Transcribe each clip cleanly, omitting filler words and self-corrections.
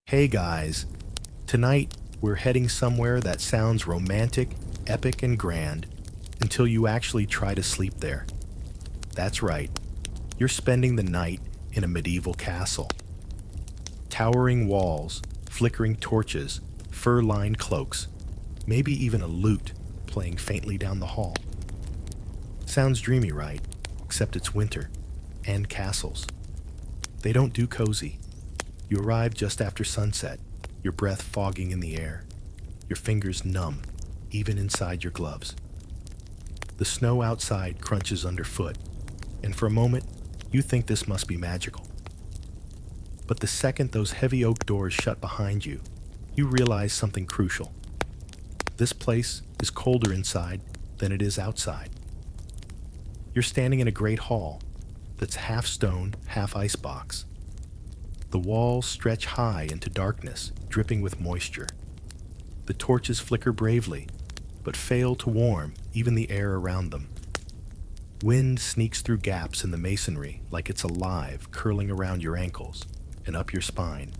Hey guys, tonight we're heading somewhere that sounds romantic, epic, and grand until you actually try to sleep there. That's right, you're spending the night in a medieval castle. Towering walls, flickering torches, fur-lined cloaks, maybe even a lute playing faintly down the hall. Sounds dreamy, right? Except it's winter, and castles. They don't do cozy. You arrive just after sunset, your breath fogging in the air, your fingers numb, even inside your gloves. The snow outside crunches underfoot, and for a moment, you think this must be magical. But the second those heavy oak doors shut behind you, you realize something crucial. This place is colder inside than it is outside. You're standing in a great hall that's half stone, half icebox. The walls stretch high into darkness, dripping with moisture. The torches flicker bravely, but fail to warm even the air around them. Wind sneaks through gaps in the masonry like it's alive, curling around your ankles and up your spine.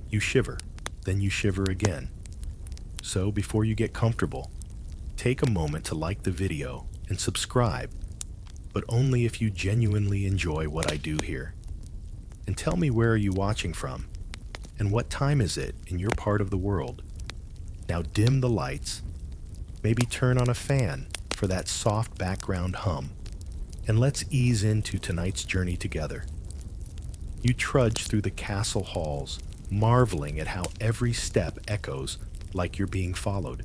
You shiver, then you shiver again. So before you get comfortable, take a moment to like the video and subscribe, but only if you genuinely enjoy what I do here. And tell me, where are you watching from? And what time is it in your part of the world? Now dim the lights, maybe turn on a fan for that soft background hum, and let's ease into tonight's journey together. You trudge through the castle halls, marveling at how every step echoes like you're being followed.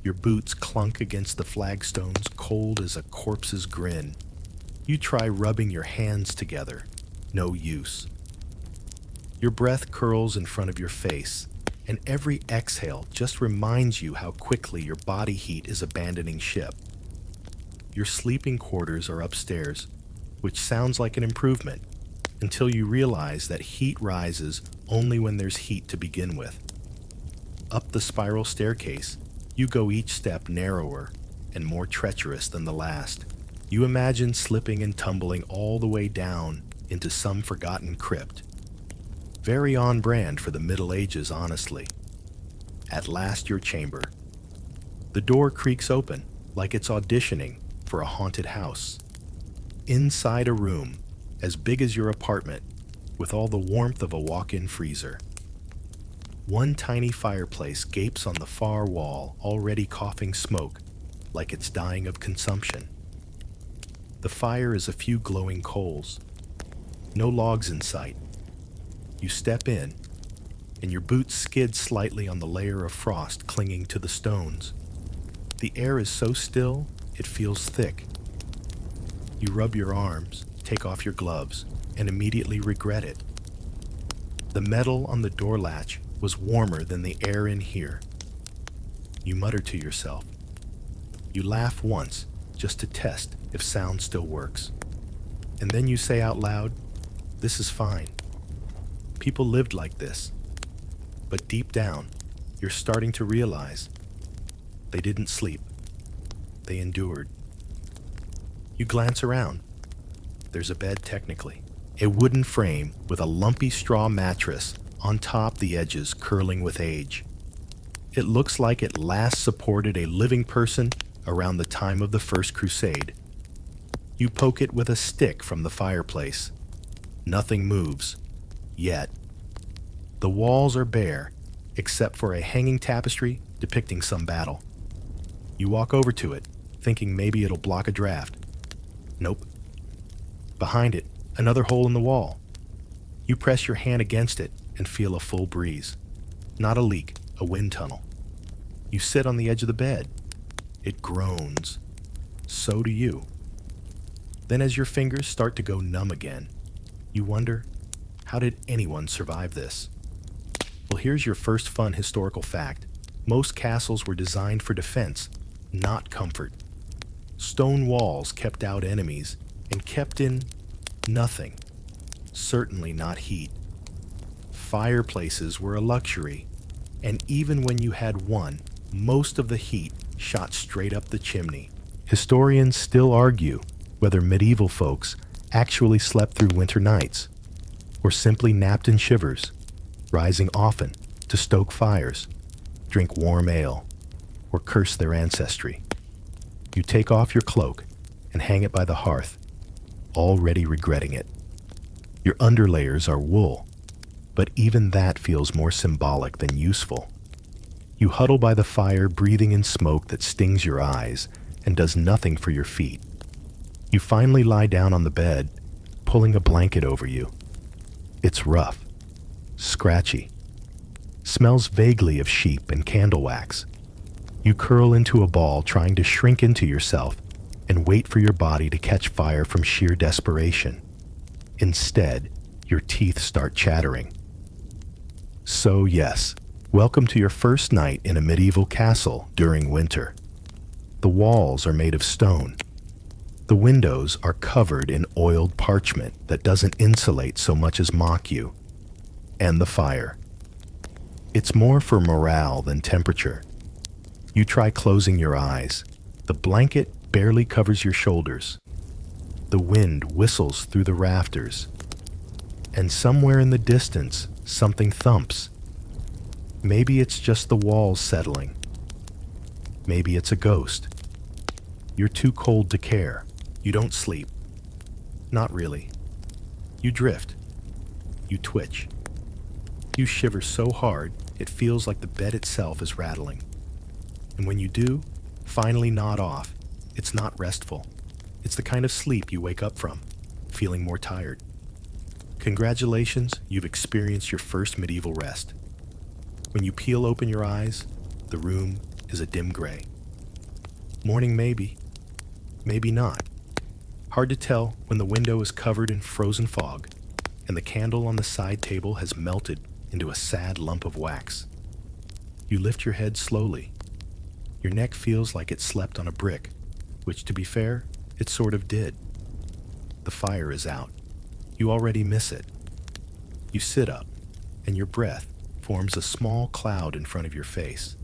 Your boots clunk against the flagstones, cold as a corpse's grin. You try rubbing your hands together. No use. Your breath curls in front of your face, and every exhale just reminds you how quickly your body heat is abandoning ship. Your sleeping quarters are upstairs, which sounds like an improvement, until you realize that heat rises only when there's heat to begin with. Up the spiral staircase, you go, each step narrower and more treacherous than the last. You imagine slipping and tumbling all the way down into some forgotten crypt. Very on brand for the Middle Ages, honestly. At last, your chamber. The door creaks open like it's auditioning for a haunted house. Inside, a room as big as your apartment, with all the warmth of a walk-in freezer. One tiny fireplace gapes on the far wall, already coughing smoke like it's dying of consumption. The fire is a few glowing coals. No logs in sight. You step in, and your boots skid slightly on the layer of frost clinging to the stones. The air is so still, it feels thick. You rub your arms, take off your gloves, and immediately regret it. The metal on the door latch was warmer than the air in here. You mutter to yourself. You laugh once, just to test if sound still works. And then you say out loud, "This is fine. People lived like this." But deep down, you're starting to realize they didn't sleep. They endured. You glance around. There's a bed, technically. A wooden frame with a lumpy straw mattress on top, the edges curling with age. It looks like it last supported a living person around the time of the First Crusade. You poke it with a stick from the fireplace. Nothing moves. Yet. The walls are bare, except for a hanging tapestry depicting some battle. You walk over to it, thinking maybe it'll block a draft. Nope. Behind it, another hole in the wall. You press your hand against it and feel a full breeze. Not a leak, a wind tunnel. You sit on the edge of the bed. It groans. So do you. Then as your fingers start to go numb again, you wonder, how did anyone survive this? Well, here's your first fun historical fact. Most castles were designed for defense, not comfort. Stone walls kept out enemies and kept in nothing. Certainly not heat. Fireplaces were a luxury, and even when you had one, most of the heat shot straight up the chimney. Historians still argue whether medieval folks actually slept through winter nights, or simply napped in shivers. rising often to stoke fires, drink warm ale, or curse their ancestry. You take off your cloak and hang it by the hearth, already regretting it. Your underlayers are wool, but even that feels more symbolic than useful. You huddle by the fire, breathing in smoke that stings your eyes and does nothing for your feet. You finally lie down on the bed, pulling a blanket over you. It's rough, scratchy, smells vaguely of sheep and candle wax. You curl into a ball, trying to shrink into yourself and wait for your body to catch fire from sheer desperation. Instead, your teeth start chattering. So yes, welcome to your first night in a medieval castle during winter. The walls are made of stone. The windows are covered in oiled parchment that doesn't insulate so much as mock you. And the fire. It's more for morale than temperature. You try closing your eyes. The blanket barely covers your shoulders. The wind whistles through the rafters. And somewhere in the distance, something thumps. Maybe it's just the walls settling. Maybe it's a ghost. You're too cold to care. You don't sleep. Not really. You drift. You twitch. You shiver so hard, it feels like the bed itself is rattling. And when you do, finally nod off, it's not restful. It's the kind of sleep you wake up from, feeling more tired. Congratulations, you've experienced your first medieval rest. When you peel open your eyes, the room is a dim gray. Morning maybe, maybe not. Hard to tell when the window is covered in frozen fog and the candle on the side table has melted into a sad lump of wax. You lift your head slowly. Your neck feels like it slept on a brick, which, to be fair, it sort of did. The fire is out. You already miss it. You sit up, and your breath forms a small cloud in front of your face.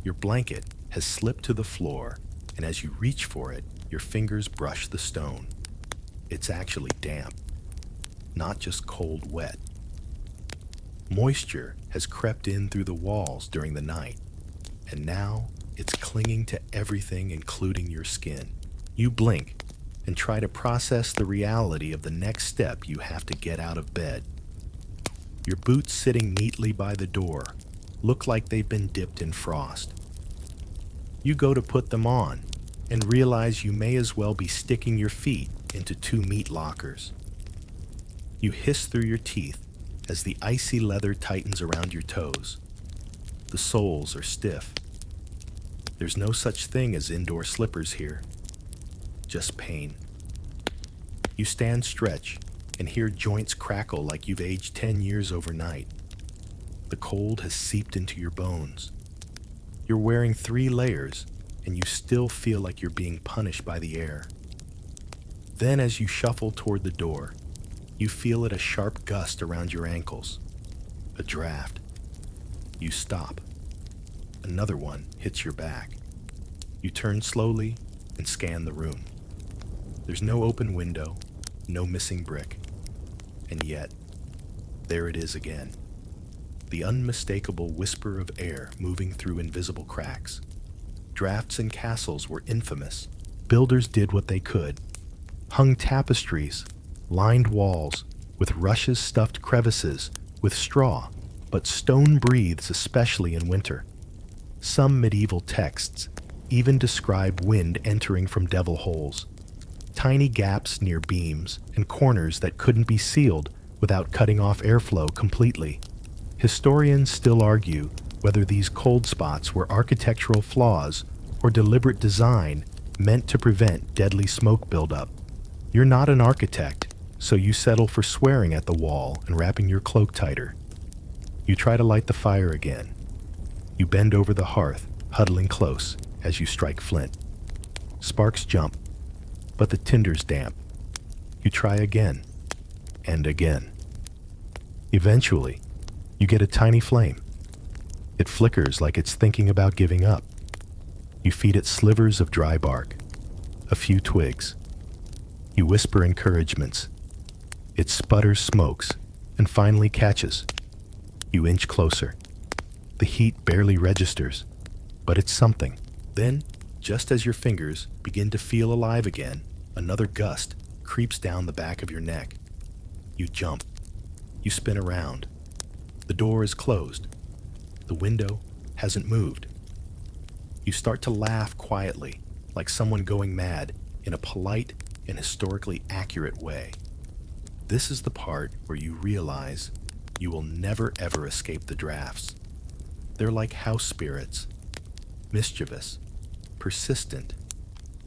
Your blanket has slipped to the floor, and as you reach for it, your fingers brush the stone. It's actually damp, not just cold wet. Moisture has crept in through the walls during the night, and now it's clinging to everything, including your skin. You blink and try to process the reality of the next step you have to get out of bed. Your boots sitting neatly by the door look like they've been dipped in frost. You go to put them on and realize you may as well be sticking your feet into two meat lockers. You hiss through your teeth as the icy leather tightens around your toes. The soles are stiff. There's no such thing as indoor slippers here, just pain. You stand stretch and hear joints crackle like you've aged 10 years overnight. The cold has seeped into your bones. You're wearing 3 layers and you still feel like you're being punished by the air. Then as you shuffle toward the door, you feel it a sharp gust around your ankles. A draft. You stop. Another one hits your back. You turn slowly and scan the room. There's no open window, no missing brick. And yet, there it is again. The unmistakable whisper of air moving through invisible cracks. Drafts and castles were infamous. Builders did what they could. Hung tapestries, lined walls, with rushes stuffed crevices, with straw, but stone breathes especially in winter. Some medieval texts even describe wind entering from devil holes, tiny gaps near beams and corners that couldn't be sealed without cutting off airflow completely. Historians still argue whether these cold spots were architectural flaws or deliberate design meant to prevent deadly smoke buildup. You're not an architect, so you settle for swearing at the wall and wrapping your cloak tighter. You try to light the fire again. You bend over the hearth, huddling close as you strike flint. Sparks jump, but the tinder's damp. You try again, and again. Eventually, you get a tiny flame. It flickers like it's thinking about giving up. You feed it slivers of dry bark, a few twigs. You whisper encouragements. It sputters, smokes, and finally catches. You inch closer. The heat barely registers, but it's something. Then, just as your fingers begin to feel alive again, another gust creeps down the back of your neck. You jump. You spin around. The door is closed. The window hasn't moved. You start to laugh quietly, like someone going mad, in a polite and historically accurate way. This is the part where you realize you will never ever escape the drafts. They're like house spirits, mischievous, persistent,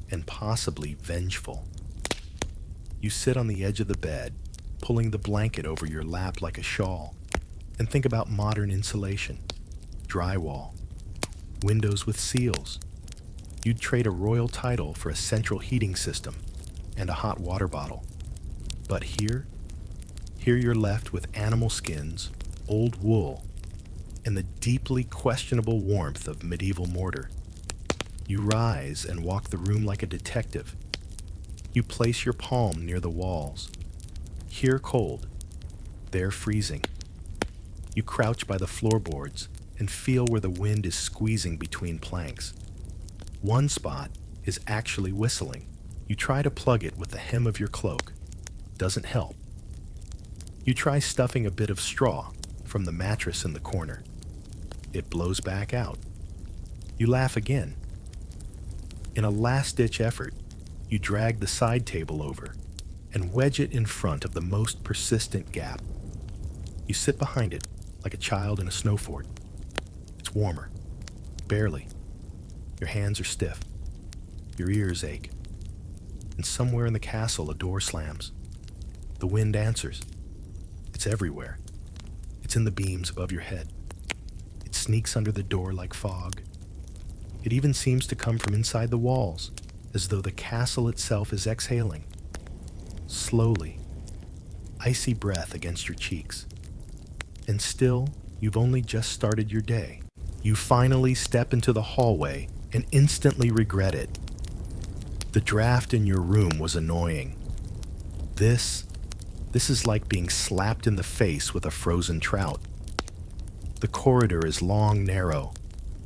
and possibly vengeful. You sit on the edge of the bed, pulling the blanket over your lap like a shawl, and think about modern insulation, drywall, windows with seals. You'd trade a royal title for a central heating system and a hot water bottle. But here you're left with animal skins, old wool, and the deeply questionable warmth of medieval mortar. You rise and walk the room like a detective. You place your palm near the walls. Here cold, there freezing. You crouch by the floorboards and feel where the wind is squeezing between planks. One spot is actually whistling. You try to plug it with the hem of your cloak. Doesn't help. You try stuffing a bit of straw from the mattress in the corner. It blows back out. You laugh again. In a last-ditch effort, you drag the side table over and wedge it in front of the most persistent gap. You sit behind it like a child in a snow fort. It's warmer. Barely. Your hands are stiff. Your ears ache. And somewhere in the castle, a door slams. The wind answers. It's everywhere. It's in the beams above your head. It sneaks under the door like fog. It even seems to come from inside the walls, as though the castle itself is exhaling. Slowly, icy breath against your cheeks. And still, you've only just started your day. You finally step into the hallway and instantly regret it. The draft in your room was annoying. This is like being slapped in the face with a frozen trout. The corridor is long, narrow,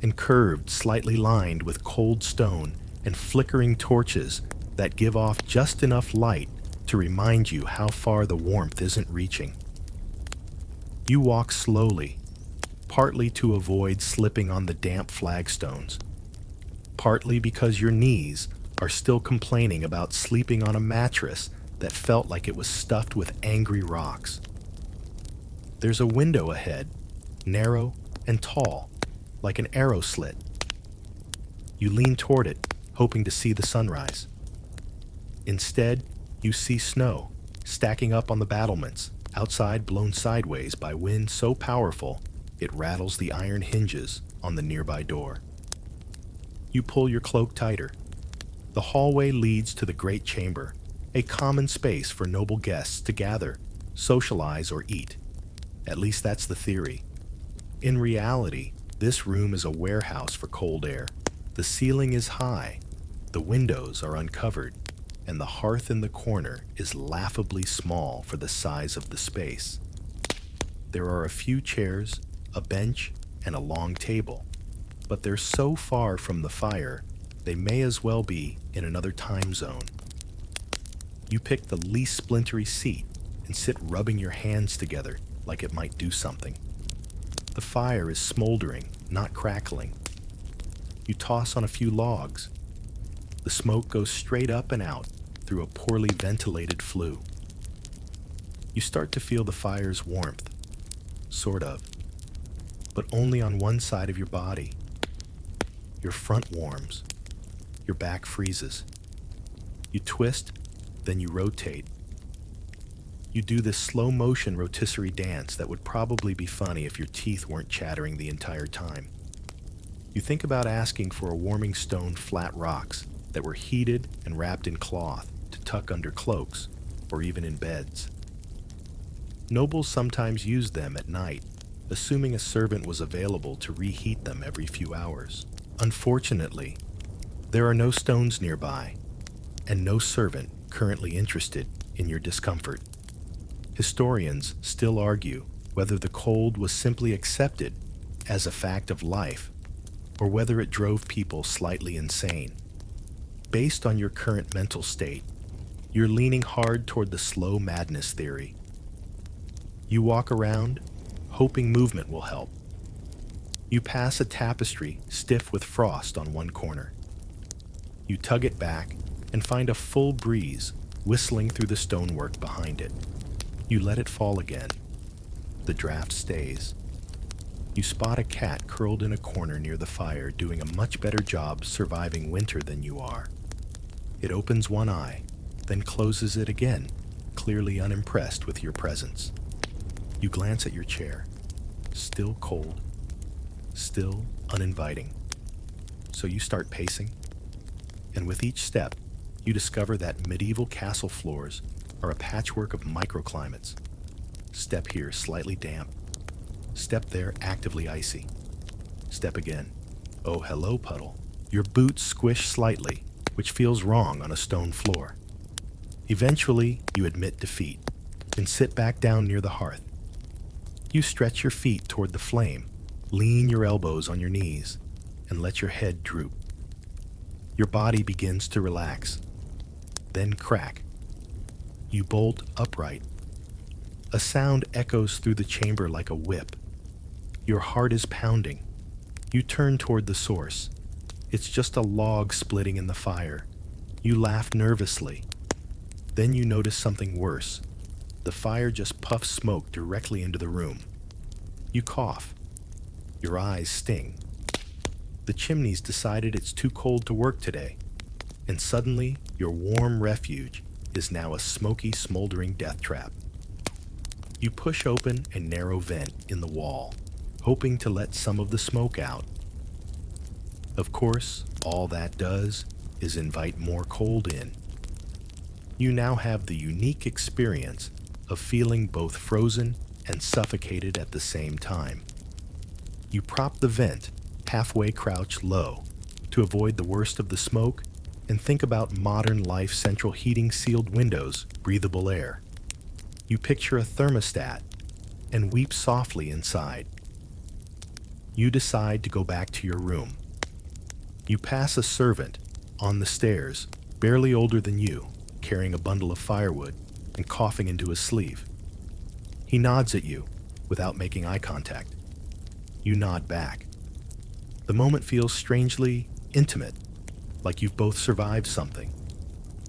and curved, slightly lined with cold stone and flickering torches that give off just enough light to remind you how far the warmth isn't reaching. You walk slowly, partly to avoid slipping on the damp flagstones, partly because your knees are still complaining about sleeping on a mattress that felt like it was stuffed with angry rocks. There's a window ahead, narrow and tall, like an arrow slit. You lean toward it, hoping to see the sunrise. Instead, you see snow stacking up on the battlements, outside blown sideways by wind so powerful it rattles the iron hinges on the nearby door. You pull your cloak tighter. The hallway leads to the great chamber, a common space for noble guests to gather, socialize, or eat. At least that's the theory. In reality, this room is a warehouse for cold air. The ceiling is high, the windows are uncovered, and the hearth in the corner is laughably small for the size of the space. There are a few chairs, a bench, and a long table, but they're so far from the fire, they may as well be in another time zone. You pick the least splintery seat and sit rubbing your hands together like it might do something. The fire is smoldering, not crackling. You toss on a few logs. The smoke goes straight up and out through a poorly ventilated flue. You start to feel the fire's warmth, sort of, but only on one side of your body. Your front warms. Your back freezes. You twist, then you rotate. You do this slow-motion rotisserie dance that would probably be funny if your teeth weren't chattering the entire time. You think about asking for a warming stone flat rocks that were heated and wrapped in cloth to tuck under cloaks or even in beds. Nobles sometimes used them at night, assuming a servant was available to reheat them every few hours. Unfortunately, there are no stones nearby, and no servant currently interested in your discomfort. Historians still argue whether the cold was simply accepted as a fact of life or whether it drove people slightly insane. Based on your current mental state, you're leaning hard toward the slow madness theory. You walk around, hoping movement will help. You pass a tapestry stiff with frost on one corner. You tug it back and find a full breeze whistling through the stonework behind it. You let it fall again. The draft stays. You spot a cat curled in a corner near the fire doing a much better job surviving winter than you are. It opens one eye, then closes it again, clearly unimpressed with your presence. You glance at your chair. Still cold. Still uninviting. So you start pacing. And with each step, you discover that medieval castle floors are a patchwork of microclimates. Step here, slightly damp. Step there, actively icy. Step again. Oh, hello, puddle. Your boots squish slightly, which feels wrong on a stone floor. Eventually, you admit defeat and sit back down near the hearth. You stretch your feet toward the flame, lean your elbows on your knees, and let your head droop. Your body begins to relax, then crack. You bolt upright. A sound echoes through the chamber like a whip. Your heart is pounding. You turn toward the source. It's just a log splitting in the fire. You laugh nervously. Then you notice something worse. The fire just puffs smoke directly into the room. You cough. Your eyes sting. The chimney's decided it's too cold to work today, and suddenly your warm refuge is now a smoky, smoldering death trap. You push open a narrow vent in the wall, hoping to let some of the smoke out. Of course, all that does is invite more cold in. You now have the unique experience of feeling both frozen and suffocated at the same time. You prop the vent, halfway crouched low, to avoid the worst of the smoke, and think about modern life central heating sealed windows, breathable air. You picture a thermostat and weep softly inside. You decide to go back to your room. You pass a servant on the stairs, barely older than you, carrying a bundle of firewood and coughing into his sleeve. He nods at you without making eye contact. You nod back. The moment feels strangely intimate, like you've both survived something,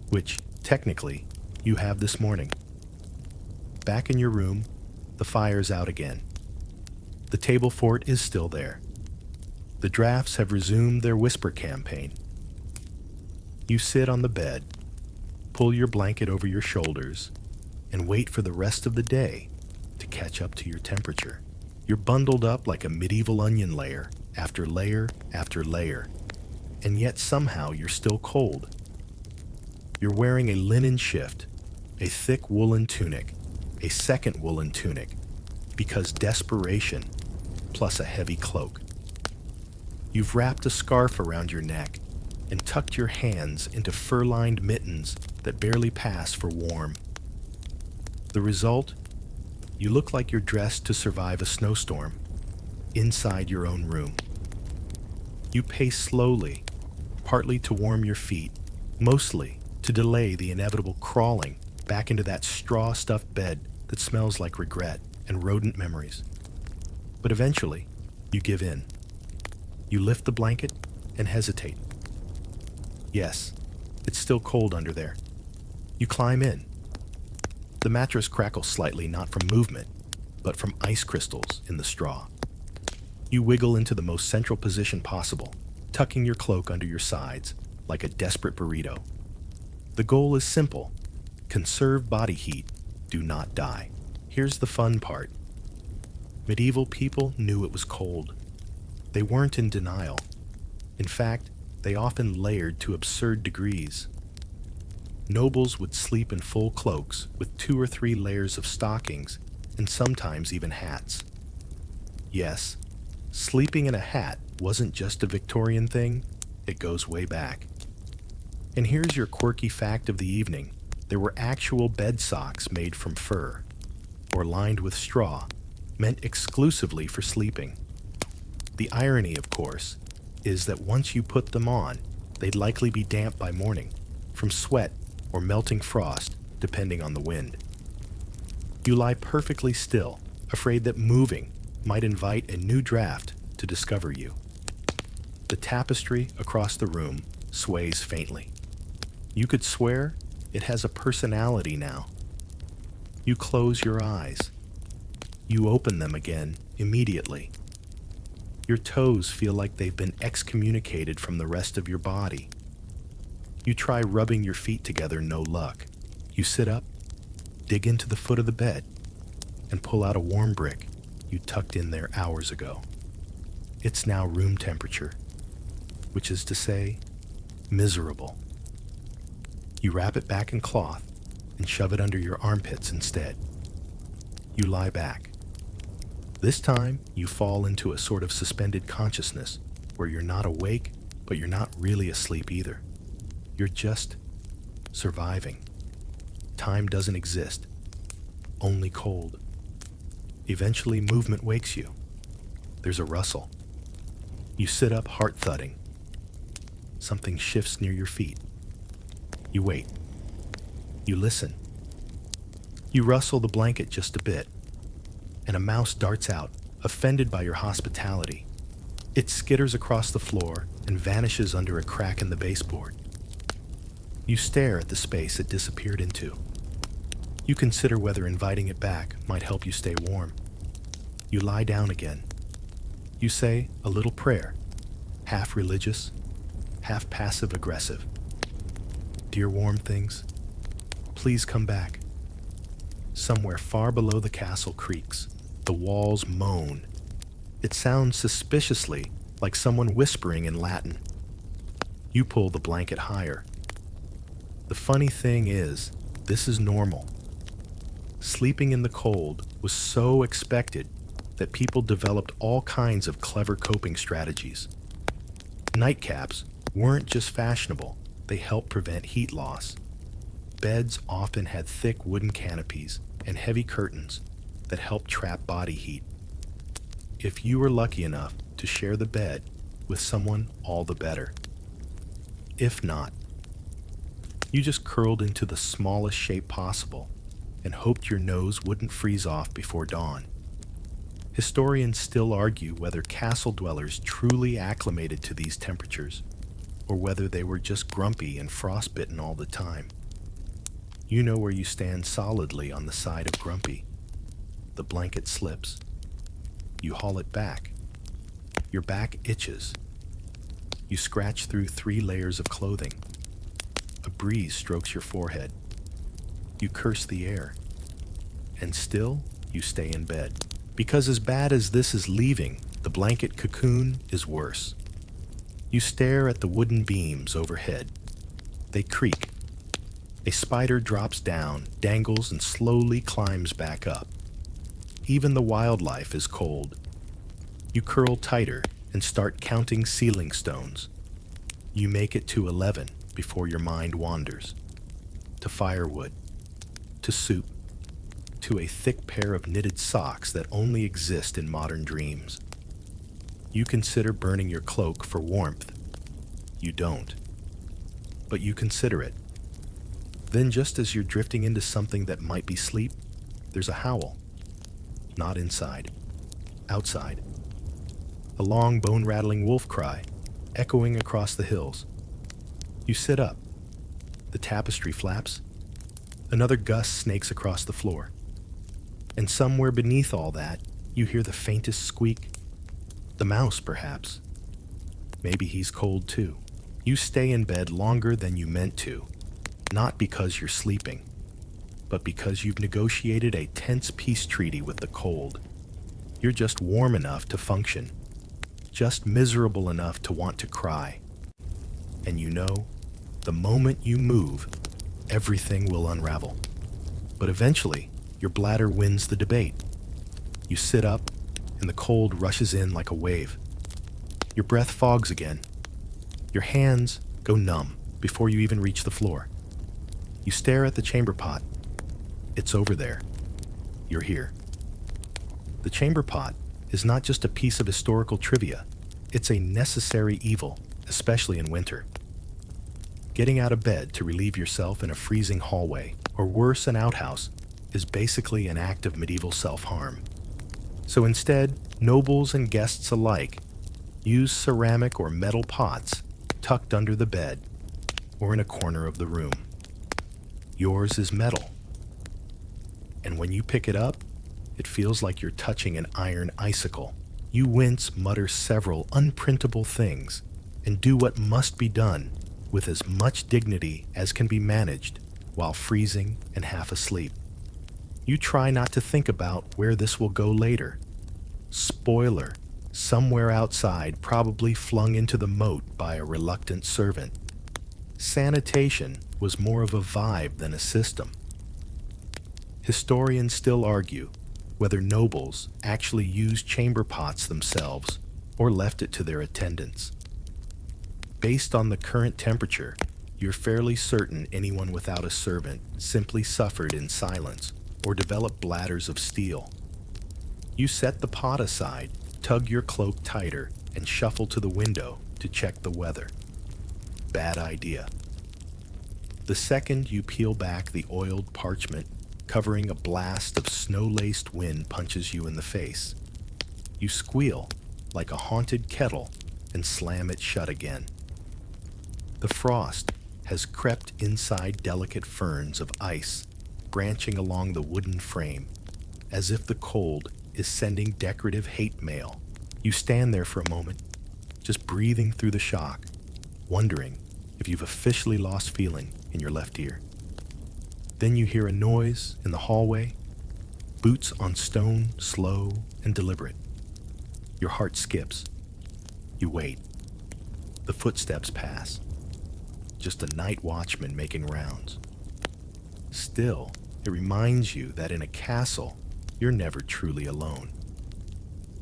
which, technically, you have this morning. Back in your room, the fire's out again. The table fort is still there. The drafts have resumed their whisper campaign. You sit on the bed, pull your blanket over your shoulders, and wait for the rest of the day to catch up to your temperature. You're bundled up like a medieval onion layer after layer after layer, and yet somehow you're still cold. You're wearing a linen shift, a thick woolen tunic, a second woolen tunic, because desperation, plus a heavy cloak. You've wrapped a scarf around your neck and tucked your hands into fur-lined mittens that barely pass for warm. The result? You look like you're dressed to survive a snowstorm, inside your own room. You pace slowly, partly to warm your feet, mostly to delay the inevitable crawling back into that straw-stuffed bed that smells like regret and rodent memories. But eventually, you give in. You lift the blanket and hesitate. Yes, it's still cold under there. You climb in. The mattress crackles slightly, not from movement, but from ice crystals in the straw. You wiggle into the most central position possible, tucking your cloak under your sides like a desperate burrito. The goal is simple. Conserve body heat. Do not die. Here's the fun part. Medieval people knew it was cold. They weren't in denial. In fact, they often layered to absurd degrees. Nobles would sleep in full cloaks with 2 or 3 layers of stockings and sometimes even hats. Yes, sleeping in a hat wasn't just a Victorian thing, it goes way back. And here's your quirky fact of the evening. There were actual bed socks made from fur, or lined with straw, meant exclusively for sleeping. The irony, of course, is that once you put them on, they'd likely be damp by morning, from sweat or melting frost, depending on the wind. You lie perfectly still, afraid that moving might invite a new draft to discover you. The tapestry across the room sways faintly. You could swear it has a personality now. You close your eyes. You open them again immediately. Your toes feel like they've been excommunicated from the rest of your body. You try rubbing your feet together, no luck. You sit up, dig into the foot of the bed, and pull out a warm brick you tucked in there hours ago. It's now room temperature, which is to say, miserable. You wrap it back in cloth and shove it under your armpits instead. You lie back. This time, you fall into a sort of suspended consciousness where you're not awake, but you're not really asleep either. You're just surviving. Time doesn't exist, only cold. Eventually, movement wakes you. There's a rustle. You sit up, heart thudding. Something shifts near your feet. You wait. You listen. You rustle the blanket just a bit, and a mouse darts out, offended by your hospitality. It skitters across the floor and vanishes under a crack in the baseboard. You stare at the space it disappeared into. You consider whether inviting it back might help you stay warm. You lie down again. You say a little prayer, half religious, half passive-aggressive. Dear warm things, please come back. Somewhere far below the castle creaks. The walls moan. It sounds suspiciously like someone whispering in Latin. You pull the blanket higher. The funny thing is, this is normal. Sleeping in the cold was so expected that people developed all kinds of clever coping strategies. Nightcaps weren't just fashionable, they helped prevent heat loss. Beds often had thick wooden canopies and heavy curtains that helped trap body heat. If you were lucky enough to share the bed with someone, all the better. If not, you just curled into the smallest shape possible and hoped your nose wouldn't freeze off before dawn. Historians still argue whether castle dwellers truly acclimated to these temperatures, or whether they were just grumpy and frostbitten all the time. You know where you stand solidly on the side of grumpy. The blanket slips. You haul it back. Your back itches. You scratch through 3 layers of clothing. A breeze strokes your forehead. You curse the air. And still, you stay in bed. Because as bad as this is leaving, the blanket cocoon is worse. You stare at the wooden beams overhead. They creak. A spider drops down, dangles, and slowly climbs back up. Even the wildlife is cold. You curl tighter and start counting ceiling stones. You make it to 11 before your mind wanders. To firewood, to soup, to a thick pair of knitted socks that only exist in modern dreams. You consider burning your cloak for warmth. You don't. But you consider it. Then just as you're drifting into something that might be sleep, there's a howl. Not inside. Outside. A long, bone-rattling wolf cry, echoing across the hills. You sit up. The tapestry flaps. Another gust snakes across the floor. And somewhere beneath all that, you hear the faintest squeak. The mouse, perhaps. Maybe he's cold too. You stay in bed longer than you meant to, not because you're sleeping, but because you've negotiated a tense peace treaty with the cold. You're just warm enough to function, just miserable enough to want to cry. And you know, the moment you move, everything will unravel. But eventually, your bladder wins the debate. You sit up, and the cold rushes in like a wave. Your breath fogs again. Your hands go numb before you even reach the floor. You stare at the chamber pot. It's over there. You're here. The chamber pot is not just a piece of historical trivia, it's a necessary evil, especially in winter. Getting out of bed to relieve yourself in a freezing hallway, or worse, an outhouse, is basically an act of medieval self-harm. So instead, nobles and guests alike use ceramic or metal pots tucked under the bed or in a corner of the room. Yours is metal, and when you pick it up, it feels like you're touching an iron icicle. You wince, mutter several unprintable things, and do what must be done with as much dignity as can be managed while freezing and half asleep. You try not to think about where this will go later. Spoiler, somewhere outside, probably flung into the moat by a reluctant servant. Sanitation was more of a vibe than a system. Historians still argue whether nobles actually used chamber pots themselves or left it to their attendants. Based on the current temperature, you're fairly certain anyone without a servant simply suffered in silence or developed bladders of steel. You set the pot aside, tug your cloak tighter, and shuffle to the window to check the weather. Bad idea. The second you peel back the oiled parchment, covering a blast of snow-laced wind punches you in the face. You squeal like a haunted kettle and slam it shut again. The frost has crept inside delicate ferns of ice, branching along the wooden frame, as if the cold is sending decorative hate mail. You stand there for a moment, just breathing through the shock, wondering if you've officially lost feeling in your left ear. Then you hear a noise in the hallway, boots on stone, slow and deliberate. Your heart skips. You wait. The footsteps pass. Just a night watchman making rounds. Still, it reminds you that in a castle, you're never truly alone.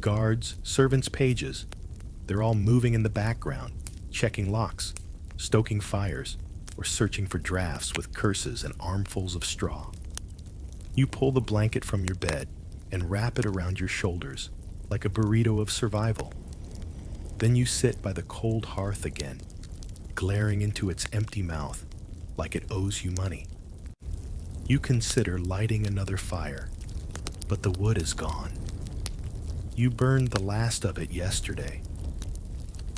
Guards, servants, pages, they're all moving in the background, checking locks, stoking fires, or searching for drafts with curses and armfuls of straw. You pull the blanket from your bed and wrap it around your shoulders like a burrito of survival. Then you sit by the cold hearth again, glaring into its empty mouth like it owes you money. You consider lighting another fire, but the wood is gone. You burned the last of it yesterday.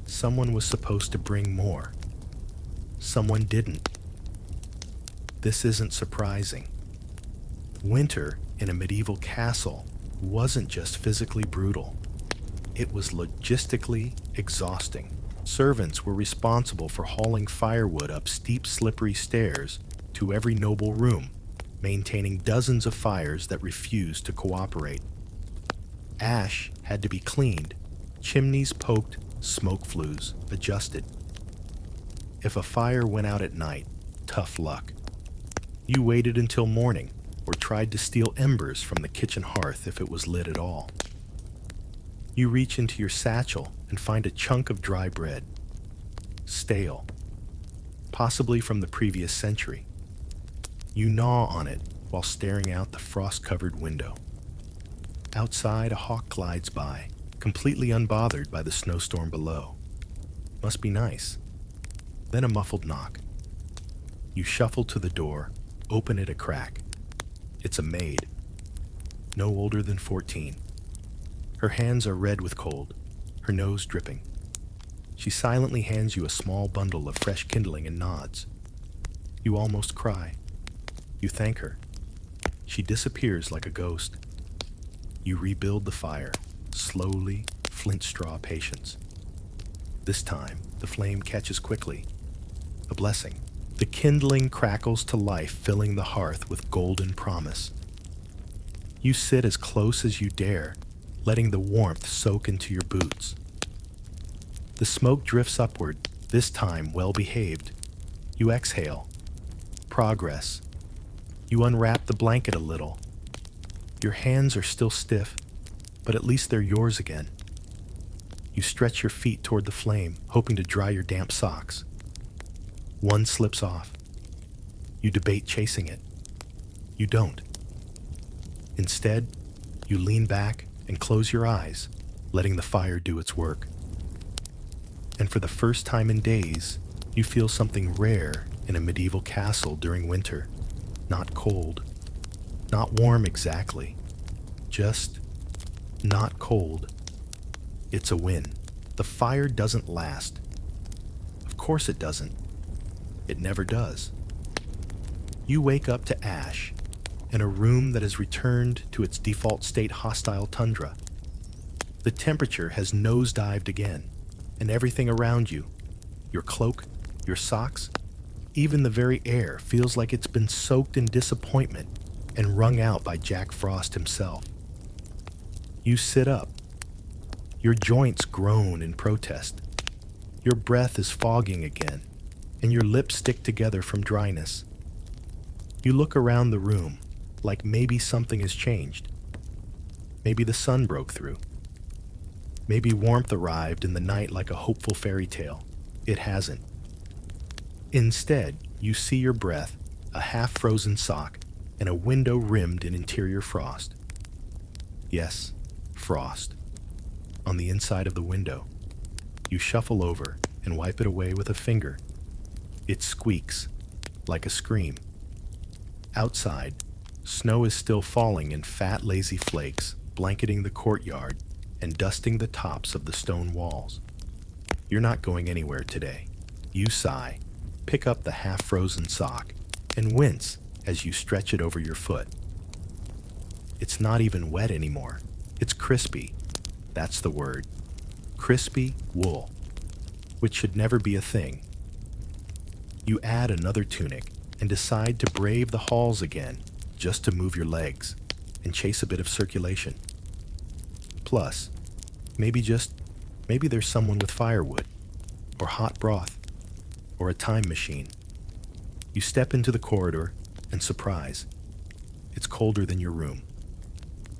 Someone was supposed to bring more. Someone didn't. This isn't surprising. Winter in a medieval castle wasn't just physically brutal. It was logistically exhausting. Servants were responsible for hauling firewood up steep, slippery stairs to every noble room, maintaining dozens of fires that refused to cooperate. Ash had to be cleaned, chimneys poked, smoke flues adjusted. If a fire went out at night, tough luck. You waited until morning or tried to steal embers from the kitchen hearth if it was lit at all. You reach into your satchel and find a chunk of dry bread. Stale. Possibly from the previous century. You gnaw on it while staring out the frost-covered window. Outside, a hawk glides by, completely unbothered by the snowstorm below. Must be nice. Then a muffled knock. You shuffle to the door, open it a crack. It's a maid, no older than 14. Her hands are red with cold, her nose dripping. She silently hands you a small bundle of fresh kindling and nods. You almost cry. You thank her. She disappears like a ghost. You rebuild the fire, slowly, flint straw patience. This time, the flame catches quickly. A blessing. The kindling crackles to life, filling the hearth with golden promise. You sit as close as you dare, letting the warmth soak into your boots. The smoke drifts upward, this time well-behaved. You exhale. Progress. You unwrap the blanket a little. Your hands are still stiff, but at least they're yours again. You stretch your feet toward the flame, hoping to dry your damp socks. One slips off. You debate chasing it. You don't. Instead, you lean back and close your eyes, letting the fire do its work. And for the first time in days, you feel something rare in a medieval castle during winter. Not cold, not warm exactly, just not cold. It's a win. The fire doesn't last. Of course it doesn't. It never does. You wake up to ash in a room that has returned to its default state, hostile tundra. The temperature has nosedived again, and everything around you, your cloak, your socks, even the very air feels like it's been soaked in disappointment and wrung out by Jack Frost himself. You sit up. Your joints groan in protest. Your breath is fogging again, and your lips stick together from dryness. You look around the room like maybe something has changed. Maybe the sun broke through. Maybe warmth arrived in the night like a hopeful fairy tale. It hasn't. Instead, you see your breath, a half-frozen sock, and a window rimmed in interior frost. Yes, frost. On the inside of the window. You shuffle over and wipe it away with a finger. It squeaks, like a scream. Outside, snow is still falling in fat, lazy flakes, blanketing the courtyard and dusting the tops of the stone walls. You're not going anywhere today. You sigh, pick up the half-frozen sock, and wince as you stretch it over your foot. It's not even wet anymore. It's crispy. That's the word. Crispy wool, which should never be a thing. You add another tunic and decide to brave the halls again just to move your legs and chase a bit of circulation. Plus, maybe there's someone with firewood or hot broth or a time machine. You step into the corridor and surprise, it's colder than your room.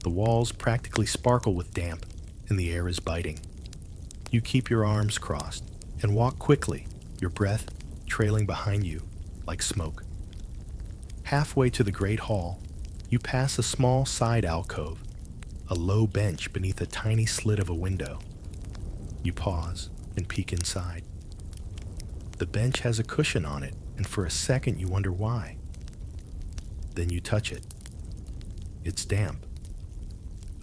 The walls practically sparkle with damp and the air is biting. You keep your arms crossed and walk quickly, your breath trailing behind you like smoke. Halfway to the great hall, you pass a small side alcove, a low bench beneath a tiny slit of a window. You pause and peek inside. The bench has a cushion on it, and for a second you wonder why. Then you touch it. It's damp.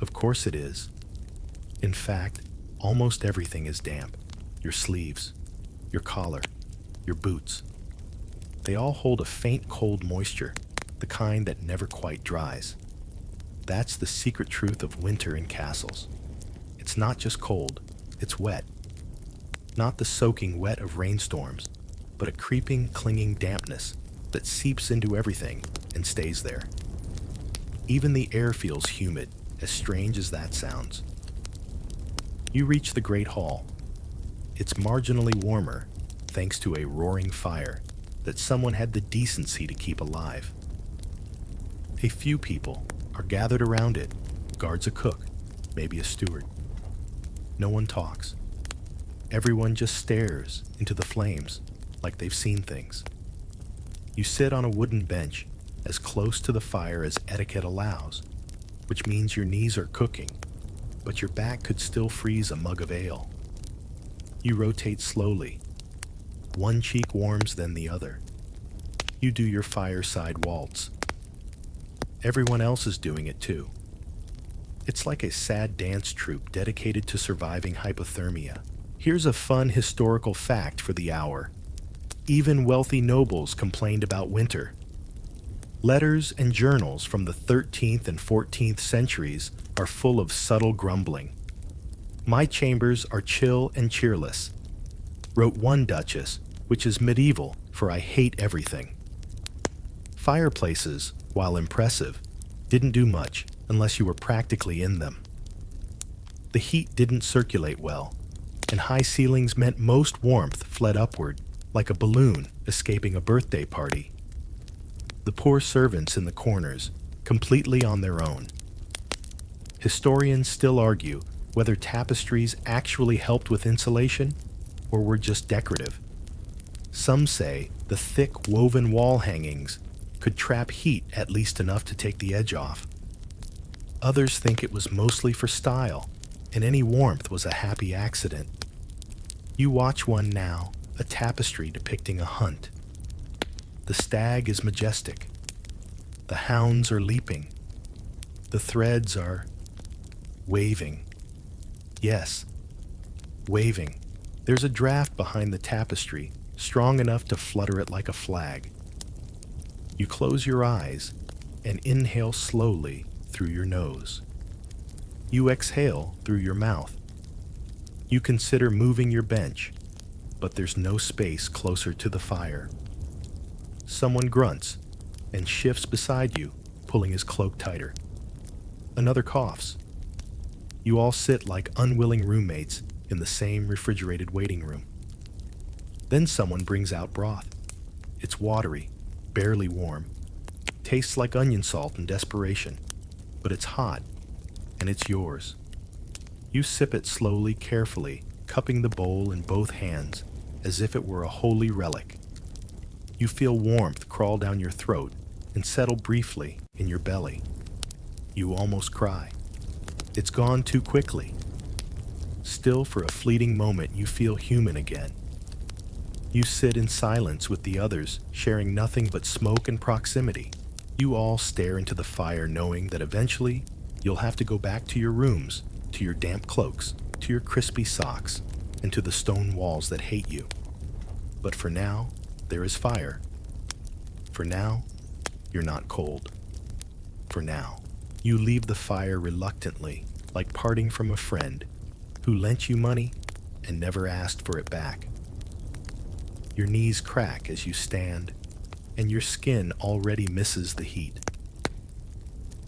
Of course it is. In fact, almost everything is damp. Your sleeves, your collar, your boots. They all hold a faint cold moisture, the kind that never quite dries. That's the secret truth of winter in castles. It's not just cold, it's wet. Not the soaking wet of rainstorms, but a creeping, clinging dampness that seeps into everything and stays there. Even the air feels humid, as strange as that sounds. You reach the great hall. It's marginally warmer, thanks to a roaring fire that someone had the decency to keep alive. A few people are gathered around it, guards a cook, maybe a steward. No one talks. Everyone just stares into the flames like they've seen things. You sit on a wooden bench as close to the fire as etiquette allows, which means your knees are cooking, but your back could still freeze a mug of ale. You rotate slowly. One cheek warms, then the other. You do your fireside waltz. Everyone else is doing it too. It's like a sad dance troupe dedicated to surviving hypothermia. Here's a fun historical fact for the hour. Even wealthy nobles complained about winter. Letters and journals from the 13th and 14th centuries are full of subtle grumbling. "My chambers are chill and cheerless," wrote one duchess, which is medieval for "I hate everything." Fireplaces, while impressive, didn't do much unless you were practically in them. The heat didn't circulate well, and high ceilings meant most warmth fled upward, like a balloon escaping a birthday party. The poor servants in the corners, completely on their own. Historians still argue whether tapestries actually helped with insulation or were just decorative. Some say the thick woven wall hangings could trap heat at least enough to take the edge off. Others think it was mostly for style, and any warmth was a happy accident. You watch one now, a tapestry depicting a hunt. The stag is majestic. The hounds are leaping. The threads are waving. Yes, waving. There's a draft behind the tapestry, strong enough to flutter it like a flag. You close your eyes and inhale slowly through your nose. You exhale through your mouth. You consider moving your bench, but there's no space closer to the fire. Someone grunts and shifts beside you, pulling his cloak tighter. Another coughs. You all sit like unwilling roommates in the same refrigerated waiting room. Then someone brings out broth. It's watery, barely warm, tastes like onion salt in desperation, but it's hot, and it's yours. You sip it slowly, carefully, cupping the bowl in both hands as if it were a holy relic. You feel warmth crawl down your throat and settle briefly in your belly. You almost cry. It's gone too quickly. Still, for a fleeting moment, you feel human again. You sit in silence with the others, sharing nothing but smoke and proximity. You all stare into the fire, knowing that eventually you'll have to go back to your rooms, to your damp cloaks, to your crispy socks, and to the stone walls that hate you. But for now, there is fire. For now, you're not cold. For now, you leave the fire reluctantly, like parting from a friend who lent you money and never asked for it back. Your knees crack as you stand, and your skin already misses the heat.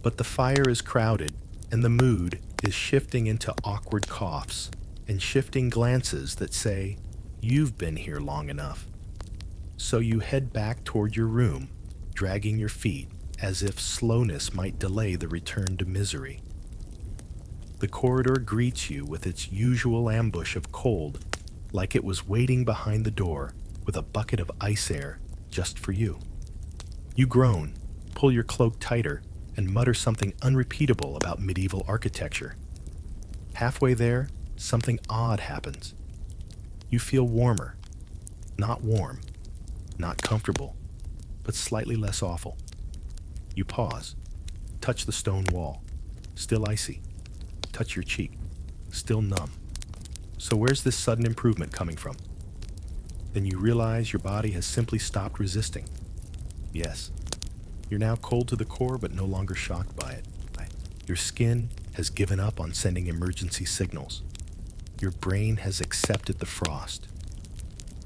But the fire is crowded, and the mood is shifting into awkward coughs and shifting glances that say, "You've been here long enough." So you head back toward your room, dragging your feet as if slowness might delay the return to misery. The corridor greets you with its usual ambush of cold, like it was waiting behind the door with a bucket of ice air just for you. You groan, pull your cloak tighter, and mutter something unrepeatable about medieval architecture. Halfway there, something odd happens. You feel warmer. Not warm, not comfortable, but slightly less awful. You pause, touch the stone wall, still icy. Touch your cheek, still numb. So where's this sudden improvement coming from? Then you realize your body has simply stopped resisting. Yes, you're now cold to the core, but no longer shocked by it. Your skin has given up on sending emergency signals. Your brain has accepted the frost.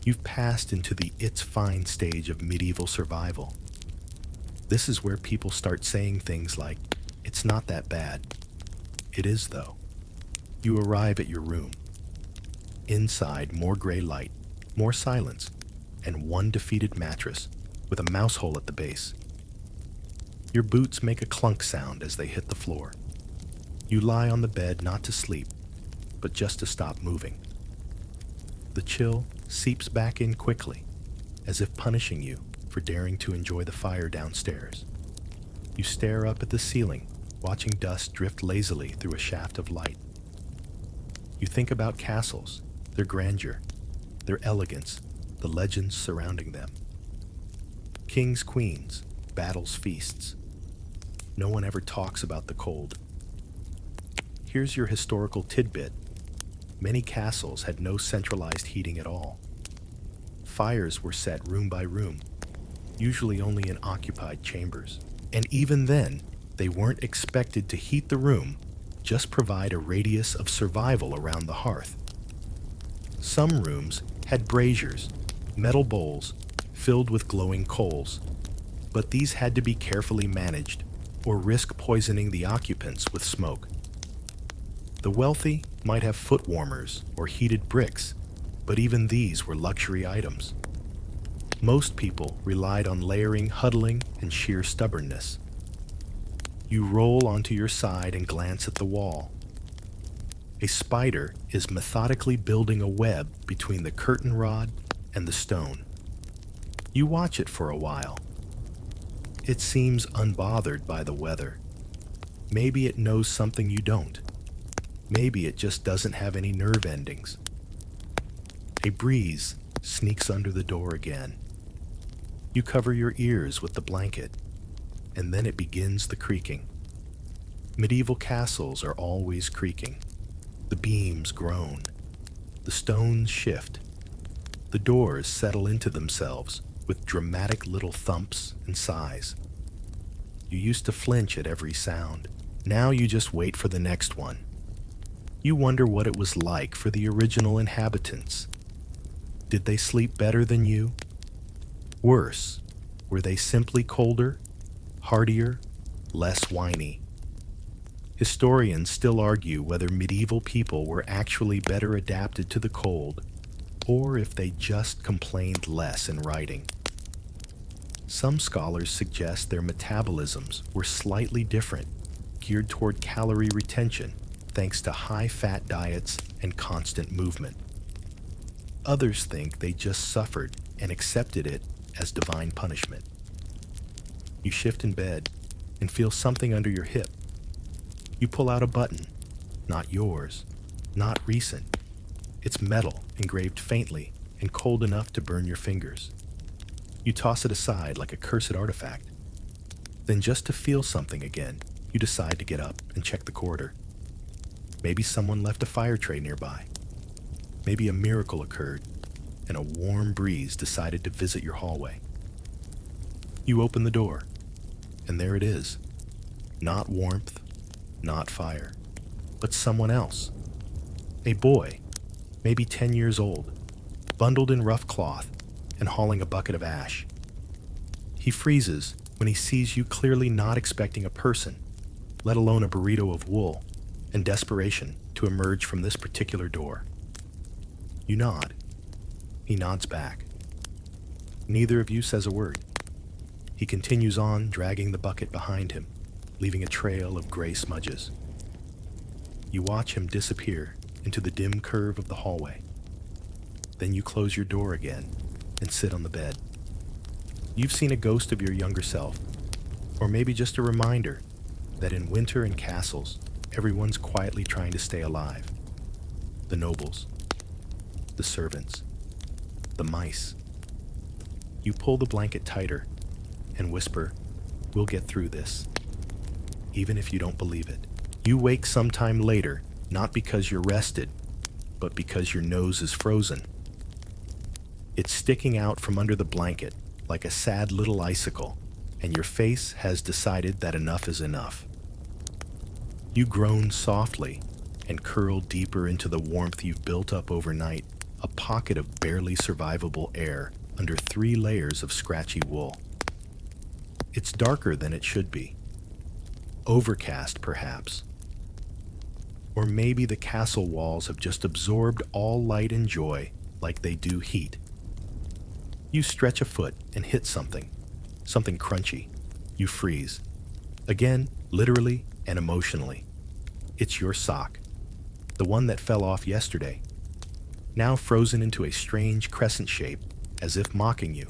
You've passed into the "it's fine" stage of medieval survival. This is where people start saying things like, "It's not that bad." It is, though. You arrive at your room. Inside, more gray light, more silence, and one defeated mattress with a mouse hole at the base. Your boots make a clunk sound as they hit the floor. You lie on the bed not to sleep, but just to stop moving. The chill seeps back in quickly, as if punishing you for daring to enjoy the fire downstairs. You stare up at the ceiling, watching dust drift lazily through a shaft of light. You think about castles, their grandeur, their elegance, the legends surrounding them. Kings, queens, battles, feasts. No one ever talks about the cold. Here's your historical tidbit. Many castles had no centralized heating at all. Fires were set room by room, usually only in occupied chambers. And even then, they weren't expected to heat the room, just provide a radius of survival around the hearth. Some rooms had braziers, metal bowls filled with glowing coals, but these had to be carefully managed or risk poisoning the occupants with smoke. The wealthy might have foot warmers or heated bricks, but even these were luxury items. Most people relied on layering, huddling, and sheer stubbornness. You roll onto your side and glance at the wall. A spider is methodically building a web between the curtain rod and the stone. You watch it for a while. It seems unbothered by the weather. Maybe it knows something you don't. Maybe it just doesn't have any nerve endings. A breeze sneaks under the door again. You cover your ears with the blanket, and then it begins the creaking. Medieval castles are always creaking. The beams groan. The stones shift. The doors settle into themselves with dramatic little thumps and sighs. You used to flinch at every sound. Now you just wait for the next one. You wonder what it was like for the original inhabitants. Did they sleep better than you? Worse, were they simply colder, hardier, less whiny? Historians still argue whether medieval people were actually better adapted to the cold, or if they just complained less in writing. Some scholars suggest their metabolisms were slightly different, geared toward calorie retention, thanks to high-fat diets and constant movement. Others think they just suffered and accepted it as divine punishment. You shift in bed and feel something under your hip. You pull out a button, not yours, not recent. It's metal, engraved faintly and cold enough to burn your fingers. You toss it aside like a cursed artifact. Then, just to feel something again, you decide to get up and check the corridor. Maybe someone left a fire tray nearby. Maybe a miracle occurred and a warm breeze decided to visit your hallway. You open the door, and there it is. Not warmth, not fire, but someone else. A boy, maybe 10 years old, bundled in rough cloth and hauling a bucket of ash. He freezes when he sees you clearly not expecting a person, let alone a burrito of wool, and desperation to emerge from this particular door. You nod. He nods back. Neither of you says a word. He continues on, dragging the bucket behind him, leaving a trail of gray smudges. You watch him disappear into the dim curve of the hallway. Then you close your door again and sit on the bed. You've seen a ghost of your younger self, or maybe just a reminder that in winter in castles, everyone's quietly trying to stay alive. The nobles, the servants, the mice. You pull the blanket tighter and whisper, "We'll get through this," even if you don't believe it. You wake sometime later, not because you're rested, but because your nose is frozen. It's sticking out from under the blanket like a sad little icicle, and your face has decided that enough is enough. You groan softly and curl deeper into the warmth you've built up overnight, a pocket of barely survivable air under 3 layers of scratchy wool. It's darker than it should be. Overcast, perhaps. Or maybe the castle walls have just absorbed all light and joy like they do heat. You stretch a foot and hit something crunchy. You freeze. Again, literally and emotionally. It's your sock, the one that fell off yesterday, now frozen into a strange crescent shape, as if mocking you.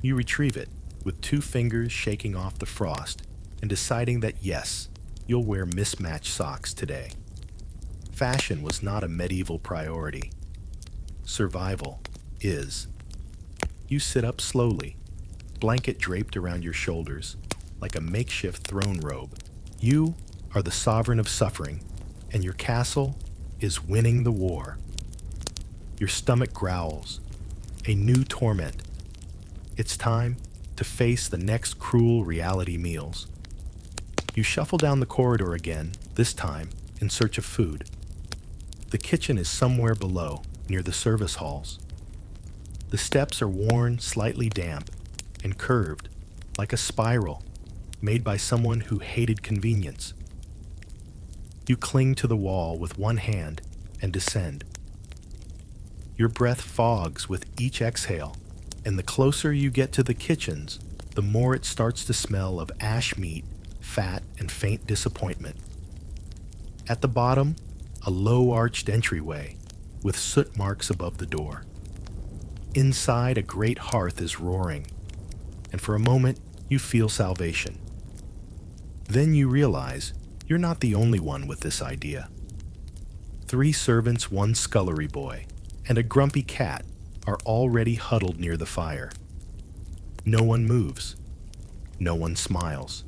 You retrieve it, with 2 fingers shaking off the frost, and deciding that yes, you'll wear mismatched socks today. Fashion was not a medieval priority. Survival is. You sit up slowly, blanket draped around your shoulders, like a makeshift throne robe. You are the sovereign of suffering, and your castle is winning the war. Your stomach growls, a new torment. It's time to face the next cruel reality meals. You shuffle down the corridor again, this time in search of food. The kitchen is somewhere below, near the service halls. The steps are worn, slightly damp, and curved, like a spiral, made by someone who hated convenience. You cling to the wall with one hand and descend. Your breath fogs with each exhale, and the closer you get to the kitchens, the more it starts to smell of ash meat, fat, and faint disappointment. At the bottom, a low-arched entryway with soot marks above the door. Inside, a great hearth is roaring, and for a moment, you feel salvation. Then you realize you're not the only one with this idea. 3 servants, 1 scullery boy, and a grumpy cat are already huddled near the fire. No one moves. No one smiles.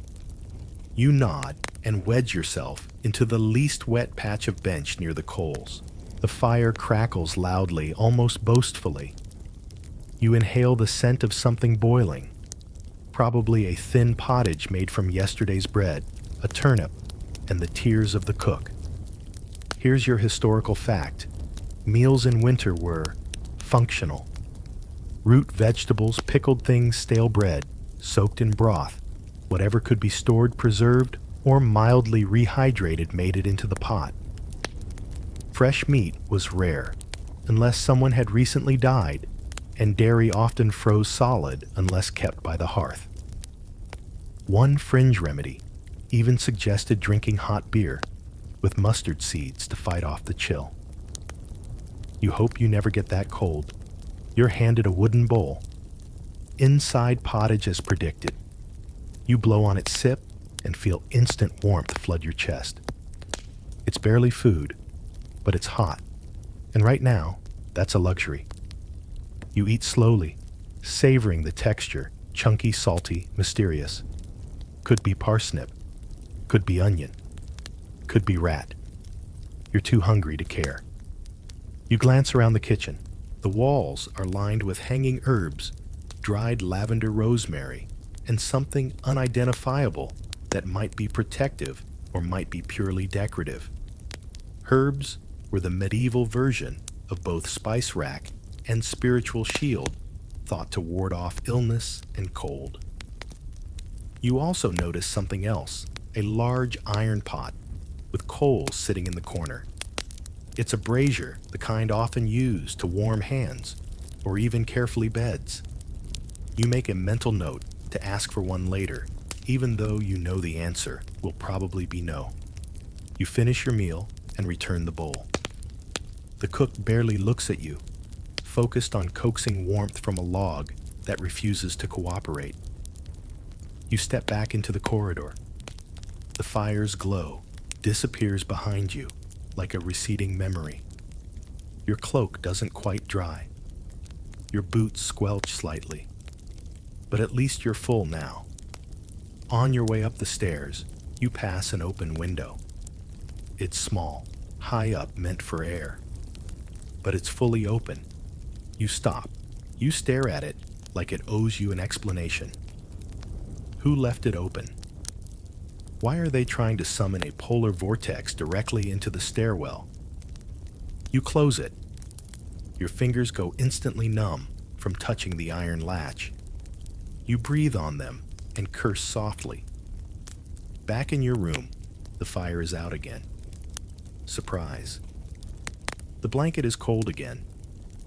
You nod and wedge yourself into the least wet patch of bench near the coals. The fire crackles loudly, almost boastfully. You inhale the scent of something boiling, probably a thin pottage made from yesterday's bread, a turnip, and the tears of the cook. Here's your historical fact. Meals in winter were functional. Root vegetables, pickled things, stale bread, soaked in broth, whatever could be stored, preserved, or mildly rehydrated made it into the pot. Fresh meat was rare, unless someone had recently died, and dairy often froze solid unless kept by the hearth. One fringe remedy even suggested drinking hot beer with mustard seeds to fight off the chill. You hope you never get that cold. You're handed a wooden bowl. Inside pottage as predicted. You blow on its sip and feel instant warmth flood your chest. It's barely food, but it's hot. And right now, that's a luxury. You eat slowly, savoring the texture, chunky, salty, mysterious. Could be parsnip, could be onion, could be rat. You're too hungry to care. You glance around the kitchen. The walls are lined with hanging herbs, dried lavender, rosemary, and something unidentifiable that might be protective or might be purely decorative. Herbs were the medieval version of both spice rack and spiritual shield, thought to ward off illness and cold. You also notice something else, a large iron pot with coals sitting in the corner. It's a brazier, the kind often used to warm hands or even carefully beds. You make a mental note to ask for one later, even though you know the answer will probably be no. You finish your meal and return the bowl. The cook barely looks at you, focused on coaxing warmth from a log that refuses to cooperate. You step back into the corridor. The fire's glow disappears behind you like a receding memory. Your cloak doesn't quite dry. Your boots squelch slightly. But at least you're full now. On your way up the stairs, you pass an open window. It's small, high up, meant for air. But it's fully open. You stop. You stare at it like it owes you an explanation. Who left it open? Why are they trying to summon a polar vortex directly into the stairwell? You close it. Your fingers go instantly numb from touching the iron latch. You breathe on them and curse softly. Back in your room, the fire is out again. Surprise. The blanket is cold again.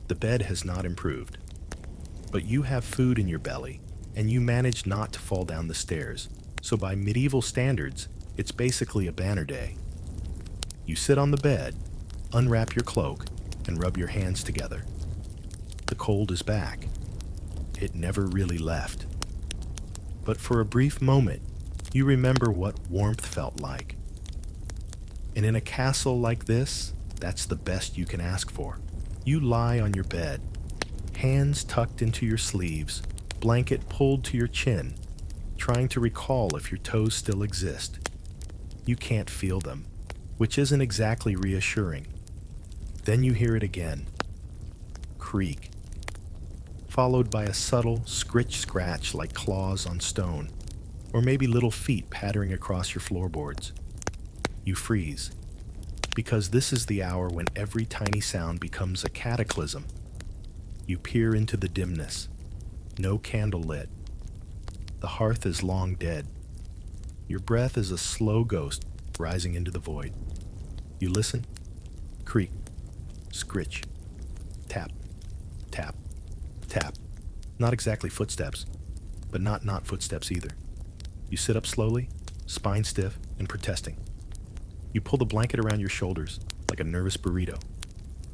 The bed has not improved. But you have food in your belly, and you manage not to fall down the stairs, so by medieval standards, it's basically a banner day. You sit on the bed, unwrap your cloak, and rub your hands together. The cold is back. It never really left. But for a brief moment, you remember what warmth felt like. And in a castle like this, that's the best you can ask for. You lie on your bed, hands tucked into your sleeves, blanket pulled to your chin, trying to recall if your toes still exist. You can't feel them, which isn't exactly reassuring. Then you hear it again. Creak. Followed by a subtle scratch like claws on stone, or maybe little feet pattering across your floorboards. You freeze, because this is the hour when every tiny sound becomes a cataclysm. You peer into the dimness. No candle lit. The hearth is long dead. Your breath is a slow ghost rising into the void. You listen. Creak. Scritch. Tap. Tap. Tap. Not exactly footsteps, but not footsteps either. You sit up slowly, spine stiff and protesting. You pull the blanket around your shoulders like a nervous burrito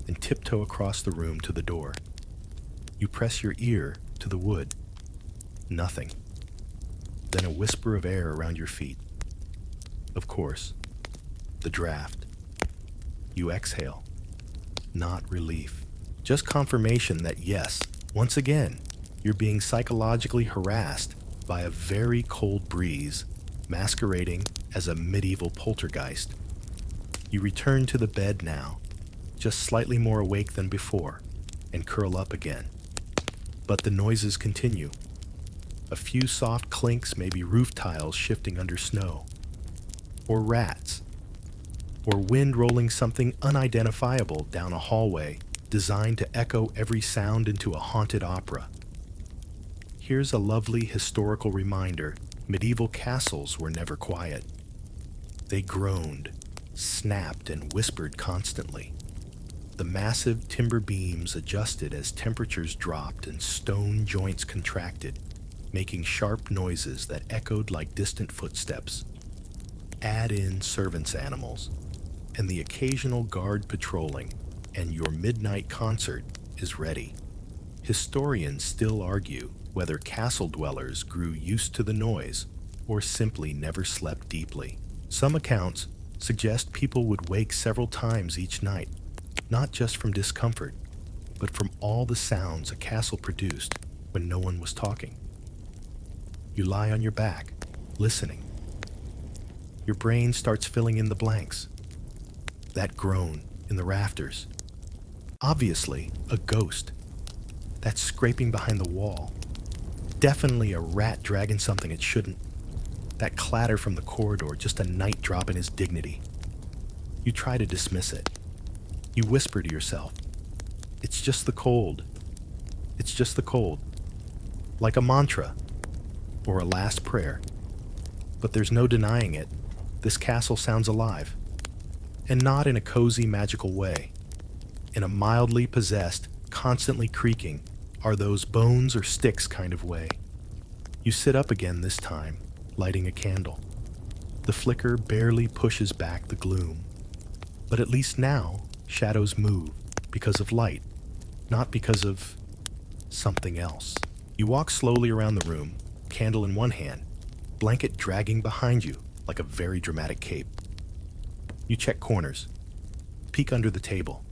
and tiptoe across the room to the door. You press your ear to the wood. Nothing. Then a whisper of air around your feet. Of course, the draft. You exhale. Not relief. Just confirmation that yes, once again, you're being psychologically harassed by a very cold breeze masquerading as a medieval poltergeist. You return to the bed now, just slightly more awake than before, and curl up again. But the noises continue. A few soft clinks, maybe roof tiles shifting under snow, or rats, or wind rolling something unidentifiable down a hallway designed to echo every sound into a haunted opera. Here's a lovely historical reminder: medieval castles were never quiet. They groaned, snapped, and whispered constantly. The massive timber beams adjusted as temperatures dropped and stone joints contracted, making sharp noises that echoed like distant footsteps. Add in servants' animals, and the occasional guard patrolling, and your midnight concert is ready. Historians still argue whether castle dwellers grew used to the noise or simply never slept deeply. Some accounts suggest people would wake several times each night, not just from discomfort, but from all the sounds a castle produced when no one was talking. You lie on your back, listening. Your brain starts filling in the blanks. That groan in the rafters. Obviously, a ghost. That scraping behind the wall. Definitely a rat dragging something it shouldn't. That clatter from the corridor, just a night drop in his dignity. You try to dismiss it. You whisper to yourself, "It's just the cold. It's just the cold." Like a mantra, or a last prayer. But there's no denying it. This castle sounds alive. And not in a cozy, magical way. In a mildly possessed, constantly creaking, are those bones or sticks kind of way. You sit up again this time, lighting a candle. The flicker barely pushes back the gloom. But at least now, shadows move because of light, not because of something else. You walk slowly around the room, candle in one hand, blanket dragging behind you like a very dramatic cape. You check corners, peek under the table,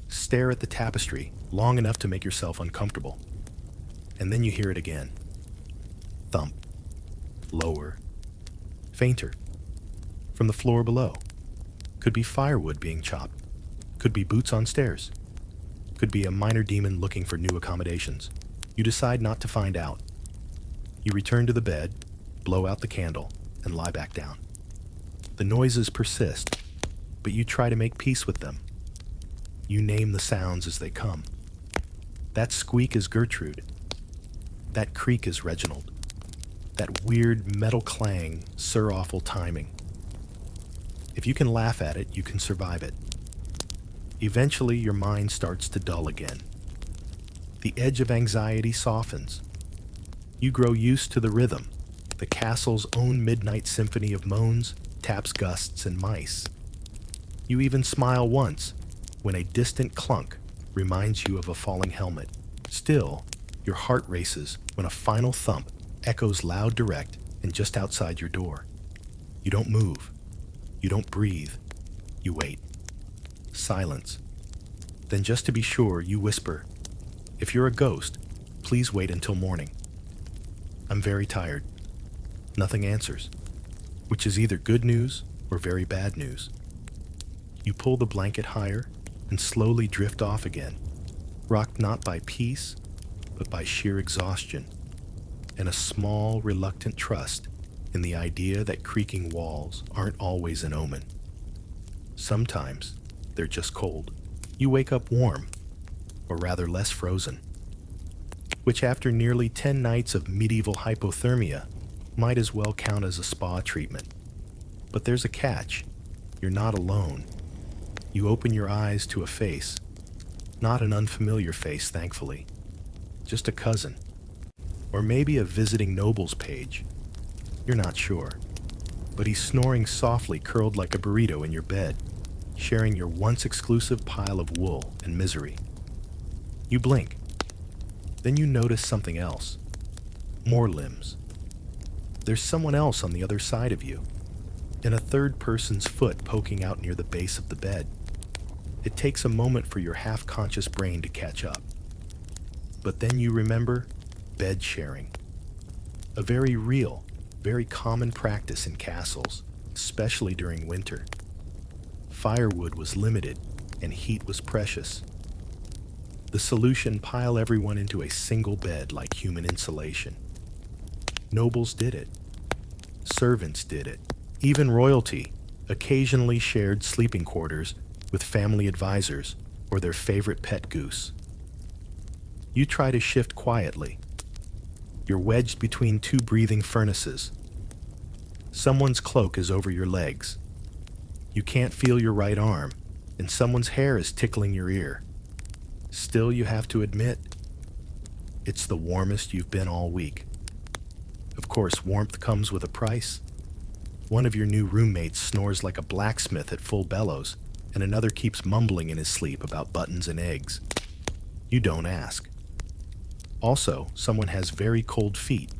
stare at the tapestry long enough to make yourself uncomfortable. And then you hear it again. Thump. Lower. Fainter. From the floor below. Could be firewood being chopped. Could be boots on stairs. Could be a minor demon looking for new accommodations. You decide not to find out. You return to the bed, blow out the candle, and lie back down. The noises persist, but you try to make peace with them. You name the sounds as they come. That squeak is Gertrude. That creak is Reginald. That weird metal clang, awful timing. If you can laugh at it, you can survive it. Eventually, your mind starts to dull again. The edge of anxiety softens. You grow used to the rhythm, the castle's own midnight symphony of moans, taps, gusts, and mice. You even smile once when a distant clunk reminds you of a falling helmet. Still, your heart races when a final thump echoes loud, direct, and just outside your door. You don't move. You don't breathe. You wait. Silence. Then, just to be sure, you whisper, "If you're a ghost, please wait until morning. I'm very tired." Nothing answers, which is either good news or very bad news. You pull the blanket higher and slowly drift off again, rocked not by peace, but by sheer exhaustion, and a small, reluctant trust in the idea that creaking walls aren't always an omen. Sometimes they're just cold. You wake up warm, or rather less frozen, which after nearly 10 nights of medieval hypothermia might as well count as a spa treatment. But there's a catch. You're not alone. You open your eyes to a face, not an unfamiliar face, thankfully, just a cousin, or maybe a visiting noble's page. You're not sure, but he's snoring softly, curled like a burrito in your bed, sharing your once exclusive pile of wool and misery. You blink. Then you notice something else. More limbs. There's someone else on the other side of you. and a third person's foot poking out near the base of the bed. It takes a moment for your half-conscious brain to catch up. But then you remember bed sharing. A very real, very common practice in castles, especially during winter. Firewood was limited and heat was precious. The solution: pile everyone into a single bed like human insulation. Nobles did it. Servants did it. Even royalty occasionally shared sleeping quarters with family advisors or their favorite pet goose. You try to shift quietly. You're wedged between two breathing furnaces. Someone's cloak is over your legs. You can't feel your right arm, and someone's hair is tickling your ear. Still, you have to admit, it's the warmest you've been all week. Of course, warmth comes with a price. One of your new roommates snores like a blacksmith at full bellows, and another keeps mumbling in his sleep about buttons and eggs. You don't ask. Also, someone has very cold feet.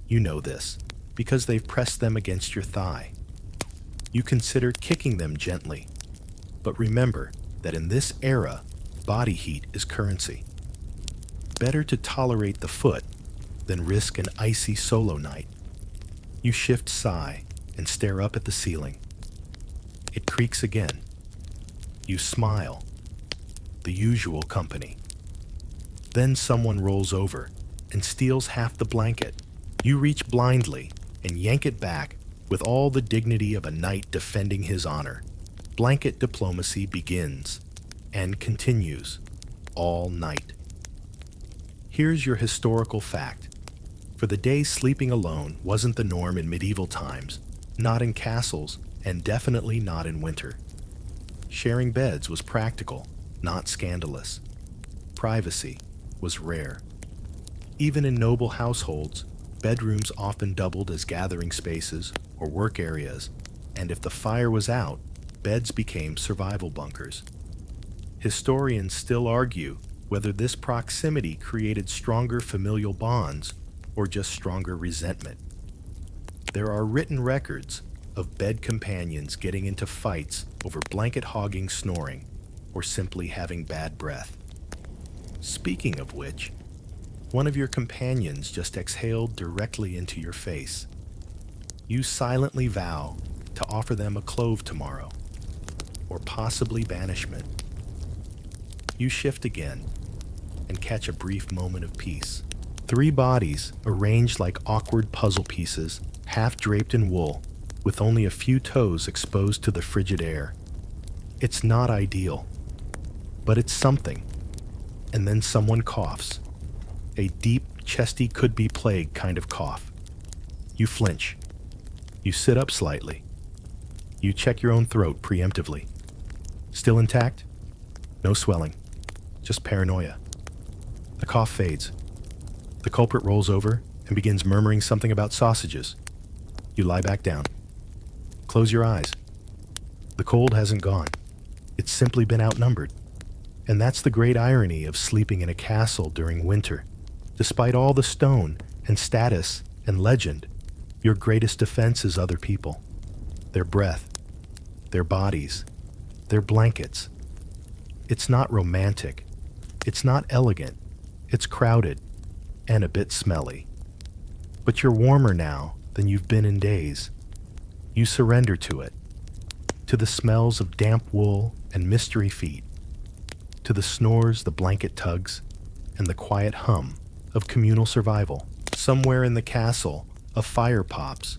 You know this, because they've pressed them against your thigh. You consider kicking them gently. But remember that in this era, body heat is currency. Better to tolerate the foot than risk an icy solo night. You shift sigh and stare up at the ceiling. It creaks again. You smile. The usual company. Then someone rolls over and steals half the blanket. You reach blindly and yank it back with all the dignity of a knight defending his honor. Blanket diplomacy begins and continues all night. Here's your historical fact. For the day, sleeping alone wasn't the norm in medieval times, not in castles, and definitely not in winter. Sharing beds was practical, not scandalous. Privacy was rare. Even in noble households, bedrooms often doubled as gathering spaces or work areas, and if the fire was out, beds became survival bunkers. Historians still argue whether this proximity created stronger familial bonds or just stronger resentment. There are written records of bed companions getting into fights over blanket-hogging snoring or simply having bad breath. Speaking of which, one of your companions just exhaled directly into your face. You silently vow to offer them a clove tomorrow, or possibly banishment. You shift again and catch a brief moment of peace. 3 bodies arranged like awkward puzzle pieces, half draped in wool, with only a few toes exposed to the frigid air. It's not ideal, but it's something. And then someone coughs. A deep, chesty, could-be plague kind of cough. You flinch. You sit up slightly. You check your own throat preemptively. Still intact? No swelling. Just paranoia. The cough fades. The culprit rolls over and begins murmuring something about sausages. You lie back down. Close your eyes. The cold hasn't gone. It's simply been outnumbered. And that's the great irony of sleeping in a castle during winter. Despite all the stone and status and legend, your greatest defense is other people. Their breath, their bodies, their blankets. It's not romantic. It's not elegant. It's crowded and a bit smelly. But you're warmer now than you've been in days. You surrender to it, to the smells of damp wool and mystery feet, to the snores the blanket tugs, and the quiet hum of communal survival. Somewhere in the castle, a fire pops.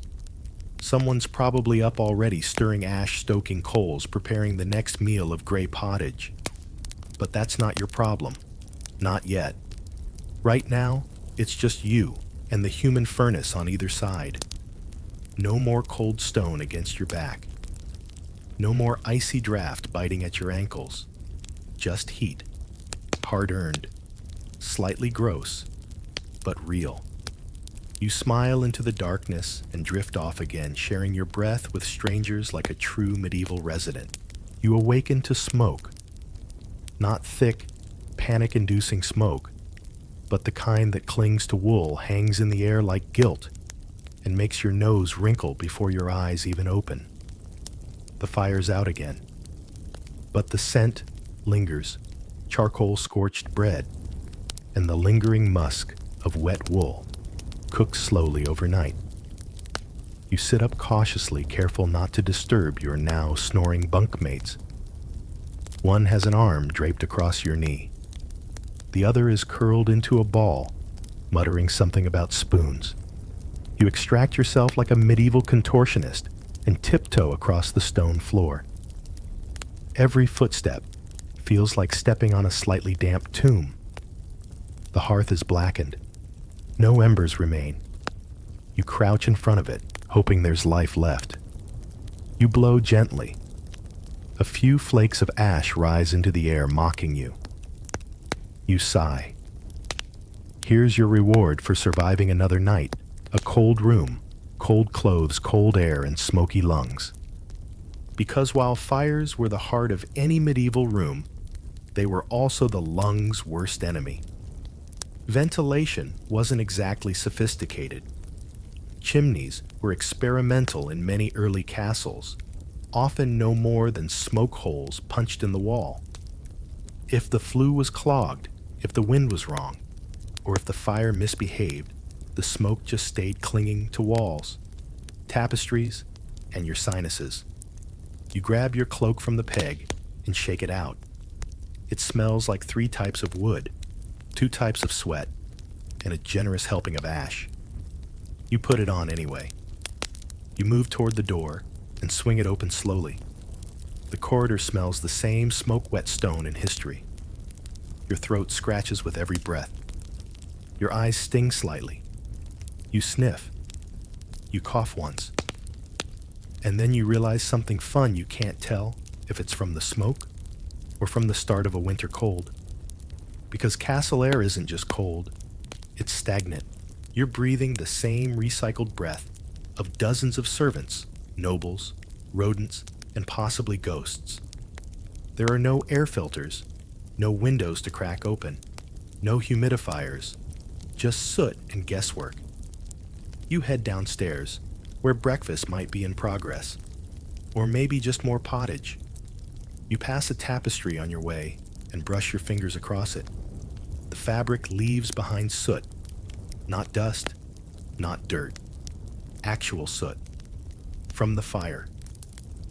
Someone's probably up already stirring ash-stoking coals, preparing the next meal of gray pottage. But that's not your problem. Not yet. Right now, it's just you and the human furnace on either side. No more cold stone against your back. No more icy draft biting at your ankles. Just heat. Hard-earned. Slightly gross, but real. You smile into the darkness and drift off again, sharing your breath with strangers like a true medieval resident. You awaken to smoke. Not thick, panic-inducing smoke, but the kind that clings to wool, hangs in the air like guilt, and makes your nose wrinkle before your eyes even open. The fire's out again. But the scent lingers, charcoal-scorched bread, and the lingering musk of wet wool, cooked slowly overnight. You sit up cautiously, careful not to disturb your now snoring bunkmates. One has an arm draped across your knee. The other is curled into a ball, muttering something about spoons. You extract yourself like a medieval contortionist and tiptoe across the stone floor. Every footstep feels like stepping on a slightly damp tomb. The hearth is blackened. No embers remain. You crouch in front of it, hoping there's life left. You blow gently. A few flakes of ash rise into the air, mocking you. You sigh. Here's your reward for surviving another night: a cold room, cold clothes, cold air, and smoky lungs. Because while fires were the heart of any medieval room, they were also the lungs' worst enemy. Ventilation wasn't exactly sophisticated. Chimneys were experimental in many early castles, often no more than smoke holes punched in the wall. If the flue was clogged, if the wind was wrong, or if the fire misbehaved, the smoke just stayed clinging to walls, tapestries, and your sinuses. You grab your cloak from the peg and shake it out. It smells like 3 types of wood, 2 types of sweat, and a generous helping of ash. You put it on anyway. You move toward the door and swing it open slowly. The corridor smells the same smoke-wet stone in history. Your throat scratches with every breath. Your eyes sting slightly. You sniff. You cough once. And then you realize something fun. You can't tell if it's from the smoke or from the start of a winter cold. Because castle air isn't just cold, it's stagnant. You're breathing the same recycled breath of dozens of servants, nobles, rodents, and possibly ghosts. There are no air filters, no windows to crack open, no humidifiers, just soot and guesswork. You head downstairs, where breakfast might be in progress, or maybe just more pottage. You pass a tapestry on your way and brush your fingers across it. The fabric leaves behind soot, not dust, not dirt, actual soot, from the fire,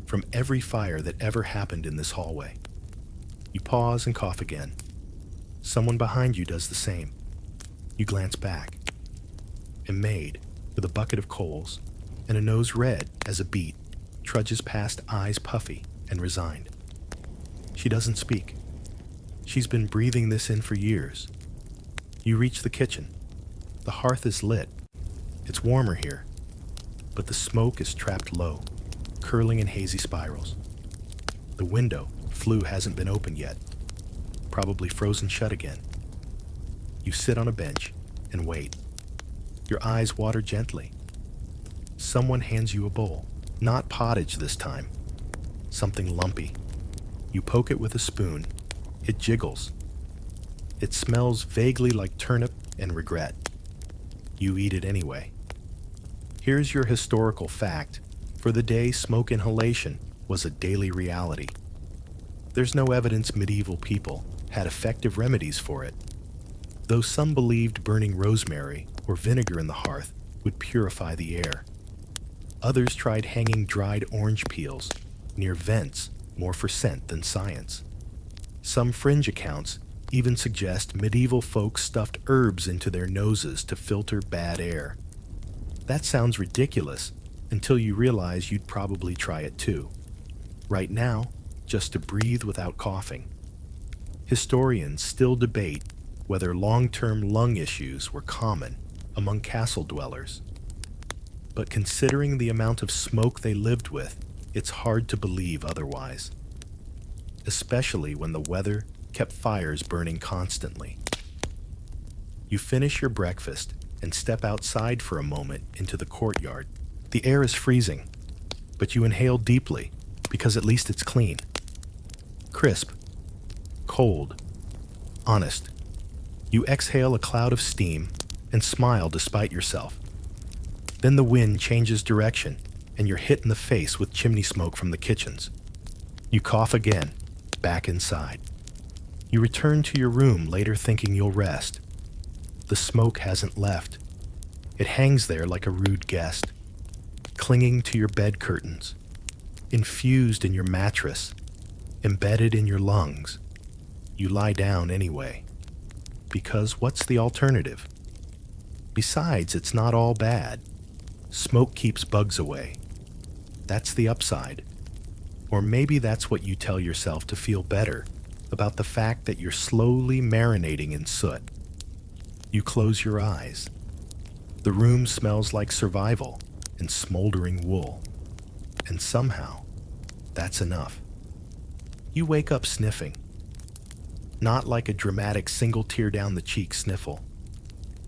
from every fire that ever happened in this hallway. You pause and cough again. Someone behind you does the same. You glance back. A maid, with a bucket of coals and a nose red as a beet, trudges past, eyes puffy and resigned. She doesn't speak. She's been breathing this in for years. You reach the kitchen. The hearth is lit. It's warmer here, but the smoke is trapped low, curling in hazy spirals. The window, flue, hasn't been opened yet, probably frozen shut again. You sit on a bench and wait. Your eyes water gently. Someone hands you a bowl. Not pottage this time. Something lumpy. You poke it with a spoon. It jiggles. It smells vaguely like turnip and regret. You eat it anyway. Here's your historical fact. For the day, smoke inhalation was a daily reality. There's no evidence medieval people had effective remedies for it, though some believed burning rosemary or vinegar in the hearth would purify the air. Others tried hanging dried orange peels near vents, more for scent than science. Some fringe accounts even suggest medieval folks stuffed herbs into their noses to filter bad air. That sounds ridiculous until you realize you'd probably try it too. Right now, just to breathe without coughing. Historians still debate whether long-term lung issues were common among castle dwellers. But considering the amount of smoke they lived with, it's hard to believe otherwise. Especially when the weather kept fires burning constantly. You finish your breakfast and step outside for a moment into the courtyard. The air is freezing, but you inhale deeply because at least it's clean. Crisp, cold, honest. You exhale a cloud of steam and smile despite yourself. Then the wind changes direction, and you're hit in the face with chimney smoke from the kitchens. You cough again, back inside. You return to your room later thinking you'll rest. The smoke hasn't left. It hangs there like a rude guest, clinging to your bed curtains, infused in your mattress, embedded in your lungs. You lie down anyway. Because what's the alternative? Besides, it's not all bad. Smoke keeps bugs away. That's the upside. Or maybe that's what you tell yourself to feel better about the fact that you're slowly marinating in soot. You close your eyes. The room smells like survival and smoldering wool. And somehow, that's enough. You wake up sniffing. Not like a dramatic single tear down the cheek sniffle.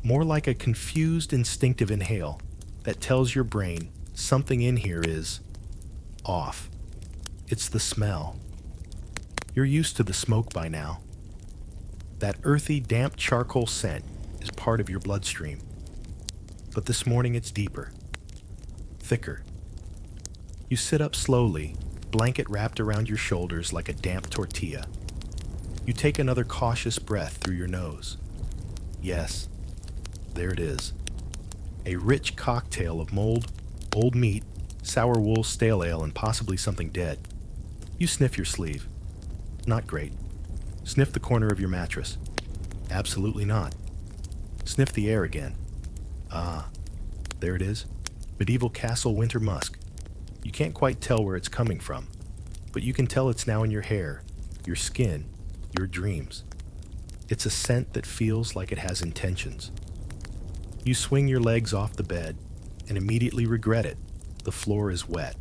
More like a confused instinctive inhale that tells your brain something in here is off. It's the smell. You're used to the smoke by now. That earthy, damp charcoal scent is part of your bloodstream. But this morning it's deeper, thicker. You sit up slowly, blanket wrapped around your shoulders like a damp tortilla. You take another cautious breath through your nose. Yes, there it is. A rich cocktail of mold, old meat, sour wool, stale ale, and possibly something dead. You sniff your sleeve. Not great. Sniff the corner of your mattress. Absolutely not. Sniff the air again. Ah, there it is. Medieval castle winter musk. You can't quite tell where it's coming from, but you can tell it's now in your hair, your skin, your dreams. It's a scent that feels like it has intentions. You swing your legs off the bed and immediately regret it. The floor is wet.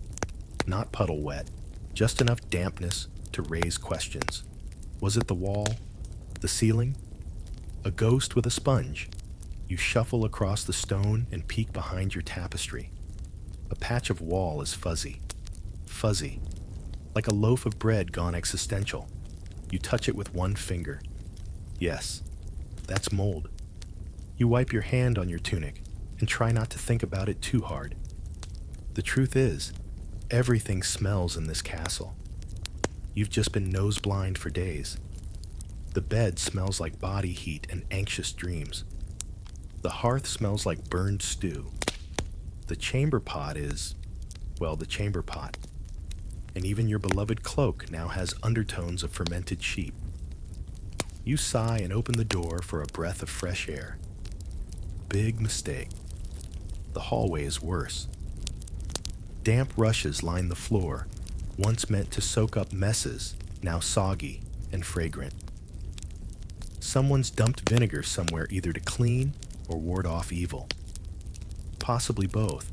Not puddle wet, just enough dampness to raise questions. Was it the wall? The ceiling? A ghost with a sponge? You shuffle across the stone and peek behind your tapestry. A patch of wall is fuzzy. Fuzzy. Like a loaf of bread gone existential. You touch it with one finger. Yes, that's mold. You wipe your hand on your tunic and try not to think about it too hard. The truth is, everything smells in this castle. You've just been nose blind for days. The bed smells like body heat and anxious dreams. The hearth smells like burned stew. The chamber pot is, well, the chamber pot. And even your beloved cloak now has undertones of fermented sheep. You sigh and open the door for a breath of fresh air. Big mistake. The hallway is worse. Damp rushes line the floor, once meant to soak up messes, now soggy and fragrant. Someone's dumped vinegar somewhere either to clean or ward off evil. Possibly both.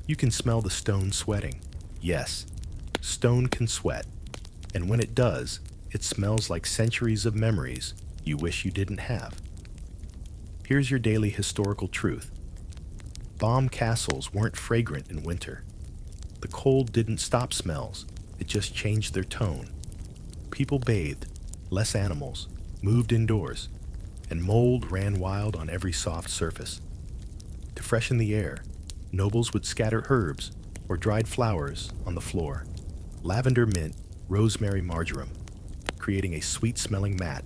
You can smell the stone sweating. Yes, stone can sweat, and when it does, it smells like centuries of memories you wish you didn't have. Here's your daily historical truth. Bomb castles weren't fragrant in winter. The cold didn't stop smells, it just changed their tone. People bathed, less animals, moved indoors, and mold ran wild on every soft surface. To freshen the air, nobles would scatter herbs or dried flowers on the floor. Lavender, mint, rosemary, marjoram, creating a sweet-smelling mat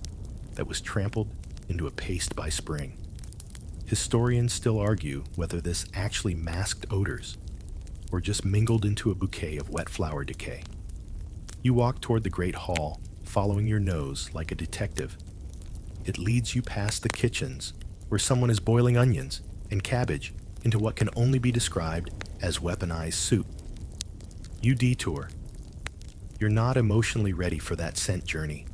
that was trampled into a paste by spring. Historians still argue whether this actually masked odors or just mingled into a bouquet of wet flower decay. You walk toward the great hall, following your nose like a detective. It leads you past the kitchens, where someone is boiling onions and cabbage into what can only be described as weaponized soup. You detour. You're not emotionally ready for that scent journey.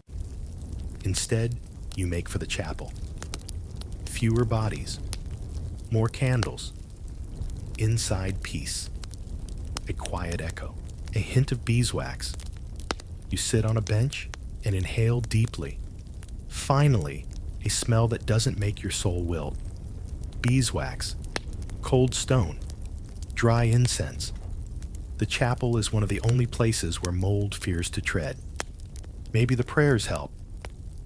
Instead, you make for the chapel. Fewer bodies, more candles, inside peace, a quiet echo, a hint of beeswax. You sit on a bench and inhale deeply. Finally, a smell that doesn't make your soul wilt. Beeswax, cold stone, dry incense. The chapel is one of the only places where mold fears to tread. Maybe the prayers help.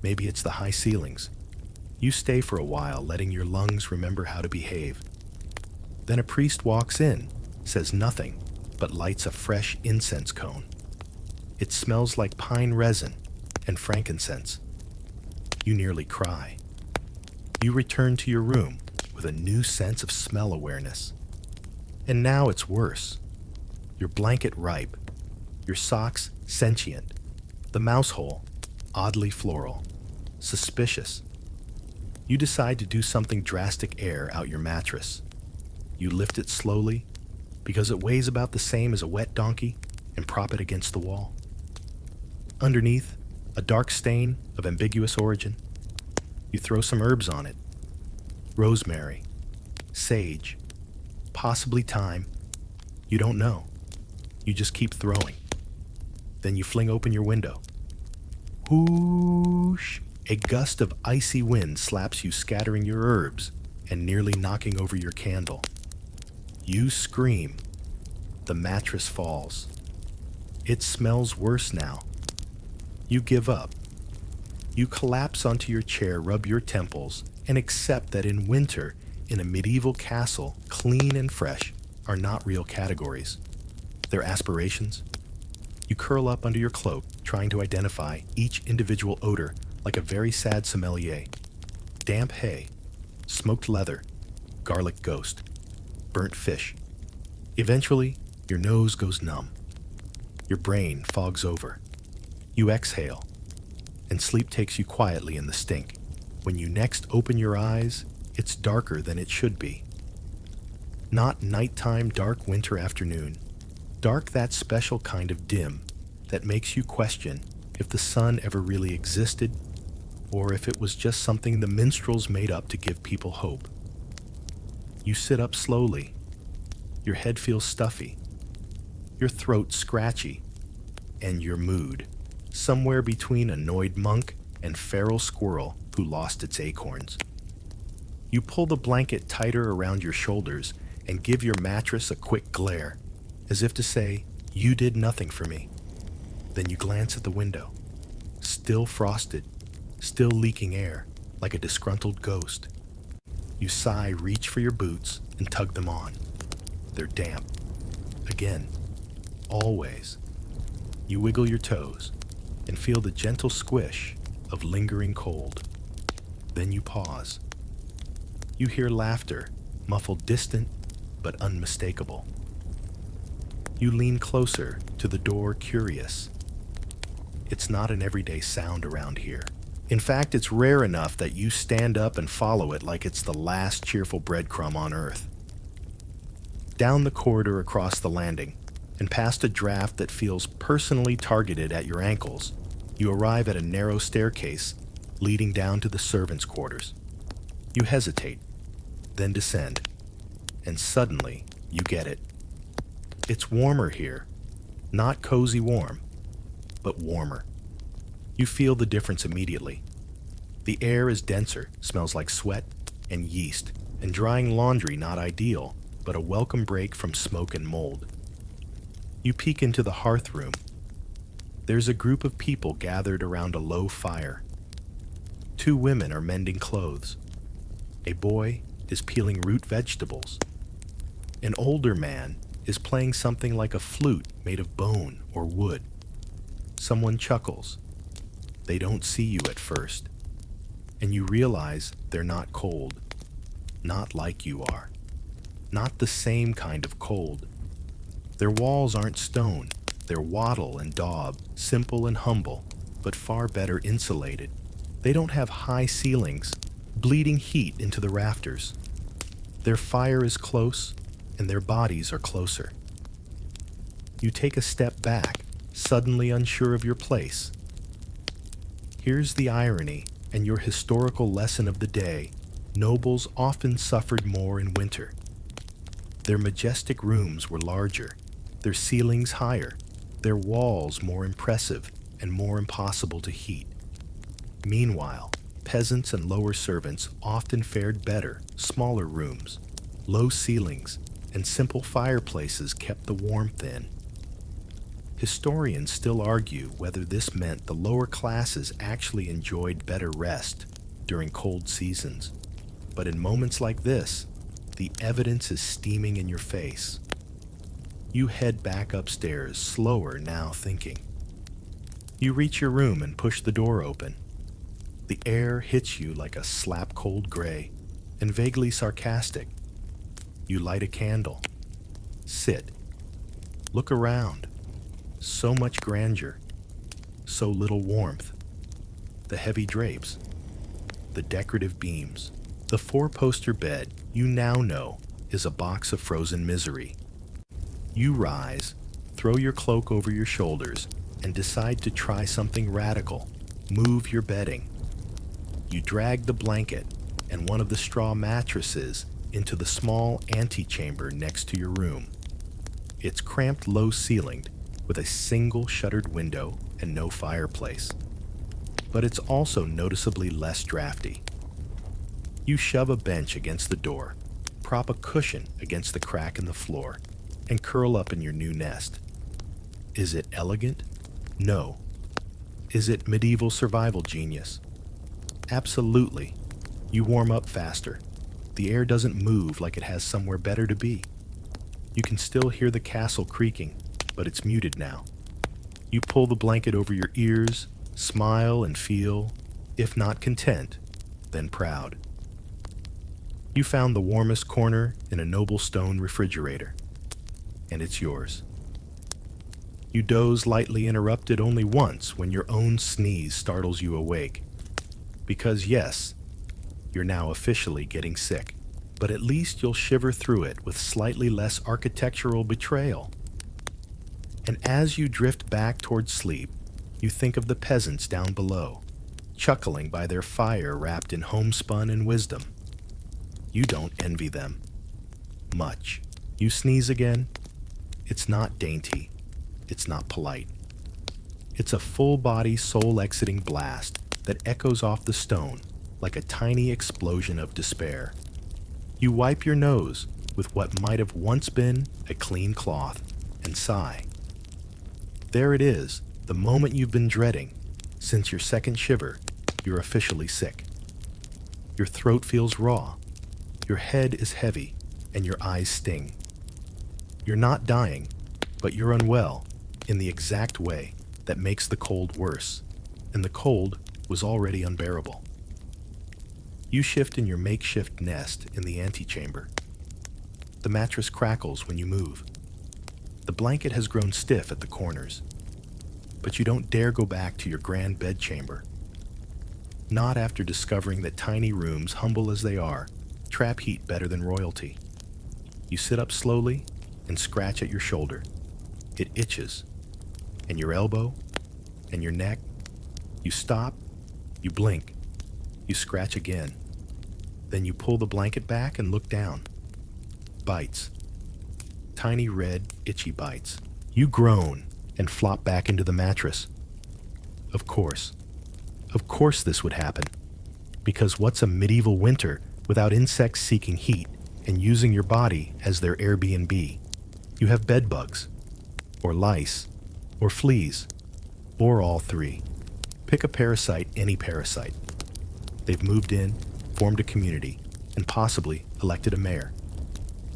Maybe it's the high ceilings. You stay for a while, letting your lungs remember how to behave. Then a priest walks in, says nothing, but lights a fresh incense cone. It smells like pine resin and frankincense. You nearly cry. You return to your room with a new sense of smell awareness. And now it's worse. Your blanket ripe, your socks sentient, the mouse hole oddly floral, suspicious. You decide to do something drastic, air out your mattress. You lift it slowly because it weighs about the same as a wet donkey and prop it against the wall. Underneath, a dark stain of ambiguous origin. You throw some herbs on it. Rosemary, sage, possibly thyme. You don't know. You just keep throwing. Then you fling open your window. Whoosh! A gust of icy wind slaps you, scattering your herbs and nearly knocking over your candle. You scream. The mattress falls. It smells worse now. You give up. You collapse onto your chair, rub your temples, and accept that in winter, in a medieval castle, clean and fresh are not real categories. They're aspirations. You curl up under your cloak, trying to identify each individual odor like a very sad sommelier. Damp hay, smoked leather, garlic ghost, burnt fish. Eventually, your nose goes numb. Your brain fogs over. You exhale, and sleep takes you quietly in the stink. When you next open your eyes, it's darker than it should be. Not nighttime dark winter afternoon. Dark, that special kind of dim that makes you question if the sun ever really existed, or if it was just something the minstrels made up to give people hope. You sit up slowly. Your head feels stuffy, your throat scratchy, and your mood somewhere between annoyed monk and feral squirrel who lost its acorns. You pull the blanket tighter around your shoulders and give your mattress a quick glare, as if to say, "You did nothing for me." Then you glance at the window, still frosted, still leaking air, like a disgruntled ghost. You sigh, reach for your boots, and tug them on. They're damp. Again. Always. You wiggle your toes and feel the gentle squish of lingering cold. Then you pause. You hear laughter, muffled, distant, but unmistakable. You lean closer to the door, curious. It's not an everyday sound around here. In fact, it's rare enough that you stand up and follow it like it's the last cheerful breadcrumb on earth. Down the corridor, across the landing, and past a draft that feels personally targeted at your ankles, you arrive at a narrow staircase leading down to the servants' quarters. You hesitate, then descend, and suddenly you get it. It's warmer here. Not cozy warm, but warmer. You feel the difference immediately. The air is denser, smells like sweat and yeast, and drying laundry not ideal, but a welcome break from smoke and mold. You peek into the hearth room. There's a group of people gathered around a low fire. 2 women are mending clothes. A boy is peeling root vegetables. An older man is playing something like a flute made of bone or wood. Someone chuckles. They don't see you at first, and you realize they're not cold. Not like you are. Not the same kind of cold. Their walls aren't stone. They're wattle and daub, simple and humble, but far better insulated. They don't have high ceilings, bleeding heat into the rafters. Their fire is close, and their bodies are closer. You take a step back, suddenly unsure of your place. Here's the irony and your historical lesson of the day. Nobles often suffered more in winter. Their majestic rooms were larger, their ceilings higher, their walls more impressive and more impossible to heat. Meanwhile, peasants and lower servants often fared better. Smaller rooms, low ceilings, and simple fireplaces kept the warmth in. Historians still argue whether this meant the lower classes actually enjoyed better rest during cold seasons. But in moments like this, The evidence is steaming in your face. You head back upstairs, slower now, thinking. You reach your room and push the door open. The air hits you like a slap-cold gray and vaguely sarcastic. You light a candle. Sit. Look around. So much grandeur. So little warmth. The heavy drapes. The decorative beams. The four-poster bed you now know is a box of frozen misery. You rise, throw your cloak over your shoulders, and decide to try something radical. Move your bedding. You drag the blanket and one of the straw mattresses into the small antechamber next to your room. It's cramped, low-ceilinged, with a single shuttered window and no fireplace. But it's also noticeably less drafty. You shove a bench against the door, prop a cushion against the crack in the floor, and curl up in your new nest. Is it elegant? No. Is it medieval survival genius? Absolutely. You warm up faster. The air doesn't move like it has somewhere better to be. You can still hear the castle creaking, but it's muted now. You pull the blanket over your ears, smile and feel, if not content, then proud. You found the warmest corner in a noble stone refrigerator, and it's yours. You doze lightly, interrupted only once when your own sneeze startles you awake. Because yes, you're now officially getting sick, but at least you'll shiver through it with slightly less architectural betrayal. And as you drift back towards sleep, you think of the peasants down below, chuckling by their fire wrapped in homespun and wisdom. You don't envy them. Much. You sneeze again. It's not dainty. It's not polite. It's a full-body, soul-exiting blast that echoes off the stone like a tiny explosion of despair. You wipe your nose with what might have once been a clean cloth and sigh. There it is, the moment you've been dreading. Since your second shiver, you're officially sick. Your throat feels raw. Your head is heavy, and your eyes sting. You're not dying, but you're unwell in the exact way that makes the cold worse, and the cold was already unbearable. You shift in your makeshift nest in the antechamber. The mattress crackles when you move. The blanket has grown stiff at the corners, but you don't dare go back to your grand bedchamber. Not after discovering that tiny rooms, humble as they are, trap heat better than royalty. You sit up slowly and scratch at your shoulder. It itches. And your elbow, and your neck. You stop, you blink, you scratch again. Then you pull the blanket back and look down. Bites. Tiny red, itchy bites. You groan and flop back into the mattress. Of course this would happen. Because what's a medieval winter without insects seeking heat and using your body as their Airbnb? You have bed bugs, or lice, or fleas, or all three. Pick a parasite, any parasite. They've moved in, formed a community, and possibly elected a mayor.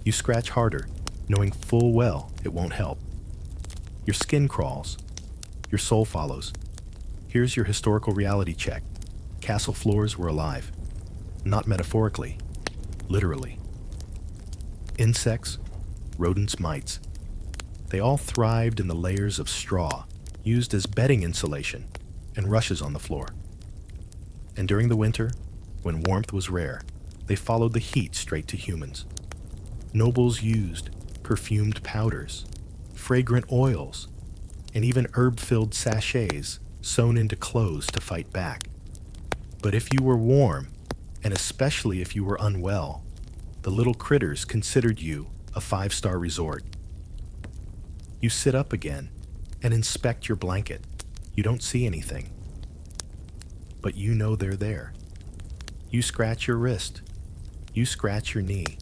You scratch harder, knowing full well it won't help. Your skin crawls. Your soul follows. Here's your historical reality check. Castle floors were alive. Not metaphorically, literally. Insects, rodents, mites. They all thrived in the layers of straw, used as bedding insulation, and rushes on the floor. And during the winter, when warmth was rare, they followed the heat straight to humans. Nobles used perfumed powders, fragrant oils, and even herb-filled sachets sewn into clothes to fight back. But if you were warm, and especially if you were unwell, the little critters considered you a 5-star resort. You sit up again and inspect your blanket. You don't see anything, but you know they're there. You scratch your wrist. You scratch your knee.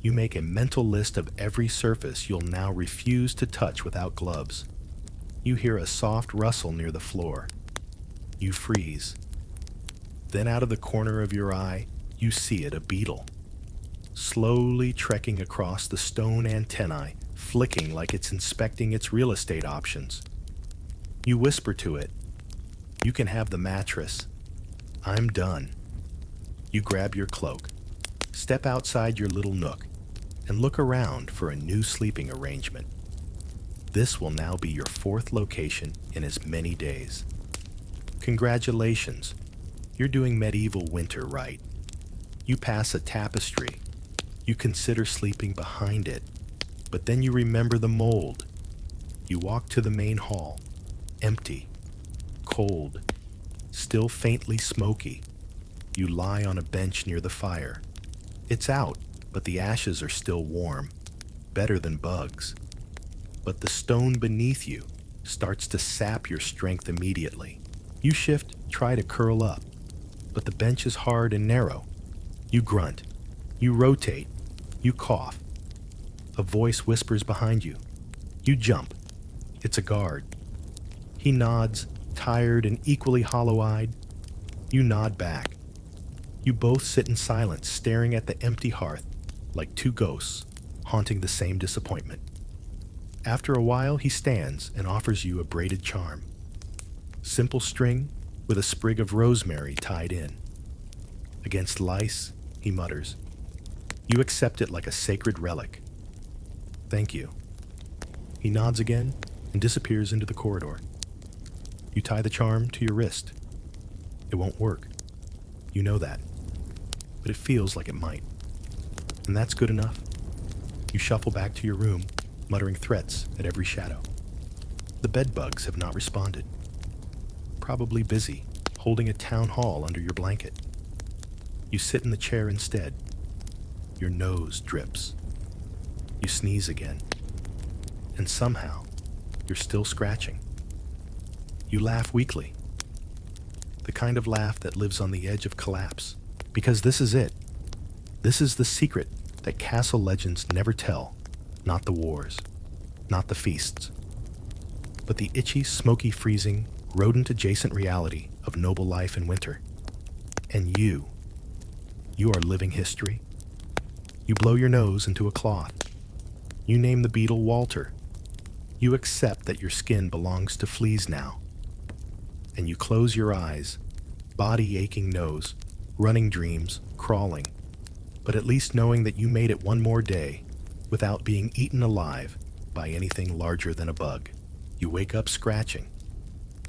You make a mental list of every surface you'll now refuse to touch without gloves. You hear a soft rustle near the floor. You freeze. Then out of the corner of your eye, you see it, a beetle. slowly trekking across the stone antennae, flicking like it's inspecting its real estate options. You whisper to it, "You can have the mattress. I'm done." You grab your cloak, step outside your little nook, and look around for a new sleeping arrangement. This will now be your fourth location in as many days. Congratulations, you're doing medieval winter right. You pass a tapestry. You consider sleeping behind it, but then you remember the mold. You walk to the main hall, empty, cold, still faintly smoky. You lie on a bench near the fire. It's out, but the ashes are still warm, better than bugs. But the stone beneath you starts to sap your strength immediately. You shift, try to curl up, but the bench is hard and narrow. You grunt. You rotate. You cough. A voice whispers behind you. You jump. It's a guard. He nods, tired and equally hollow-eyed. You nod back. You both sit in silence, staring at the empty hearth like two ghosts haunting the same disappointment. After a while, he stands and offers you a braided charm. Simple string with a sprig of rosemary tied in. "Against lice," he mutters. You accept it like a sacred relic. "Thank you." He nods again and disappears into the corridor. You tie the charm to your wrist. It won't work. You know that. But it feels like it might. And that's good enough. You shuffle back to your room, muttering threats at every shadow. The bedbugs have not responded. Probably busy, holding a town hall under your blanket. You sit in the chair instead. Your nose drips. You sneeze again. And somehow, you're still scratching. You laugh weakly. The kind of laugh that lives on the edge of collapse. Because this is it. This is the secret that castle legends never tell. Not the wars. Not the feasts. But the itchy, smoky, freezing, rodent-adjacent reality of noble life in winter. And you are living history. You blow your nose into a cloth. You name the beetle Walter. You accept that your skin belongs to fleas now. And you close your eyes, body aching nose, running dreams, crawling, but at least knowing that you made it one more day without being eaten alive by anything larger than a bug. You wake up scratching.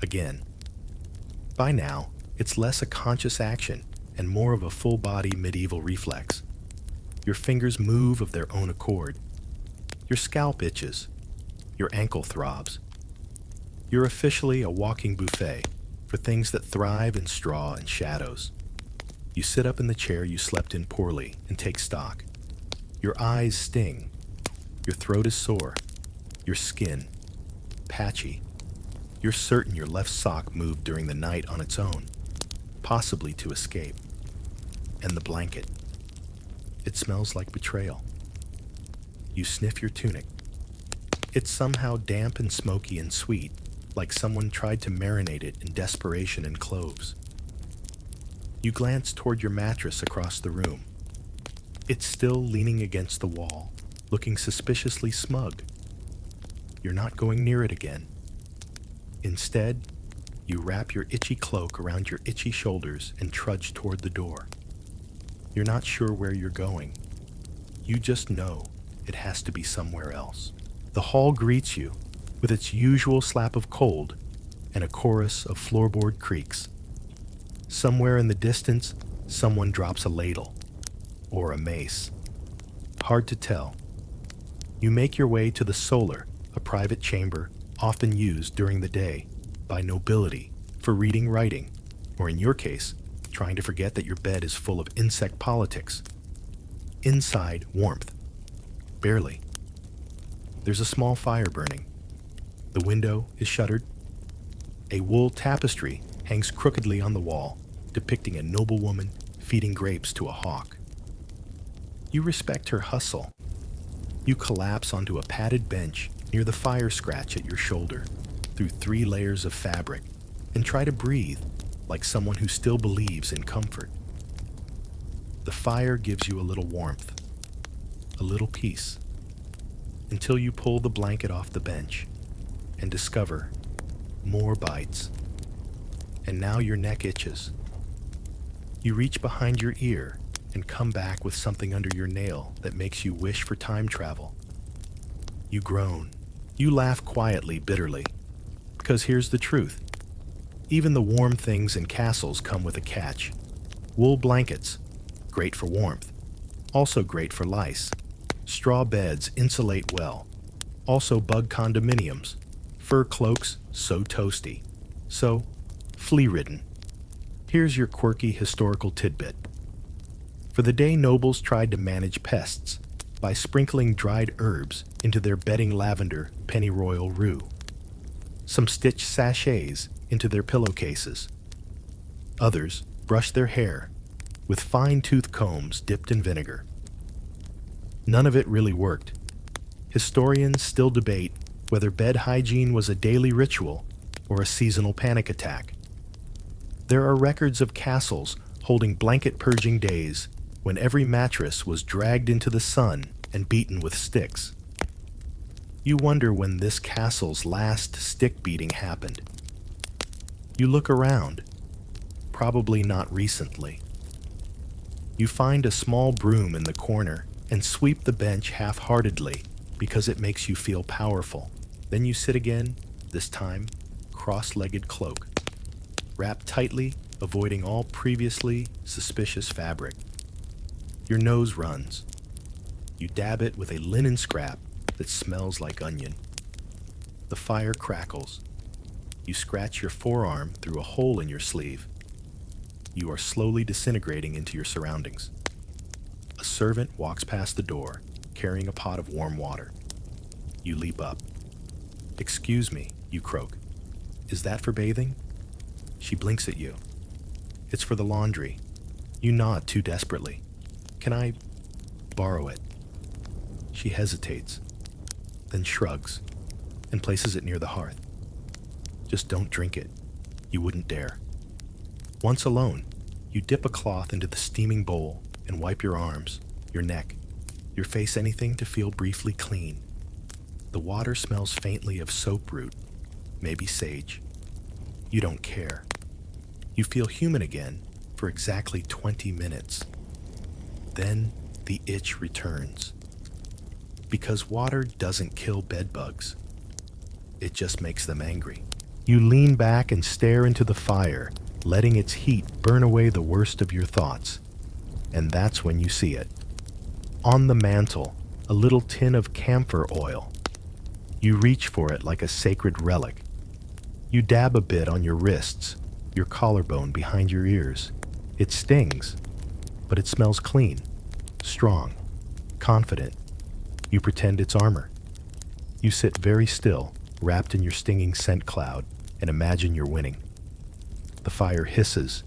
Again. By now, it's less a conscious action and more of a full-body medieval reflex. Your fingers move of their own accord. Your scalp itches. Your ankle throbs. You're officially a walking buffet for things that thrive in straw and shadows. You sit up in the chair you slept in poorly and take stock. Your eyes sting. Your throat is sore. Your skin patchy. You're certain your left sock moved during the night on its own, possibly to escape. And the blanket. It smells like betrayal. You sniff your tunic. It's somehow damp and smoky and sweet, like someone tried to marinate it in desperation and cloves. You glance toward your mattress across the room. It's still leaning against the wall, looking suspiciously smug. You're not going near it again. Instead, you wrap your itchy cloak around your itchy shoulders and trudge toward the door. You're not sure where you're going. You just know it has to be somewhere else. The hall greets you with its usual slap of cold and a chorus of floorboard creaks. Somewhere in the distance, someone drops a ladle or a mace. Hard to tell. You make your way to the solar, a private chamber often used during the day by nobility for reading, writing, or in your case, trying to forget that your bed is full of insect politics. Inside, warmth. Barely. There's a small fire burning. The window is shuttered. A wool tapestry hangs crookedly on the wall, depicting a noblewoman feeding grapes to a hawk. You respect her hustle. You collapse onto a padded bench near the fire scratch at your shoulder, through 3 layers of fabric, and try to breathe like someone who still believes in comfort. The fire gives you a little warmth, a little piece, until you pull the blanket off the bench and discover more bites. And now your neck itches. You reach behind your ear and come back with something under your nail that makes you wish for time travel. You groan. You laugh quietly, bitterly. Because here's the truth. Even the warm things in castles come with a catch. Wool blankets, great for warmth, also great for lice. Straw beds insulate well, also bug condominiums. Fur cloaks, so toasty. So, flea-ridden. Here's your quirky historical tidbit. For the day nobles tried to manage pests by sprinkling dried herbs into their bedding lavender pennyroyal rue. Some stitched sachets into their pillowcases. Others brushed their hair with fine-tooth combs dipped in vinegar. None of it really worked. Historians still debate whether bed hygiene was a daily ritual or a seasonal panic attack. There are records of castles holding blanket purging days when every mattress was dragged into the sun and beaten with sticks. You wonder when this castle's last stick beating happened. You look around. Probably not recently. You find a small broom in the corner and sweep the bench half-heartedly because it makes you feel powerful. Then you sit again, this time cross-legged cloak, wrapped tightly, avoiding all previously suspicious fabric. Your nose runs. You dab it with a linen scrap that smells like onion. The fire crackles. You scratch your forearm through a hole in your sleeve. You are slowly disintegrating into your surroundings. A servant walks past the door, carrying a pot of warm water. You leap up. "Excuse me," you croak. "Is that for bathing?" She blinks at you. "It's for the laundry." You nod too desperately. "Can I borrow it?" She hesitates, then shrugs and places it near the hearth. "Just don't drink it. You wouldn't dare." Once alone, you dip a cloth into the steaming bowl and wipe your arms, your neck, your face, anything to feel briefly clean. The water smells faintly of soap root, maybe sage. You don't care. You feel human again for exactly 20 minutes. Then the itch returns. Because water doesn't kill bedbugs. It just makes them angry. You lean back and stare into the fire, letting its heat burn away the worst of your thoughts. And that's when you see it. On the mantel, a little tin of camphor oil. You reach for it like a sacred relic. You dab a bit on your wrists, your collarbone, behind your ears. It stings, but it smells clean, strong, confident. You pretend it's armor. You sit very still, wrapped in your stinging scent cloud, and imagine you're winning. The fire hisses.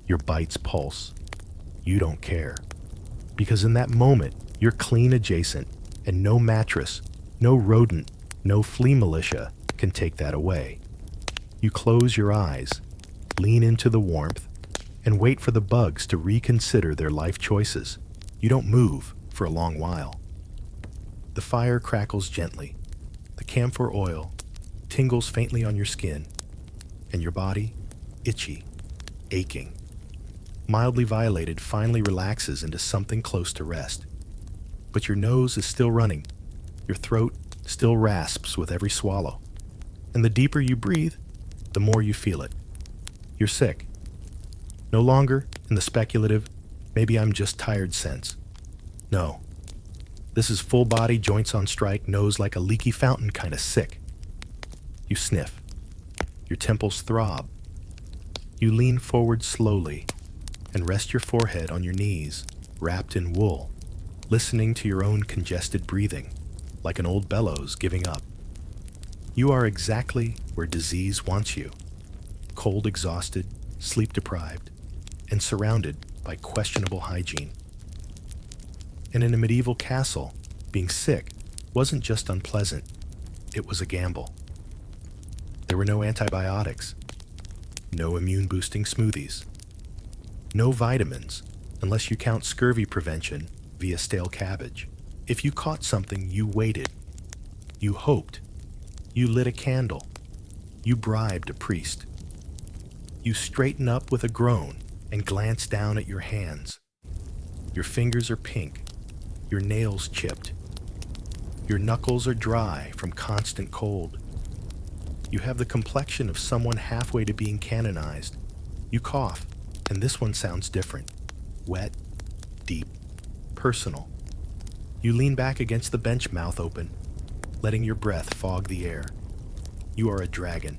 Your bites pulse. You don't care. Because in that moment, you're clean adjacent, and no mattress, no rodent, no flea militia can take that away. You close your eyes, lean into the warmth, and wait for the bugs to reconsider their life choices. You don't move for a long while. The fire crackles gently. The camphor oil tingles faintly on your skin, and your body, itchy, aching, mildly violated, finally relaxes into something close to rest. But your nose is still running. Your throat still rasps with every swallow. And the deeper you breathe, the more you feel it. You're sick. No longer in the speculative, maybe I'm just tired sense. No. This is full body, joints on strike, nose like a leaky fountain kind of sick. You sniff. Your temples throb. You lean forward slowly and rest your forehead on your knees, wrapped in wool, listening to your own congested breathing, like an old bellows giving up. You are exactly where disease wants you, cold, exhausted, sleep-deprived, and surrounded by questionable hygiene. And in a medieval castle, being sick wasn't just unpleasant, it was a gamble. There were no antibiotics, no immune-boosting smoothies, no vitamins unless you count scurvy prevention via stale cabbage. If you caught something, you waited, you hoped, you lit a candle, you bribed a priest. You straighten up with a groan and glance down at your hands. Your fingers are pink, your nails chipped. Your knuckles are dry from constant cold. You have the complexion of someone halfway to being canonized. You cough, and this one sounds different. Wet, deep, personal. You lean back against the bench, mouth open, letting your breath fog the air. You are a dragon,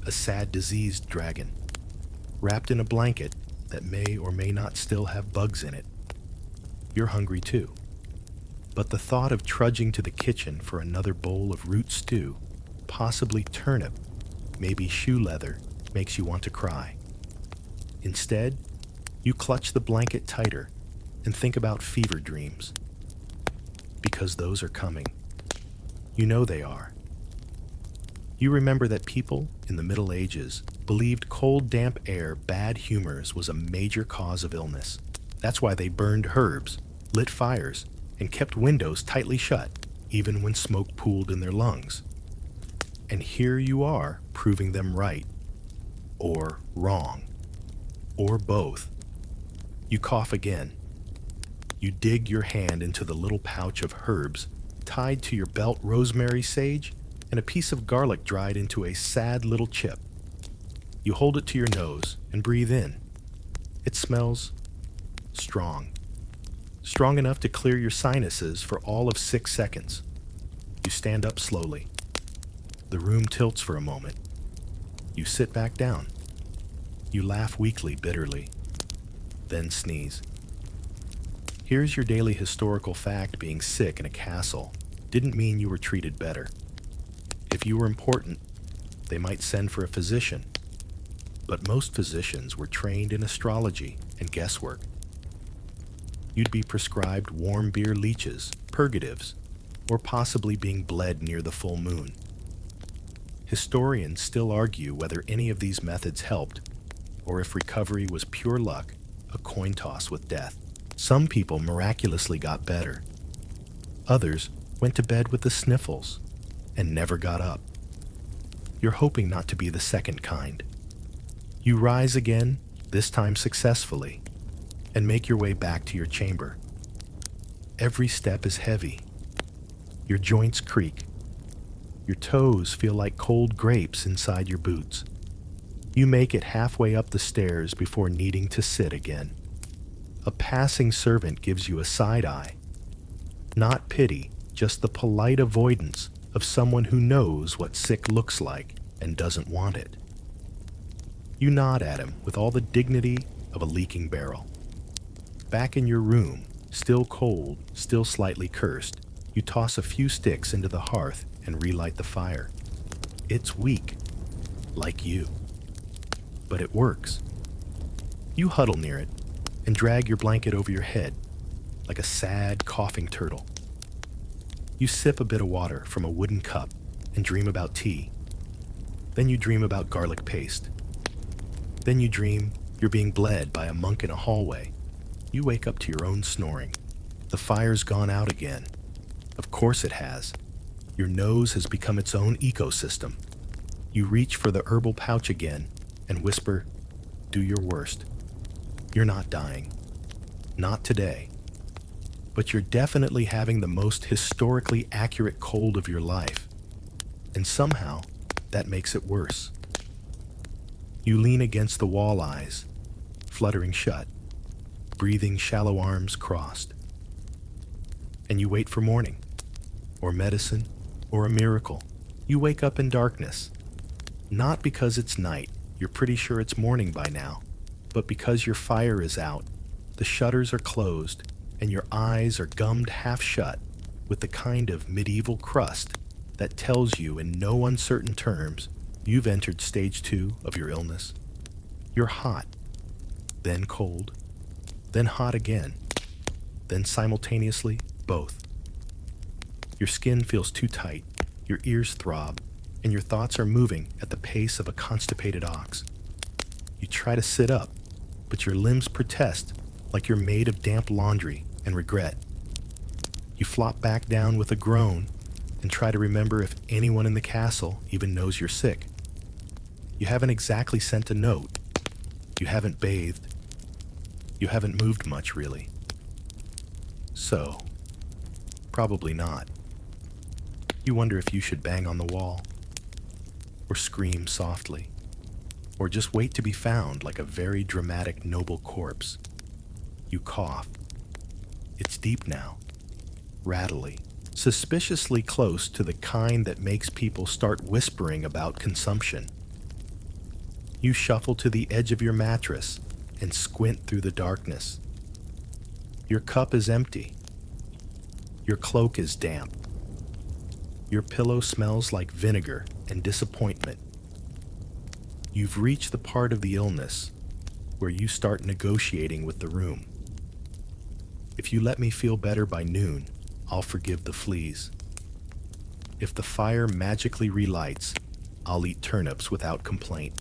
a sad, diseased dragon, wrapped in a blanket that may or may not still have bugs in it. You're hungry too. But the thought of trudging to the kitchen for another bowl of root stew, possibly turnip, maybe shoe leather, makes you want to cry. Instead, you clutch the blanket tighter and think about fever dreams. Because those are coming. You know they are. You remember that people in the Middle Ages believed cold, damp air, bad humors was a major cause of illness. That's why they burned herbs, lit fires, and kept windows tightly shut, even when smoke pooled in their lungs. And here you are, proving them right, or wrong, or both. You cough again. You dig your hand into the little pouch of herbs tied to your belt, rosemary, sage, and a piece of garlic dried into a sad little chip. You hold it to your nose and breathe in. It smells strong. Strong enough to clear your sinuses for all of 6 seconds. You stand up slowly. The room tilts for a moment. You sit back down. You laugh weakly, bitterly, then sneeze. Here's your daily historical fact: being sick in a castle didn't mean you were treated better. If you were important, they might send for a physician. But most physicians were trained in astrology and guesswork. You'd be prescribed warm beer leeches, purgatives, or possibly being bled near the full moon. Historians still argue whether any of these methods helped, or if recovery was pure luck, a coin toss with death. Some people miraculously got better. Others went to bed with the sniffles and never got up. You're hoping not to be the second kind. You rise again, this time successfully, and make your way back to your chamber. Every step is heavy. Your joints creak. Your toes feel like cold grapes inside your boots. You make it halfway up the stairs before needing to sit again. A passing servant gives you a side eye. Not pity, just the polite avoidance of someone who knows what sick looks like and doesn't want it. You nod at him with all the dignity of a leaking barrel. Back in your room, still cold, still slightly cursed, you toss a few sticks into the hearth and relight the fire. It's weak, like you. But it works. You huddle near it and drag your blanket over your head like a sad, coughing turtle. You sip a bit of water from a wooden cup and dream about tea. Then you dream about garlic paste. Then you dream you're being bled by a monk in a hallway. You wake up to your own snoring. The fire's gone out again. Of course it has. Your nose has become its own ecosystem. You reach for the herbal pouch again and whisper, "Do your worst." You're not dying. Not today. But you're definitely having the most historically accurate cold of your life. And somehow, that makes it worse. You lean against the wall, eyes fluttering shut, breathing, shallow arms crossed. And you wait for morning, or medicine, or a miracle. You wake up in darkness. Not because it's night, you're pretty sure it's morning by now, but because your fire is out, the shutters are closed, and your eyes are gummed half shut with the kind of medieval crust that tells you in no uncertain terms you've entered stage 2 of your illness. You're hot, then cold, then hot again, then simultaneously both. Your skin feels too tight, your ears throb, and your thoughts are moving at the pace of a constipated ox. You try to sit up, but your limbs protest like you're made of damp laundry and regret. You flop back down with a groan and try to remember if anyone in the castle even knows you're sick. You haven't exactly sent a note. You haven't bathed. You haven't moved much, really. So, probably not. You wonder if you should bang on the wall, or scream softly, or just wait to be found like a very dramatic noble corpse. You cough. It's deep now, rattly, suspiciously close to the kind that makes people start whispering about consumption. You shuffle to the edge of your mattress and squint through the darkness. Your cup is empty. Your cloak is damp. Your pillow smells like vinegar and disappointment. You've reached the part of the illness where you start negotiating with the room. If you let me feel better by noon, I'll forgive the fleas. If the fire magically relights, I'll eat turnips without complaint.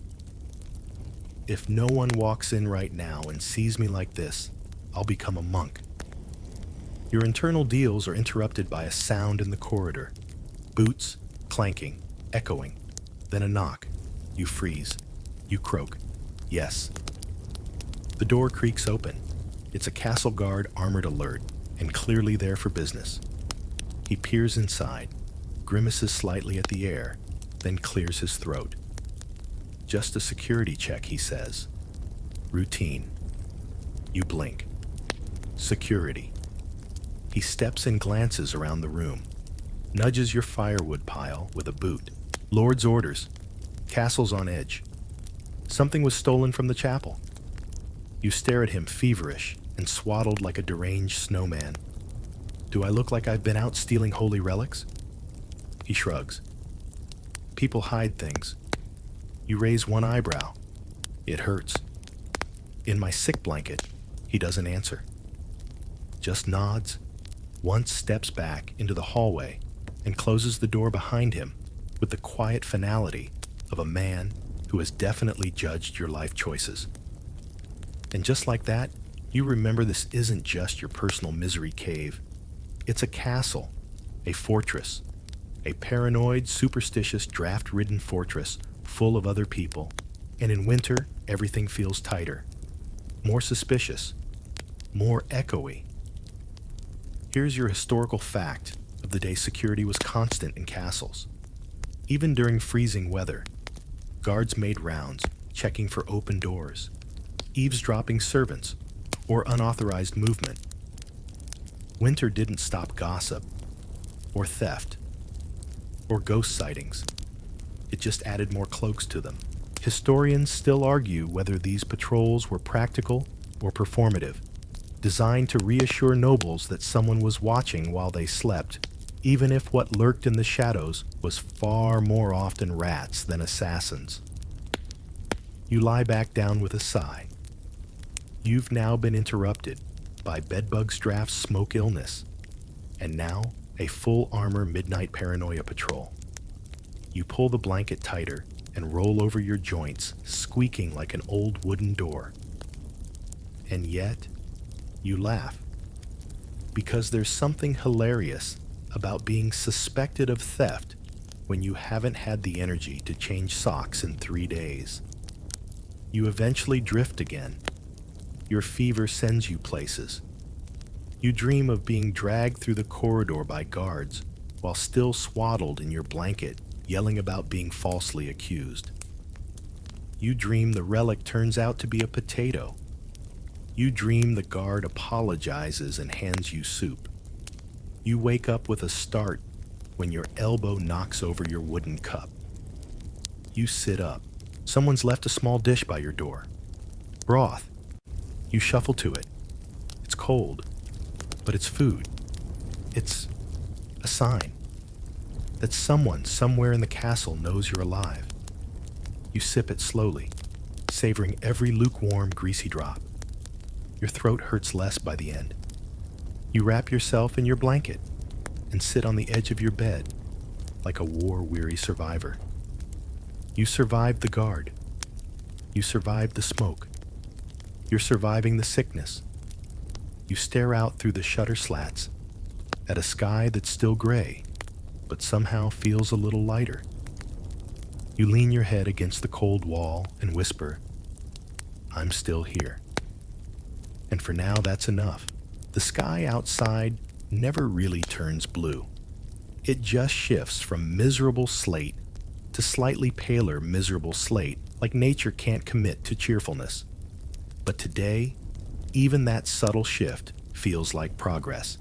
If no one walks in right now and sees me like this, I'll become a monk. Your internal deals are interrupted by a sound in the corridor. Boots, clanking, echoing. Then a knock. You freeze. You croak. Yes. The door creaks open. It's a castle guard armored alert, and clearly there for business. He peers inside, grimaces slightly at the air, then clears his throat. Just a security check, he says. Routine. You blink. Security. He steps and glances around the room, nudges your firewood pile with a boot. Lord's orders. Castle's on edge. Something was stolen from the chapel. You stare at him feverish and swaddled like a deranged snowman. Do I look like I've been out stealing holy relics? He shrugs. People hide things. You raise one eyebrow. It hurts. In my sick blanket, he doesn't answer. Just nods, once steps back into the hallway and closes the door behind him with the quiet finality of a man who has definitely judged your life choices. And just like that, you remember this isn't just your personal misery cave. It's a castle, a fortress, a paranoid, superstitious, draft-ridden fortress full of other people. And in winter, everything feels tighter, more suspicious, more echoey. Here's your historical fact of the day security was constant in castles. Even during freezing weather, guards made rounds, checking for open doors, eavesdropping servants, or unauthorized movement. Winter didn't stop gossip, or theft, or ghost sightings. It just added more cloaks to them. Historians still argue whether these patrols were practical or performative, designed to reassure nobles that someone was watching while they slept, even if what lurked in the shadows was far more often rats than assassins. You lie back down with a sigh. You've now been interrupted by bedbugs draft's smoke illness, and now a full armor midnight paranoia patrol. You pull the blanket tighter and roll over your joints, squeaking like an old wooden door. And yet, you laugh, because there's something hilarious about being suspected of theft when you haven't had the energy to change socks in 3 days. You eventually drift again. Your fever sends you places. You dream of being dragged through the corridor by guards while still swaddled in your blanket, yelling about being falsely accused. You dream the relic turns out to be a potato. You dream the guard apologizes and hands you soup. You wake up with a start when your elbow knocks over your wooden cup. You sit up. Someone's left a small dish by your door. Broth. You shuffle to it. It's cold, but it's food. It's a sign that someone somewhere in the castle knows you're alive. You sip it slowly, savoring every lukewarm, greasy drop. Your throat hurts less by the end. You wrap yourself in your blanket and sit on the edge of your bed like a war-weary survivor. You survived the guard. You survived the smoke. You're surviving the sickness. You stare out through the shutter slats at a sky that's still gray, but somehow feels a little lighter. You lean your head against the cold wall and whisper, "I'm still here." And for now, that's enough. The sky outside never really turns blue. It just shifts from miserable slate to slightly paler miserable slate, like nature can't commit to cheerfulness. But today, even that subtle shift feels like progress.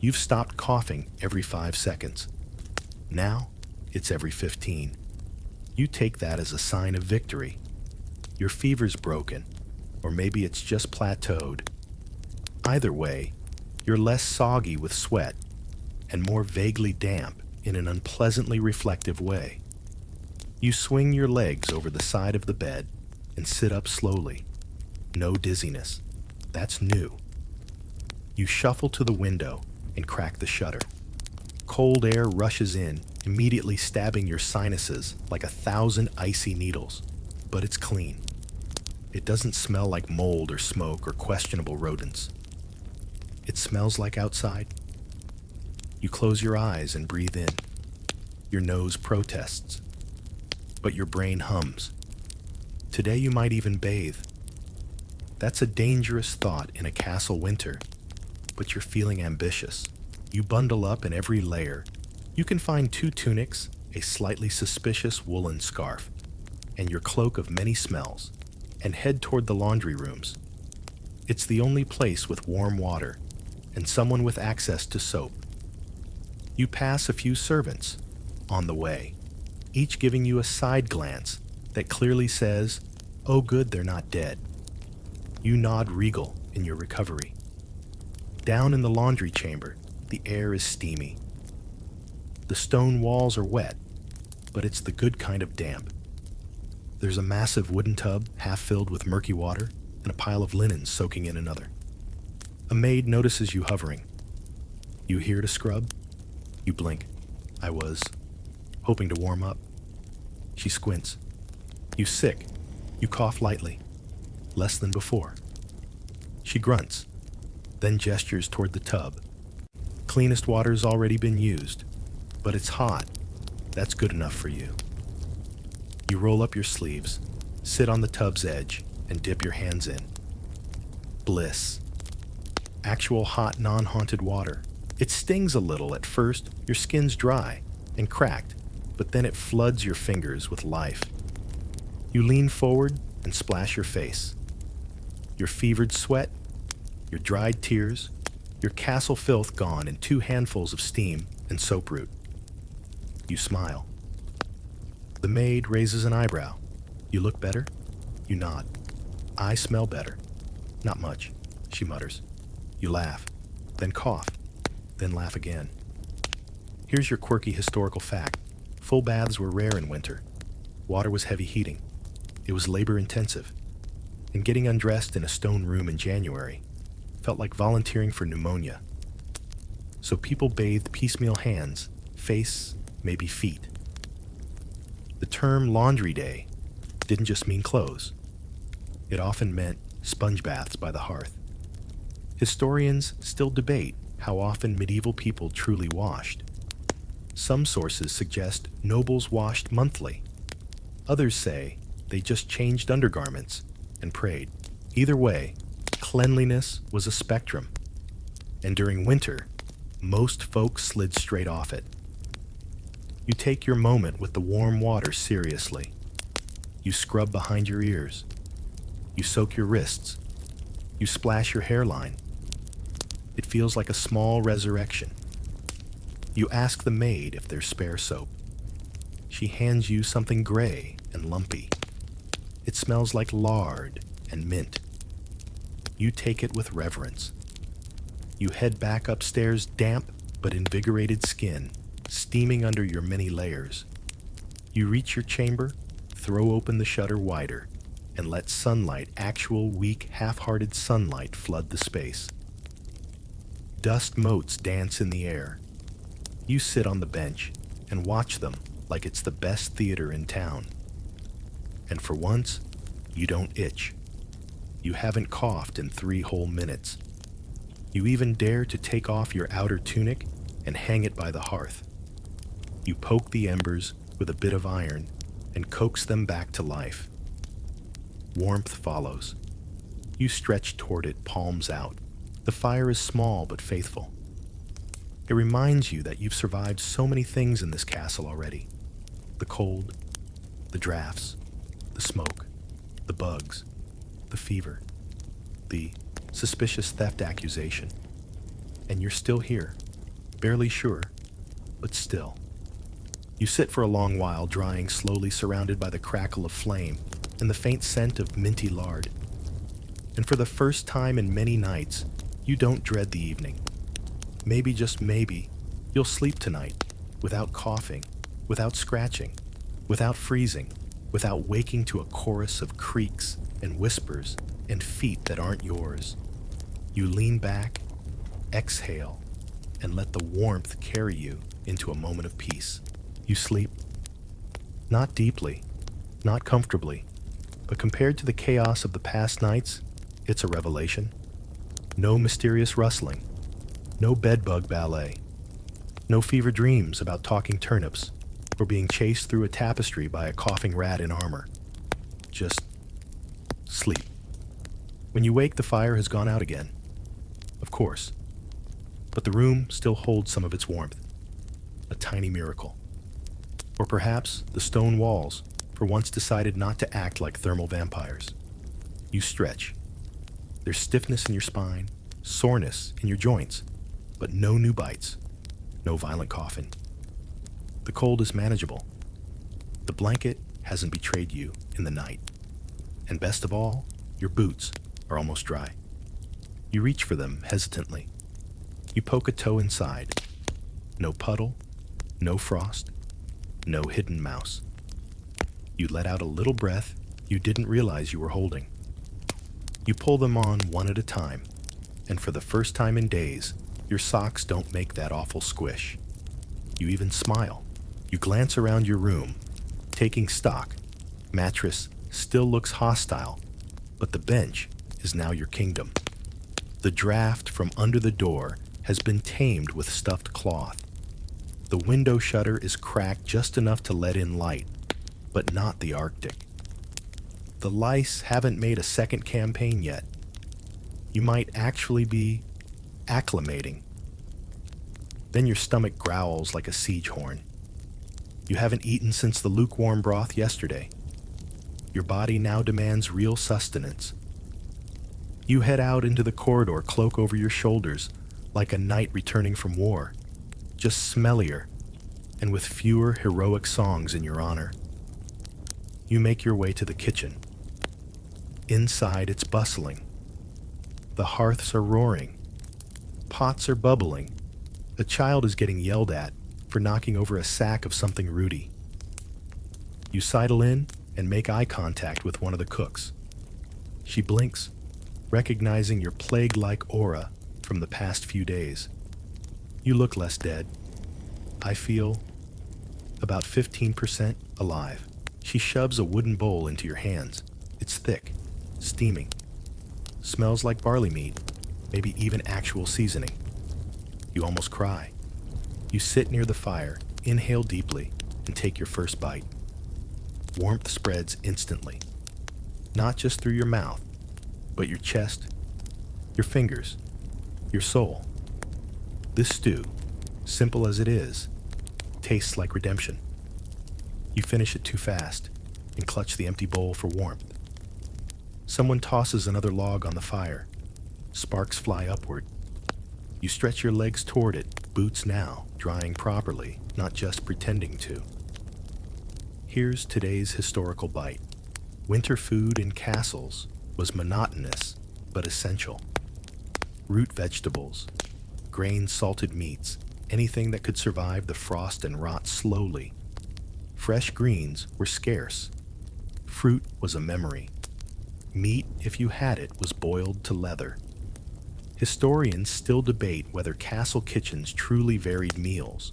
You've stopped coughing every 5 seconds. Now, it's every 15. You take that as a sign of victory. Your fever's broken, or maybe it's just plateaued. Either way, you're less soggy with sweat and more vaguely damp in an unpleasantly reflective way. You swing your legs over the side of the bed and sit up slowly. No dizziness. That's new. You shuffle to the window and crack the shutter. Cold air rushes in, immediately stabbing your sinuses like 1,000 icy needles. But it's clean. It doesn't smell like mold or smoke or questionable rodents. It smells like outside. You close your eyes and breathe in. Your nose protests, but your brain hums. Today you might even bathe. That's a dangerous thought in a castle winter, but you're feeling ambitious. You bundle up in every layer. You can find 2 tunics, a slightly suspicious woolen scarf, and your cloak of many smells, and head toward the laundry rooms. It's the only place with warm water and someone with access to soap. You pass a few servants on the way, each giving you a side glance that clearly says, "Oh good, they're not dead." You nod regal in your recovery. Down in the laundry chamber, the air is steamy. The stone walls are wet, but it's the good kind of damp. There's a massive wooden tub half filled with murky water and a pile of linen soaking in another. A maid notices you hovering. You here to scrub? You blink. "I was hoping to warm up." She squints. "You sick?" You cough lightly. "Less than before." She grunts, then gestures toward the tub. "Cleanest water's already been used, but it's hot. That's good enough for you." You roll up your sleeves, sit on the tub's edge, and dip your hands in. Bliss. Actual hot, non-haunted water. It stings a little at first, your skin's dry and cracked, but then it floods your fingers with life. You lean forward and splash your face. Your fevered sweat, your dried tears, your castle filth gone in 2 handfuls of steam and soap root. You smile. The maid raises an eyebrow. "You look better?" You nod. "I smell better." "Not much," she mutters. You laugh, then cough, then laugh again. Here's your quirky historical fact. Full baths were rare in winter. Water was heavy heating. It was labor-intensive. And getting undressed in a stone room in January felt like volunteering for pneumonia. So people bathed piecemeal hands, face, maybe feet. The term laundry day didn't just mean clothes. It often meant sponge baths by the hearth. Historians still debate how often medieval people truly washed. Some sources suggest nobles washed monthly. Others say they just changed undergarments and prayed. Either way, cleanliness was a spectrum. And during winter, most folks slid straight off it. You take your moment with the warm water seriously. You scrub behind your ears. You soak your wrists. You splash your hairline. It feels like a small resurrection. You ask the maid if there's spare soap. She hands you something gray and lumpy. It smells like lard and mint. You take it with reverence. You head back upstairs, damp but invigorated skin, steaming under your many layers. You reach your chamber, throw open the shutter wider, and let sunlight, actual weak, half-hearted sunlight, flood the space. Dust motes dance in the air. You sit on the bench and watch them like it's the best theater in town. And for once, you don't itch. You haven't coughed in 3 whole minutes. You even dare to take off your outer tunic and hang it by the hearth. You poke the embers with a bit of iron and coax them back to life. Warmth follows. You stretch toward it, palms out. The fire is small but faithful. It reminds you that you've survived so many things in this castle already. The cold, the drafts, the smoke, the bugs, the fever, the suspicious theft accusation. And you're still here, barely sure, but still. You sit for a long while, drying slowly, surrounded by the crackle of flame and the faint scent of minty lard. And for the first time in many nights, you don't dread the evening. Maybe, just maybe, you'll sleep tonight, without coughing, without scratching, without freezing, without waking to a chorus of creaks and whispers and feet that aren't yours. You lean back, exhale, and let the warmth carry you into a moment of peace. You sleep. Not deeply, not comfortably, but compared to the chaos of the past nights, it's a revelation. No mysterious rustling, no bedbug ballet, no fever dreams about talking turnips or being chased through a tapestry by a coughing rat in armor. Just sleep. When you wake, the fire has gone out again. Of course. But the room still holds some of its warmth. A tiny miracle. Or perhaps the stone walls, for once decided not to act like thermal vampires. You stretch. There's stiffness in your spine, soreness in your joints, but no new bites, no violent coughing. The cold is manageable. The blanket hasn't betrayed you in the night. And best of all, your boots are almost dry. You reach for them hesitantly. You poke a toe inside. No puddle, no frost, no hidden mouse. You let out a little breath you didn't realize you were holding. You pull them on one at a time, and for the first time in days, your socks don't make that awful squish. You even smile. You glance around your room, taking stock. Mattress still looks hostile, but the bench is now your kingdom. The draft from under the door has been tamed with stuffed cloth. The window shutter is cracked just enough to let in light, but not the Arctic. The lice haven't made a second campaign yet. You might actually be acclimating. Then your stomach growls like a siege horn. You haven't eaten since the lukewarm broth yesterday. Your body now demands real sustenance. You head out into the corridor, cloak over your shoulders, like a knight returning from war, just smellier and with fewer heroic songs in your honor. You make your way to the kitchen. Inside, it's bustling. The hearths are roaring. Pots are bubbling. A child is getting yelled at for knocking over a sack of something rooty. You sidle in and make eye contact with one of the cooks. She blinks, recognizing your plague-like aura from the past few days. You look less dead. I feel about 15% alive. She shoves a wooden bowl into your hands. It's thick, steaming. Smells like barley meat, maybe even actual seasoning. You almost cry. You sit near the fire, inhale deeply, and take your first bite. Warmth spreads instantly. Not just through your mouth, but your chest, your fingers, your soul. This stew, simple as it is, tastes like redemption. You finish it too fast and clutch the empty bowl for warmth. Someone tosses another log on the fire. Sparks fly upward. You stretch your legs toward it, boots now, drying properly, not just pretending to. Here's today's historical bite. Winter food in castles was monotonous but essential. Root vegetables, grain-salted meats, anything that could survive the frost and rot slowly. Fresh greens were scarce. Fruit was a memory. Meat, if you had it, was boiled to leather. Historians still debate whether castle kitchens truly varied meals,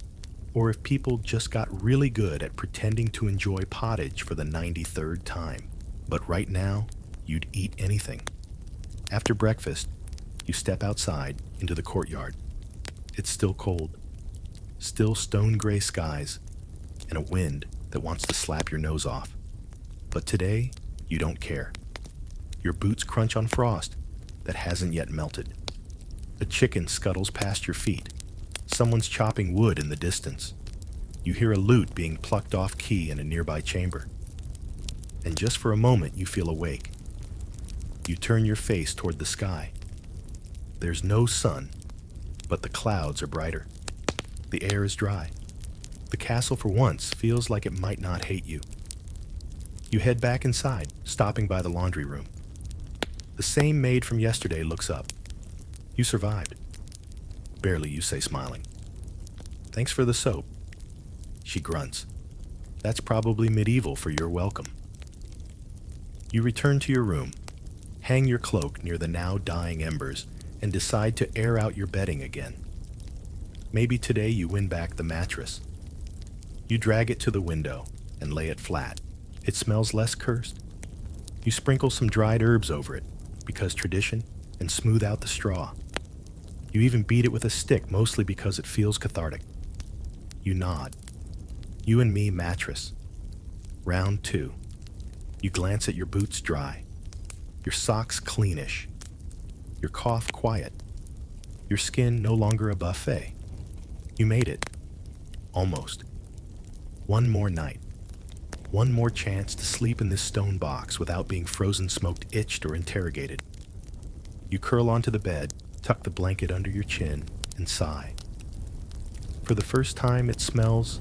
or if people just got really good at pretending to enjoy pottage for the 93rd time. But right now, you'd eat anything. After breakfast, You step outside into the courtyard. It's still cold, still stone gray skies, and a wind that wants to slap your nose off. But today, you don't care. Your boots crunch on frost that hasn't yet melted. A chicken scuttles past your feet. Someone's chopping wood in the distance. You hear a lute being plucked off key in a nearby chamber. And just for a moment, you feel awake. You turn your face toward the sky. There's no sun, but the clouds are brighter. The air is dry. The castle for once feels like it might not hate you. You head back inside, stopping by the laundry room. The same maid from yesterday looks up. You survived. Barely, you say, smiling. Thanks for the soap. She grunts. That's probably medieval for your welcome. You return to your room, hang your cloak near the now dying embers, and decide to air out your bedding again. Maybe today you win back the mattress. You drag it to the window and lay it flat. It smells less cursed. You sprinkle some dried herbs over it, because tradition, and smooth out the straw. You even beat it with a stick, mostly because it feels cathartic. You nod. You and me mattress. Round 2. You glance at your boots dry. Your socks cleanish. Your cough quiet. Your skin no longer a buffet. You made it. Almost. One more night. One more chance to sleep in this stone box without being frozen, smoked, itched, or interrogated. You curl onto the bed, tuck the blanket under your chin, and sigh. For the first time, it smells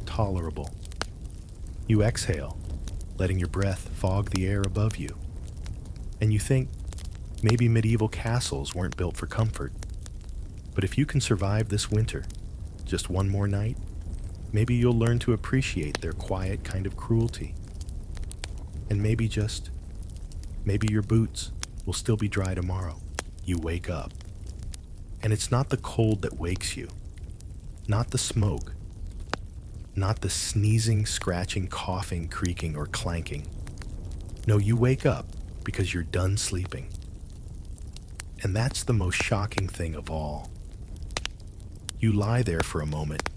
tolerable. You exhale, letting your breath fog the air above you. And you think, maybe medieval castles weren't built for comfort. But if you can survive this winter, just one more night, maybe you'll learn to appreciate their quiet kind of cruelty. And maybe your boots will still be dry tomorrow. You wake up. And it's not the cold that wakes you. Not the smoke. Not the sneezing, scratching, coughing, creaking, or clanking. No, you wake up because you're done sleeping. And that's the most shocking thing of all. You lie there for a moment,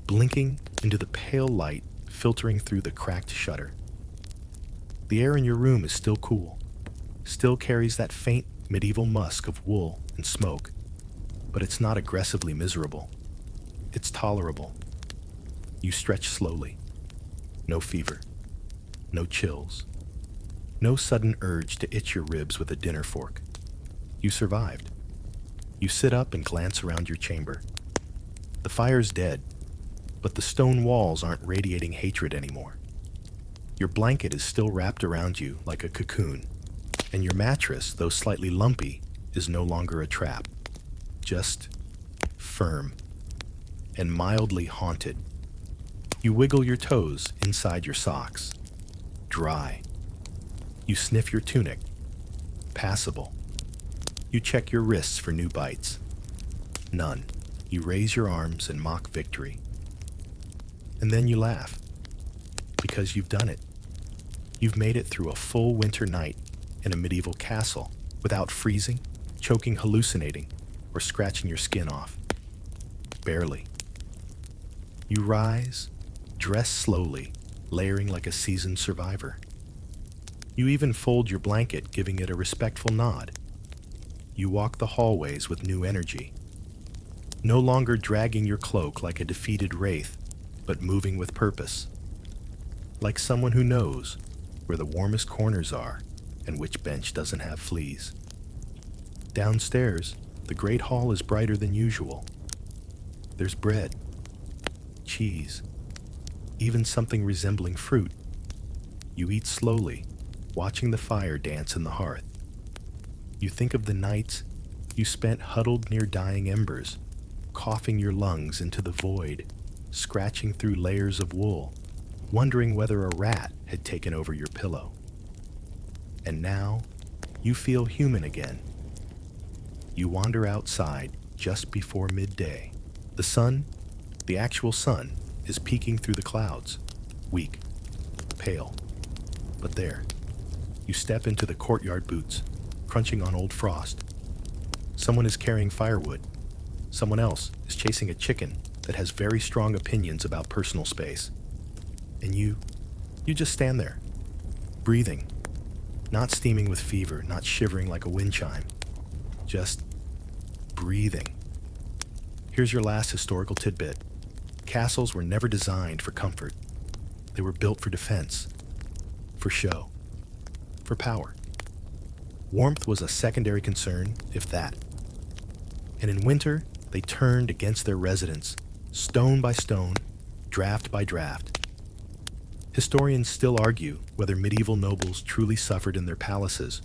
blinking into the pale light filtering through the cracked shutter. The air in your room is still cool, still carries that faint medieval musk of wool and smoke, but it's not aggressively miserable. It's tolerable. You stretch slowly. No fever. No chills. No sudden urge to itch your ribs with a dinner fork. You survived. You sit up and glance around your chamber. The fire's dead, but the stone walls aren't radiating hatred anymore. Your blanket is still wrapped around you like a cocoon, and your mattress, though slightly lumpy, is no longer a trap. Just firm and mildly haunted. You wiggle your toes inside your socks. Dry. You sniff your tunic. Passable. You check your wrists for new bites. None. You raise your arms in mock victory. And then you laugh. Because you've done it. You've made it through a full winter night in a medieval castle without freezing, choking, hallucinating, or scratching your skin off. Barely. You rise, dress slowly, layering like a seasoned survivor. You even fold your blanket, giving it a respectful nod. You walk the hallways with new energy, no longer dragging your cloak like a defeated wraith, but moving with purpose, like someone who knows where the warmest corners are and which bench doesn't have fleas. Downstairs, the great hall is brighter than usual. There's bread, cheese, even something resembling fruit. You eat slowly, watching the fire dance in the hearth. You think of the nights you spent huddled near dying embers, coughing your lungs into the void, scratching through layers of wool, wondering whether a rat had taken over your pillow. And now, you feel human again. You wander outside just before midday. The sun, the actual sun, is peeking through the clouds, weak, pale. But there, you step into the courtyard boots, crunching on old frost. Someone is carrying firewood. Someone else is chasing a chicken that has very strong opinions about personal space. And you just stand there, breathing, not steaming with fever, not shivering like a wind chime, just breathing. Here's your last historical tidbit. Castles were never designed for comfort. They were built for defense, for show, for power. Warmth was a secondary concern, if that. And in winter, they turned against their residents, stone by stone, draft by draft. Historians still argue whether medieval nobles truly suffered in their palaces,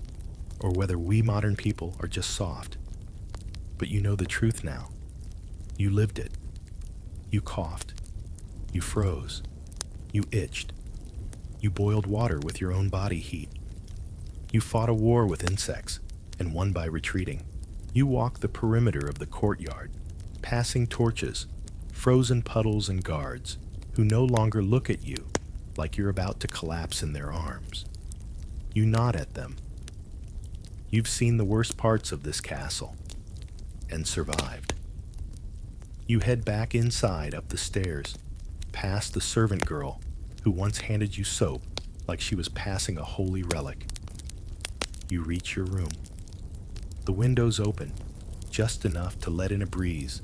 or whether we modern people are just soft. But you know the truth now. You lived it. You coughed. You froze. You itched. You boiled water with your own body heat. You fought a war with insects and won by retreating. You walked the perimeter of the courtyard, passing torches, frozen puddles and guards who no longer look at you like you're about to collapse in their arms. You nod at them. You've seen the worst parts of this castle and survived. You head back inside up the stairs, past the servant girl who once handed you soap like she was passing a holy relic. You reach your room. The window's open, just enough to let in a breeze,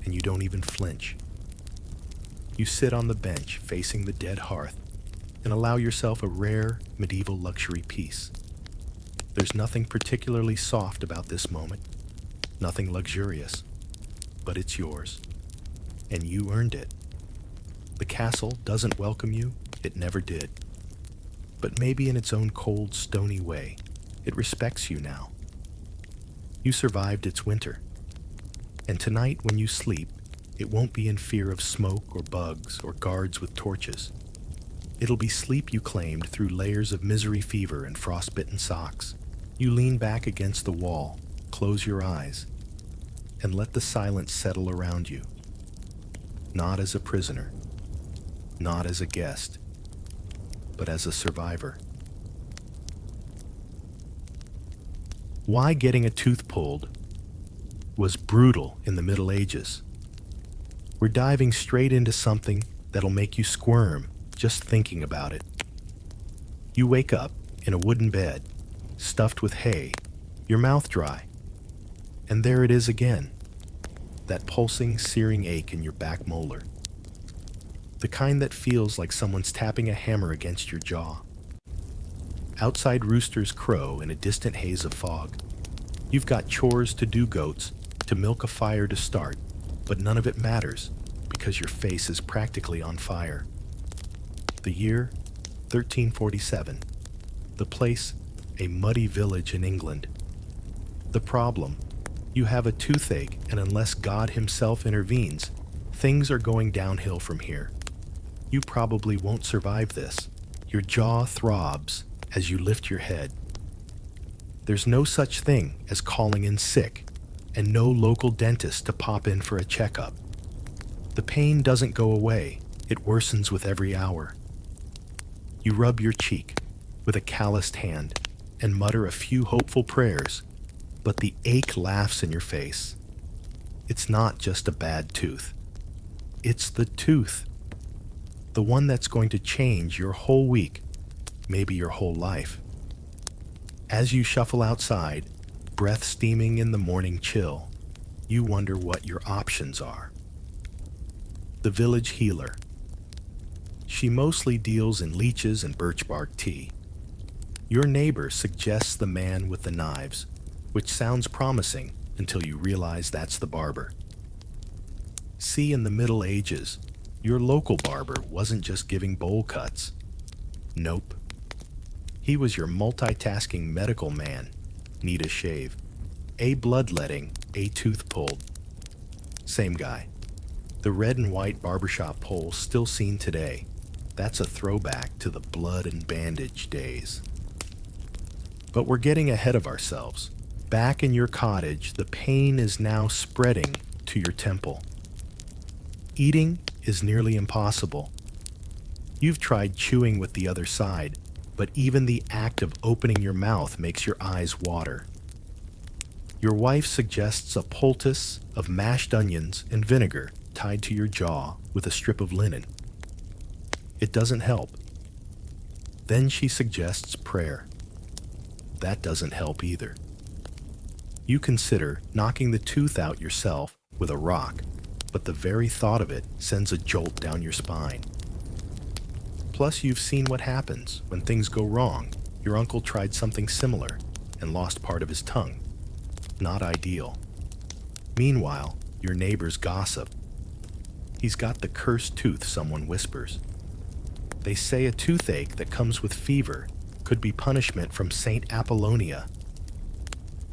and you don't even flinch. You sit on the bench facing the dead hearth and allow yourself a rare medieval luxury peace. There's nothing particularly soft about this moment, nothing luxurious, but it's yours, and you earned it. The castle doesn't welcome you, it never did. But maybe in its own cold, stony way, it respects you now. You survived its winter, and tonight when you sleep, it won't be in fear of smoke or bugs or guards with torches. It'll be sleep you claimed through layers of misery fever and frostbitten socks. You lean back against the wall, close your eyes, and let the silence settle around you. Not as a prisoner, not as a guest, but as a survivor. Why getting a tooth pulled was brutal in the Middle Ages. We're diving straight into something that'll make you squirm just thinking about it. You wake up in a wooden bed, stuffed with hay, your mouth dry, and there it is again, that pulsing, searing ache in your back molar. The kind that feels like someone's tapping a hammer against your jaw. Outside roosters crow in a distant haze of fog. You've got chores to do, goats, to milk a fire to start, but none of it matters because your face is practically on fire. The year, 1347. The place, a muddy village in England. The problem, you have a toothache, and unless God himself intervenes, things are going downhill from here. You probably won't survive this. Your jaw throbs as you lift your head. There's no such thing as calling in sick, and no local dentist to pop in for a checkup. The pain doesn't go away, it worsens with every hour. You rub your cheek with a calloused hand and mutter a few hopeful prayers, but the ache laughs in your face. It's not just a bad tooth. It's the tooth. The one that's going to change your whole week, maybe your whole life. As you shuffle outside, breath steaming in the morning chill, you wonder what your options are. The village healer. She mostly deals in leeches and birch bark tea. Your neighbor suggests the man with the knives, which sounds promising until you realize that's the barber. See, in the Middle Ages, your local barber wasn't just giving bowl cuts. Nope. He was your multitasking medical man. Need a shave, a bloodletting, a tooth pulled. Same guy. The red and white barbershop pole still seen today. That's a throwback to the blood and bandage days. But we're getting ahead of ourselves. Back in your cottage, the pain is now spreading to your temple. Eating is nearly impossible. You've tried chewing with the other side, but even the act of opening your mouth makes your eyes water. Your wife suggests a poultice of mashed onions and vinegar tied to your jaw with a strip of linen. It doesn't help. Then she suggests prayer. That doesn't help either. You consider knocking the tooth out yourself with a rock, but the very thought of it sends a jolt down your spine. Plus, you've seen what happens when things go wrong. Your uncle tried something similar and lost part of his tongue. Not ideal. Meanwhile, your neighbors gossip. He's got the cursed tooth, someone whispers. They say a toothache that comes with fever could be punishment from Saint Apollonia.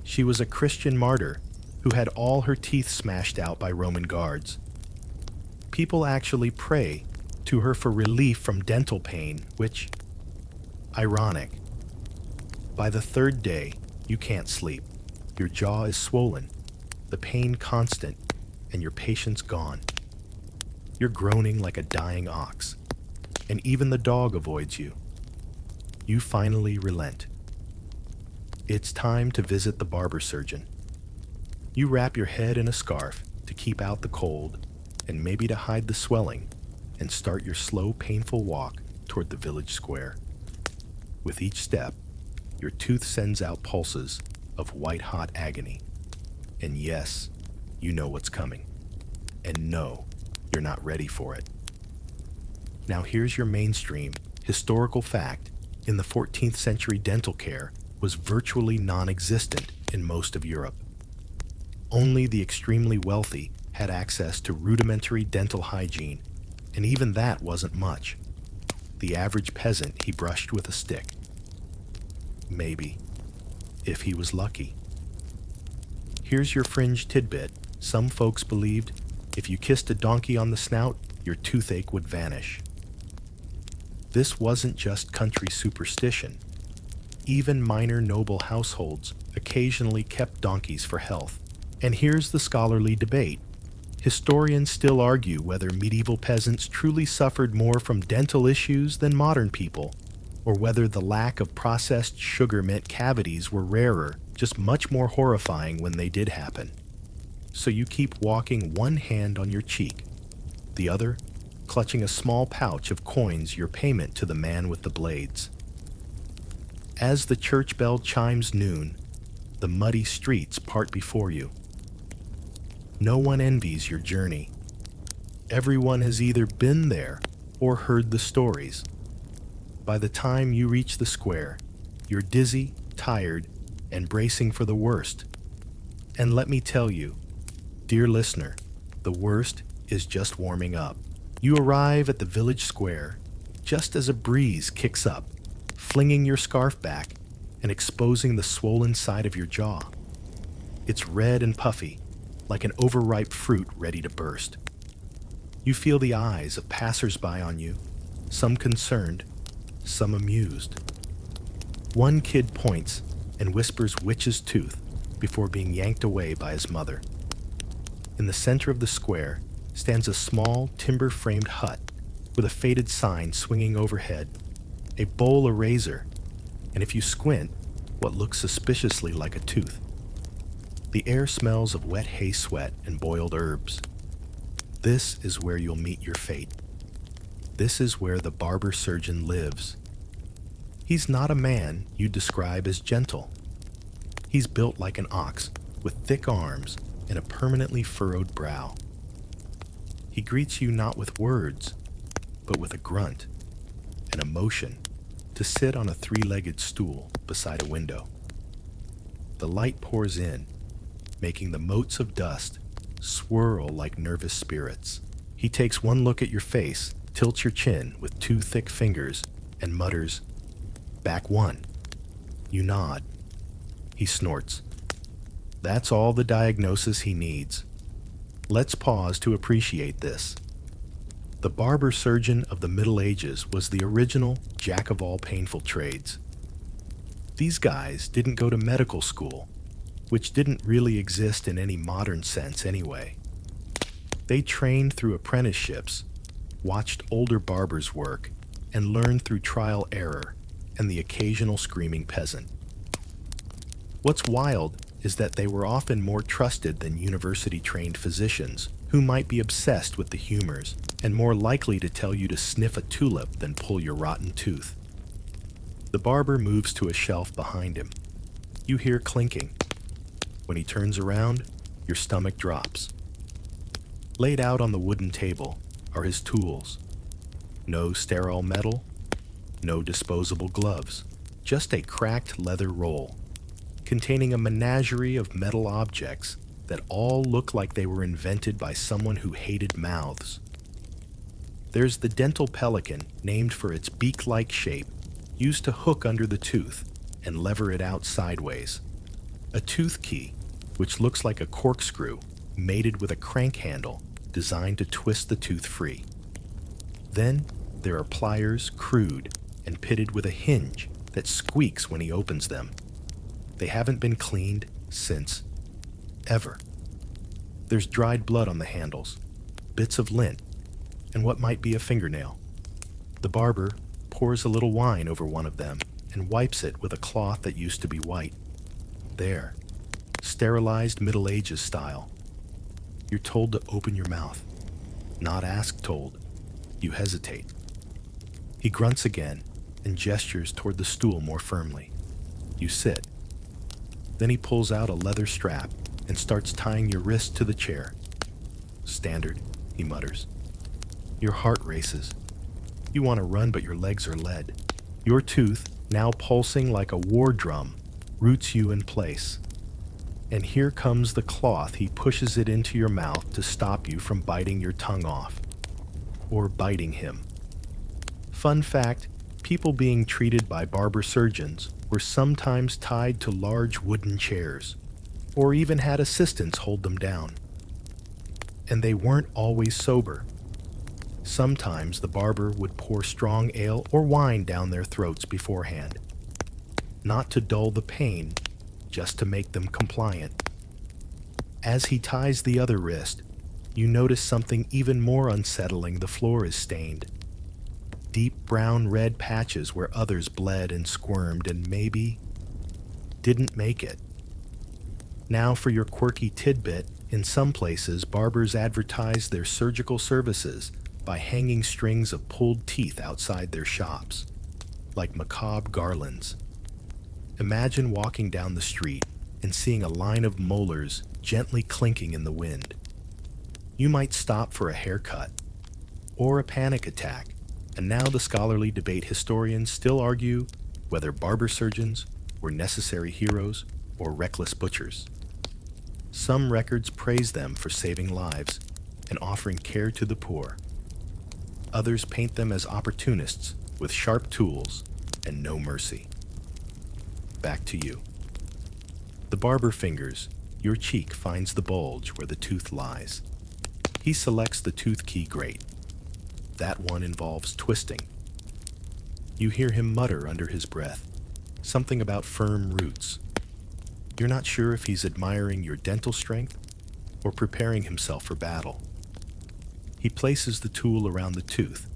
She was a Christian martyr who had all her teeth smashed out by Roman guards. People actually pray to her for relief from dental pain, which, ironic. By the third day, you can't sleep. Your jaw is swollen, the pain constant, and your patience gone. You're groaning like a dying ox, and even the dog avoids you. You finally relent. It's time to visit the barber surgeon. You wrap your head in a scarf to keep out the cold and maybe to hide the swelling, and start your slow, painful walk toward the village square. With each step, your tooth sends out pulses of white-hot agony. And yes, you know what's coming. And no, you're not ready for it. Now here's your mainstream historical fact. In the 14th century, dental care was virtually non-existent in most of Europe. Only the extremely wealthy had access to rudimentary dental hygiene, and even that wasn't much. The average peasant he brushed with a stick. Maybe, if he was lucky. Here's your fringe tidbit. Some folks believed if you kissed a donkey on the snout, your toothache would vanish. This wasn't just country superstition. Even minor noble households occasionally kept donkeys for health. And here's the scholarly debate. Historians still argue whether medieval peasants truly suffered more from dental issues than modern people, or whether the lack of processed sugar meant cavities were rarer, just much more horrifying when they did happen. So you keep walking, one hand on your cheek, the other clutching a small pouch of coins, your payment to the man with the blades. As the church bell chimes noon, the muddy streets part before you. No one envies your journey. Everyone has either been there or heard the stories. By the time you reach the square, you're dizzy, tired, and bracing for the worst. And let me tell you, dear listener, the worst is just warming up. You arrive at the village square just as a breeze kicks up, flinging your scarf back and exposing the swollen side of your jaw. It's red and puffy, like an overripe fruit ready to burst. You feel the eyes of passers-by on you, some concerned, some amused. One kid points and whispers witch's tooth before being yanked away by his mother. In the center of the square stands a small timber-framed hut with a faded sign swinging overhead, a bowl, a razor, and if you squint, what looks suspiciously like a tooth. The air smells of wet hay sweat and boiled herbs. This is where you'll meet your fate. This is where the barber surgeon lives. He's not a man you'd describe as gentle. He's built like an ox, with thick arms and a permanently furrowed brow. He greets you not with words, but with a grunt, an emotion, to sit on a three-legged stool beside a window. The light pours in, making the motes of dust swirl like nervous spirits. He takes one look at your face, tilts your chin with two thick fingers, and mutters, "Back one." You nod. He snorts. That's all the diagnosis he needs. Let's pause to appreciate this. The barber surgeon of the Middle Ages was the original jack of all painful trades. These guys didn't go to medical school, which didn't really exist in any modern sense anyway. They trained through apprenticeships, watched older barbers work, and learned through trial error and the occasional screaming peasant. What's wild is that they were often more trusted than university-trained physicians who might be obsessed with the humors and more likely to tell you to sniff a tulip than pull your rotten tooth. The barber moves to a shelf behind him. You hear clinking. When he turns around, your stomach drops. Laid out on the wooden table are his tools. No sterile metal, no disposable gloves, just a cracked leather roll containing a menagerie of metal objects that all look like they were invented by someone who hated mouths. There's the dental pelican, named for its beak-like shape, used to hook under the tooth and lever it out sideways. A tooth key, which looks like a corkscrew, mated with a crank handle designed to twist the tooth free. Then there are pliers, crude and pitted with a hinge that squeaks when he opens them. They haven't been cleaned since ever. There's dried blood on the handles, bits of lint, and what might be a fingernail. The barber pours a little wine over one of them and wipes it with a cloth that used to be white. There, sterilized Middle Ages style. You're told to open your mouth, not ask told. You hesitate. He grunts again and gestures toward the stool more firmly. You sit. Then he pulls out a leather strap and starts tying your wrist to the chair. Standard, he mutters. Your heart races. You want to run, but your legs are lead. Your tooth, now pulsing like a war drum, roots you in place. And here comes the cloth. He pushes it into your mouth to stop you from biting your tongue off. Or biting him. Fun fact, people being treated by barber surgeons were sometimes tied to large wooden chairs, or even had assistants hold them down. And they weren't always sober. Sometimes the barber would pour strong ale or wine down their throats beforehand, not to dull the pain, just to make them compliant. As he ties the other wrist, you notice something even more unsettling. The floor is stained. Deep brown red patches where others bled and squirmed and maybe didn't make it. Now for your quirky tidbit, in some places barbers advertise their surgical services by hanging strings of pulled teeth outside their shops, like macabre garlands. Imagine walking down the street and seeing a line of molars gently clinking in the wind. You might stop for a haircut or a panic attack. And now the scholarly debate historians still argue whether barber surgeons were necessary heroes or reckless butchers. Some records praise them for saving lives and offering care to the poor. Others paint them as opportunists with sharp tools and no mercy. Back to you. The barber fingers, your cheek finds the bulge where the tooth lies. He selects the tooth key grate. That one involves twisting. You hear him mutter under his breath, something about firm roots. You're not sure if he's admiring your dental strength or preparing himself for battle. He places the tool around the tooth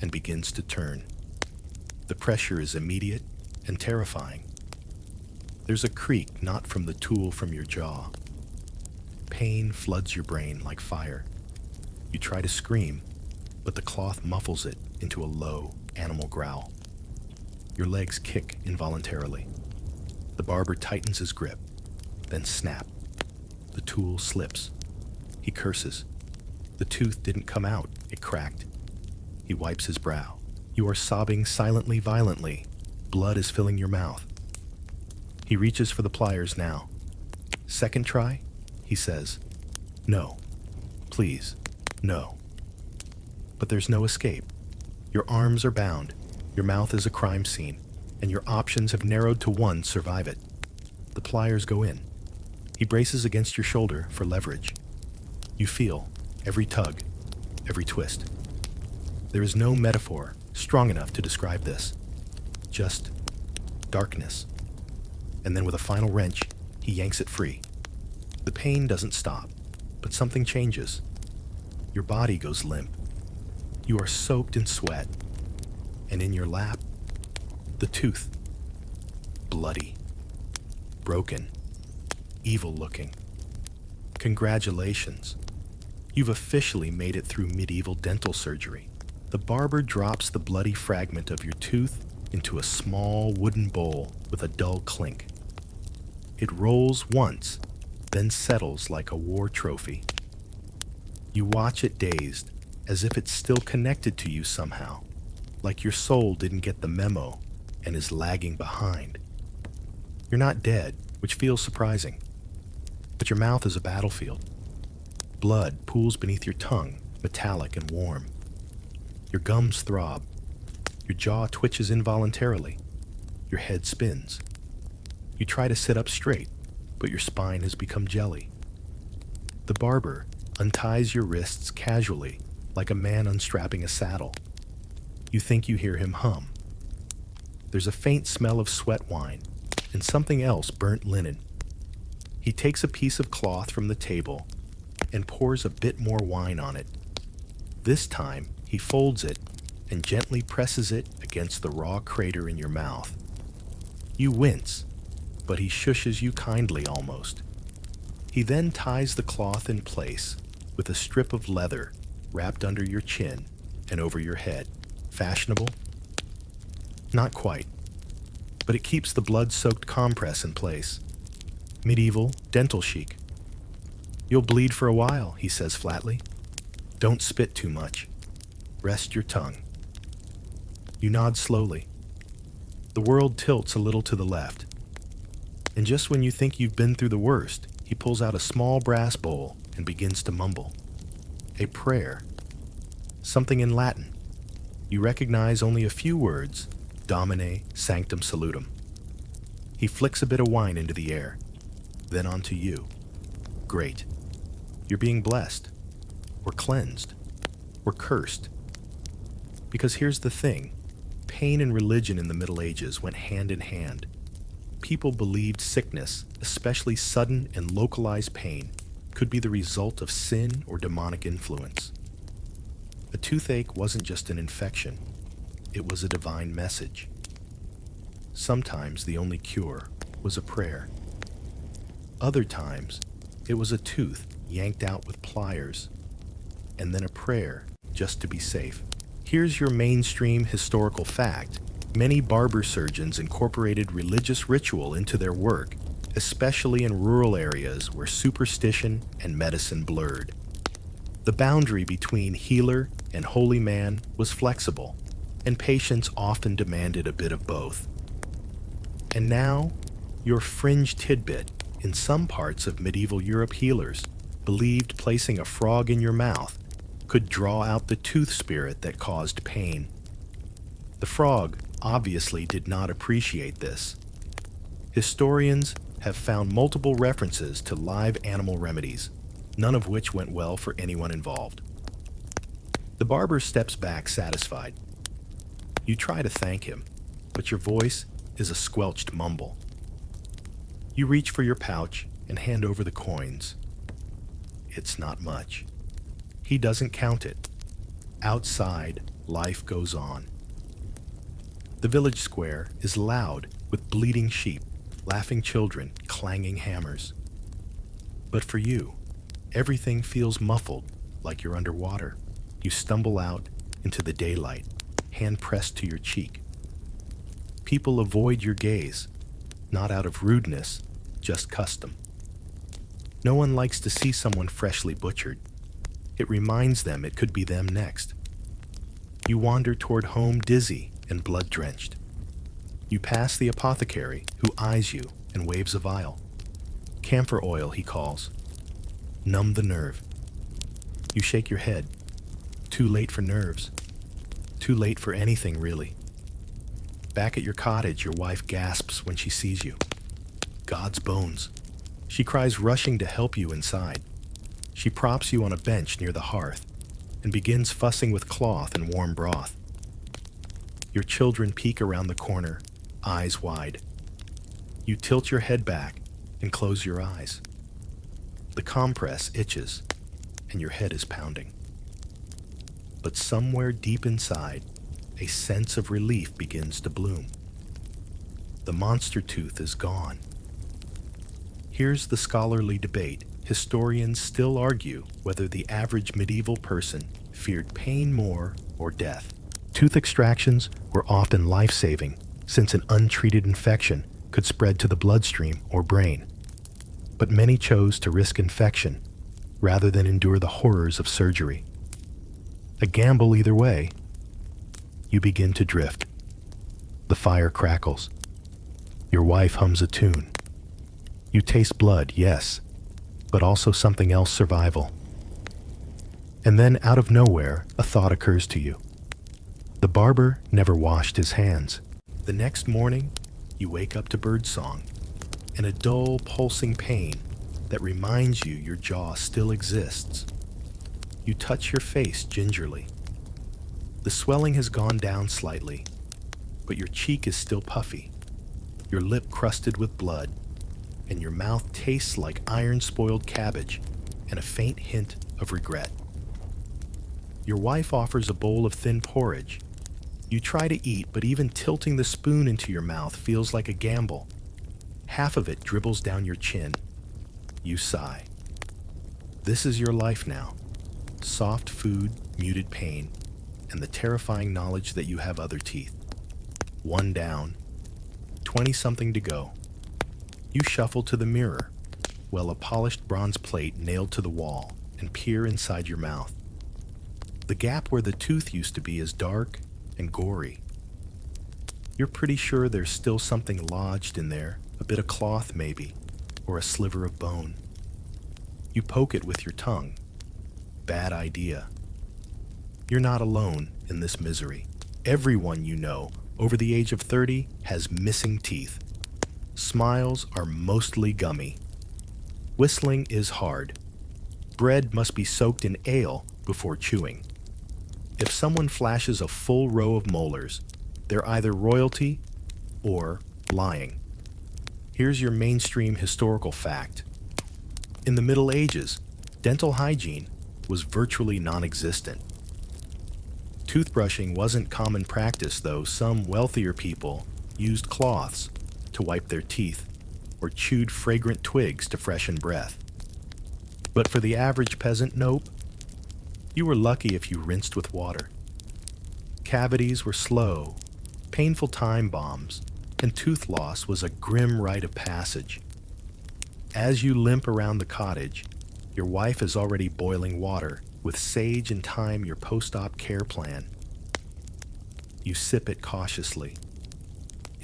and begins to turn. The pressure is immediate and terrifying. There's a creak not from the tool from your jaw. Pain floods your brain like fire. You try to scream, but the cloth muffles it into a low, animal growl. Your legs kick involuntarily. The barber tightens his grip, then snap. The tool slips. He curses. The tooth didn't come out, it cracked. He wipes his brow. You are sobbing silently, violently. Blood is filling your mouth. He reaches for the pliers now. Second try? He says. No. Please, no. But there's no escape. Your arms are bound, your mouth is a crime scene, and your options have narrowed to one: survive it. The pliers go in. He braces against your shoulder for leverage. You feel every tug, every twist. There is no metaphor strong enough to describe this. Just darkness. And then with a final wrench, he yanks it free. The pain doesn't stop, but something changes. Your body goes limp. You are soaked in sweat, and in your lap, the tooth. Bloody. Broken. evil looking. Congratulations. You've officially made it through medieval dental surgery. The barber drops the bloody fragment of your tooth into a small wooden bowl with a dull clink. It rolls once, then settles like a war trophy. You watch it dazed, as if it's still connected to you somehow, like your soul didn't get the memo and is lagging behind. You're not dead, which feels surprising, but your mouth is a battlefield. Blood pools beneath your tongue, metallic and warm. Your gums throb. Your jaw twitches involuntarily. Your head spins. You try to sit up straight, but your spine has become jelly. The barber unties your wrists casually, like a man unstrapping a saddle. You think you hear him hum. There's a faint smell of sweat wine and something else, burnt linen. He takes a piece of cloth from the table and pours a bit more wine on it. This time, he folds it and gently presses it against the raw crater in your mouth. You wince, but he shushes you kindly almost. He then ties the cloth in place with a strip of leather wrapped under your chin and over your head. Fashionable? Not quite, but it keeps the blood-soaked compress in place. Medieval, dental chic. You'll bleed for a while, he says flatly. Don't spit too much. Rest your tongue. You nod slowly. The world tilts a little to the left. And just when you think you've been through the worst, he pulls out a small brass bowl and begins to mumble. A prayer. Something in Latin. You recognize only a few words. Domine sanctum salutum. He flicks a bit of wine into the air, then onto you. Great. You're being blessed, or cleansed, or cursed. Because here's the thing. Pain and religion in the Middle Ages went hand in hand. People believed sickness, especially sudden and localized pain, could be the result of sin or demonic influence. A toothache wasn't just an infection. It was a divine message. Sometimes the only cure was a prayer. Other times, it was a tooth yanked out with pliers, and then a prayer just to be safe. Here's your mainstream historical fact. Many barber surgeons incorporated religious ritual into their work, especially in rural areas where superstition and medicine blurred. The boundary between healer and holy man was flexible, and patients often demanded a bit of both. And now, your fringe tidbit. In some parts of medieval Europe, healers believed placing a frog in your mouth could draw out the tooth spirit that caused pain. The frog obviously did not appreciate this. Historians have found multiple references to live animal remedies, none of which went well for anyone involved. The barber steps back satisfied. You try to thank him, but your voice is a squelched mumble. You reach for your pouch and hand over the coins. It's not much. He doesn't count it. Outside, life goes on. The village square is loud with bleating sheep, laughing children, clanging hammers. But for you, everything feels muffled, like you're underwater. You stumble out into the daylight, hand pressed to your cheek. People avoid your gaze, not out of rudeness, just custom. No one likes to see someone freshly butchered. It reminds them it could be them next. You wander toward home dizzy and blood-drenched. You pass the apothecary, who eyes you and waves a vial. Camphor oil, he calls. Numb the nerve. You shake your head. Too late for nerves. Too late for anything, really. Back at your cottage, your wife gasps when she sees you. God's bones. She cries, rushing to help you inside. She props you on a bench near the hearth and begins fussing with cloth and warm broth. Your children peek around the corner, eyes wide. You tilt your head back and close your eyes. The compress itches, and your head is pounding. But somewhere deep inside, a sense of relief begins to bloom. The monster tooth is gone. Here's the scholarly debate. Historians still argue whether the average medieval person feared pain more or death. Tooth extractions were often life-saving, since an untreated infection could spread to the bloodstream or brain. But many chose to risk infection rather than endure the horrors of surgery. A gamble either way. You begin to drift. The fire crackles. Your wife hums a tune. You taste blood, yes, but also something else: survival. And then, out of nowhere, a thought occurs to you. The barber never washed his hands. The next morning, you wake up to birdsong and a dull, pulsing pain that reminds you your jaw still exists. You touch your face gingerly. The swelling has gone down slightly, but your cheek is still puffy, your lip crusted with blood, and your mouth tastes like iron-spoiled cabbage and a faint hint of regret. Your wife offers a bowl of thin porridge. You try to eat, but even tilting the spoon into your mouth feels like a gamble. Half of it dribbles down your chin. You sigh. This is your life now. Soft food, muted pain, and the terrifying knowledge that you have other teeth. One down, 20-something to go. You shuffle to the mirror, a polished bronze plate nailed to the wall, and peer inside your mouth. The gap where the tooth used to be is dark and gory. You're pretty sure there's still something lodged in there, a bit of cloth maybe, or a sliver of bone. You poke it with your tongue. Bad idea. You're not alone in this misery. Everyone you know over the age of 30 has missing teeth. Smiles are mostly gummy. Whistling is hard. Bread must be soaked in ale before chewing. If someone flashes a full row of molars, they're either royalty or lying. Here's your mainstream historical fact. In the Middle Ages, dental hygiene was virtually non-existent. Toothbrushing wasn't common practice, though some wealthier people used cloths to wipe their teeth or chewed fragrant twigs to freshen breath. But for the average peasant, nope. You were lucky if you rinsed with water. Cavities were slow, painful time bombs, and tooth loss was a grim rite of passage. As you limp around the cottage, your wife is already boiling water with sage and thyme, your post-op care plan. You sip it cautiously.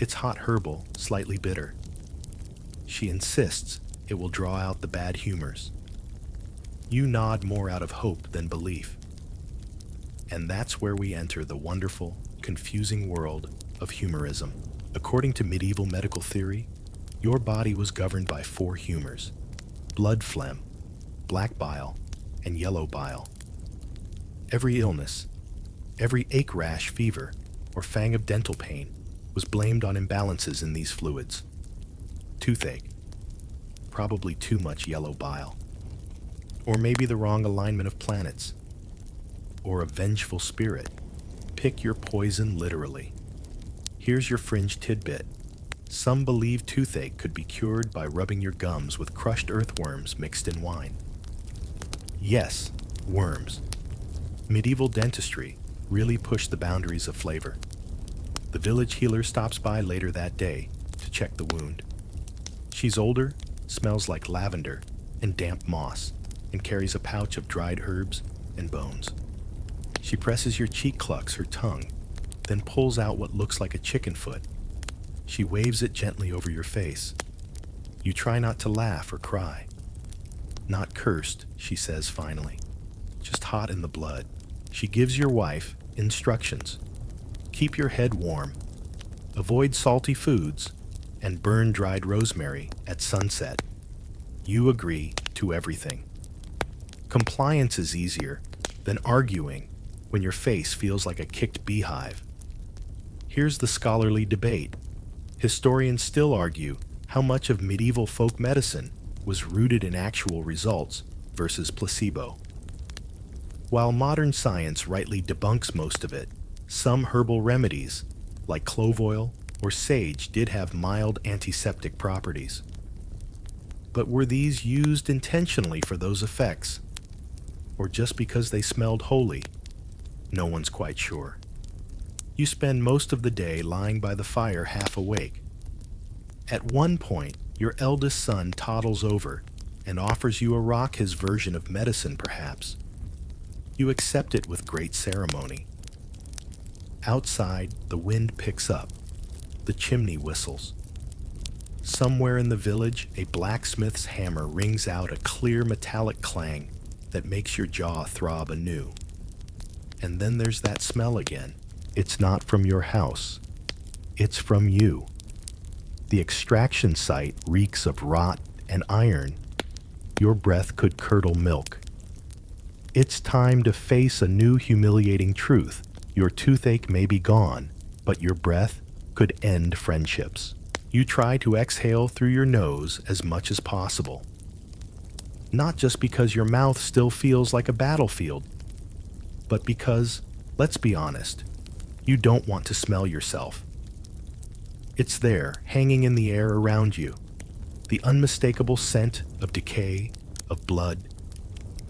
It's hot herbal, slightly bitter. She insists it will draw out the bad humors. You nod more out of hope than belief. And that's where we enter the wonderful, confusing world of humorism. According to medieval medical theory, your body was governed by 4 humors: blood phlegm, black bile, and yellow bile. Every illness, every ache, rash, fever, or fang of dental pain was blamed on imbalances in these fluids. Toothache, probably too much yellow bile. Or maybe the wrong alignment of planets. Or a vengeful spirit. Pick your poison literally. Here's your fringe tidbit. Some believe toothache could be cured by rubbing your gums with crushed earthworms mixed in wine. Yes, worms. Medieval dentistry really pushed the boundaries of flavor. The village healer stops by later that day to check the wound. She's older, smells like lavender and damp moss, and carries a pouch of dried herbs and bones. She presses your cheek, clucks her tongue, then pulls out what looks like a chicken foot. She waves it gently over your face. You try not to laugh or cry. Not cursed, she says finally, just hot in the blood. She gives your wife instructions. Keep your head warm, avoid salty foods, and burn dried rosemary at sunset. You agree to everything. Compliance is easier than arguing when your face feels like a kicked beehive. Here's the scholarly debate. Historians still argue how much of medieval folk medicine was rooted in actual results versus placebo. While modern science rightly debunks most of it, some herbal remedies, like clove oil or sage, did have mild antiseptic properties. But were these used intentionally for those effects? Or just because they smelled holy? No one's quite sure. You spend most of the day lying by the fire half awake. At one point, your eldest son toddles over and offers you a rock, his version of medicine perhaps. You accept it with great ceremony. Outside, the wind picks up. The chimney whistles. Somewhere in the village, a blacksmith's hammer rings out a clear metallic clang that makes your jaw throb anew. And then there's that smell again. It's not from your house. It's from you. The extraction site reeks of rot and iron. Your breath could curdle milk. It's time to face a new humiliating truth. Your toothache may be gone, but your breath could end friendships. You try to exhale through your nose as much as possible. Not just because your mouth still feels like a battlefield, but because, let's be honest, you don't want to smell yourself. It's there, hanging in the air around you, the unmistakable scent of decay, of blood,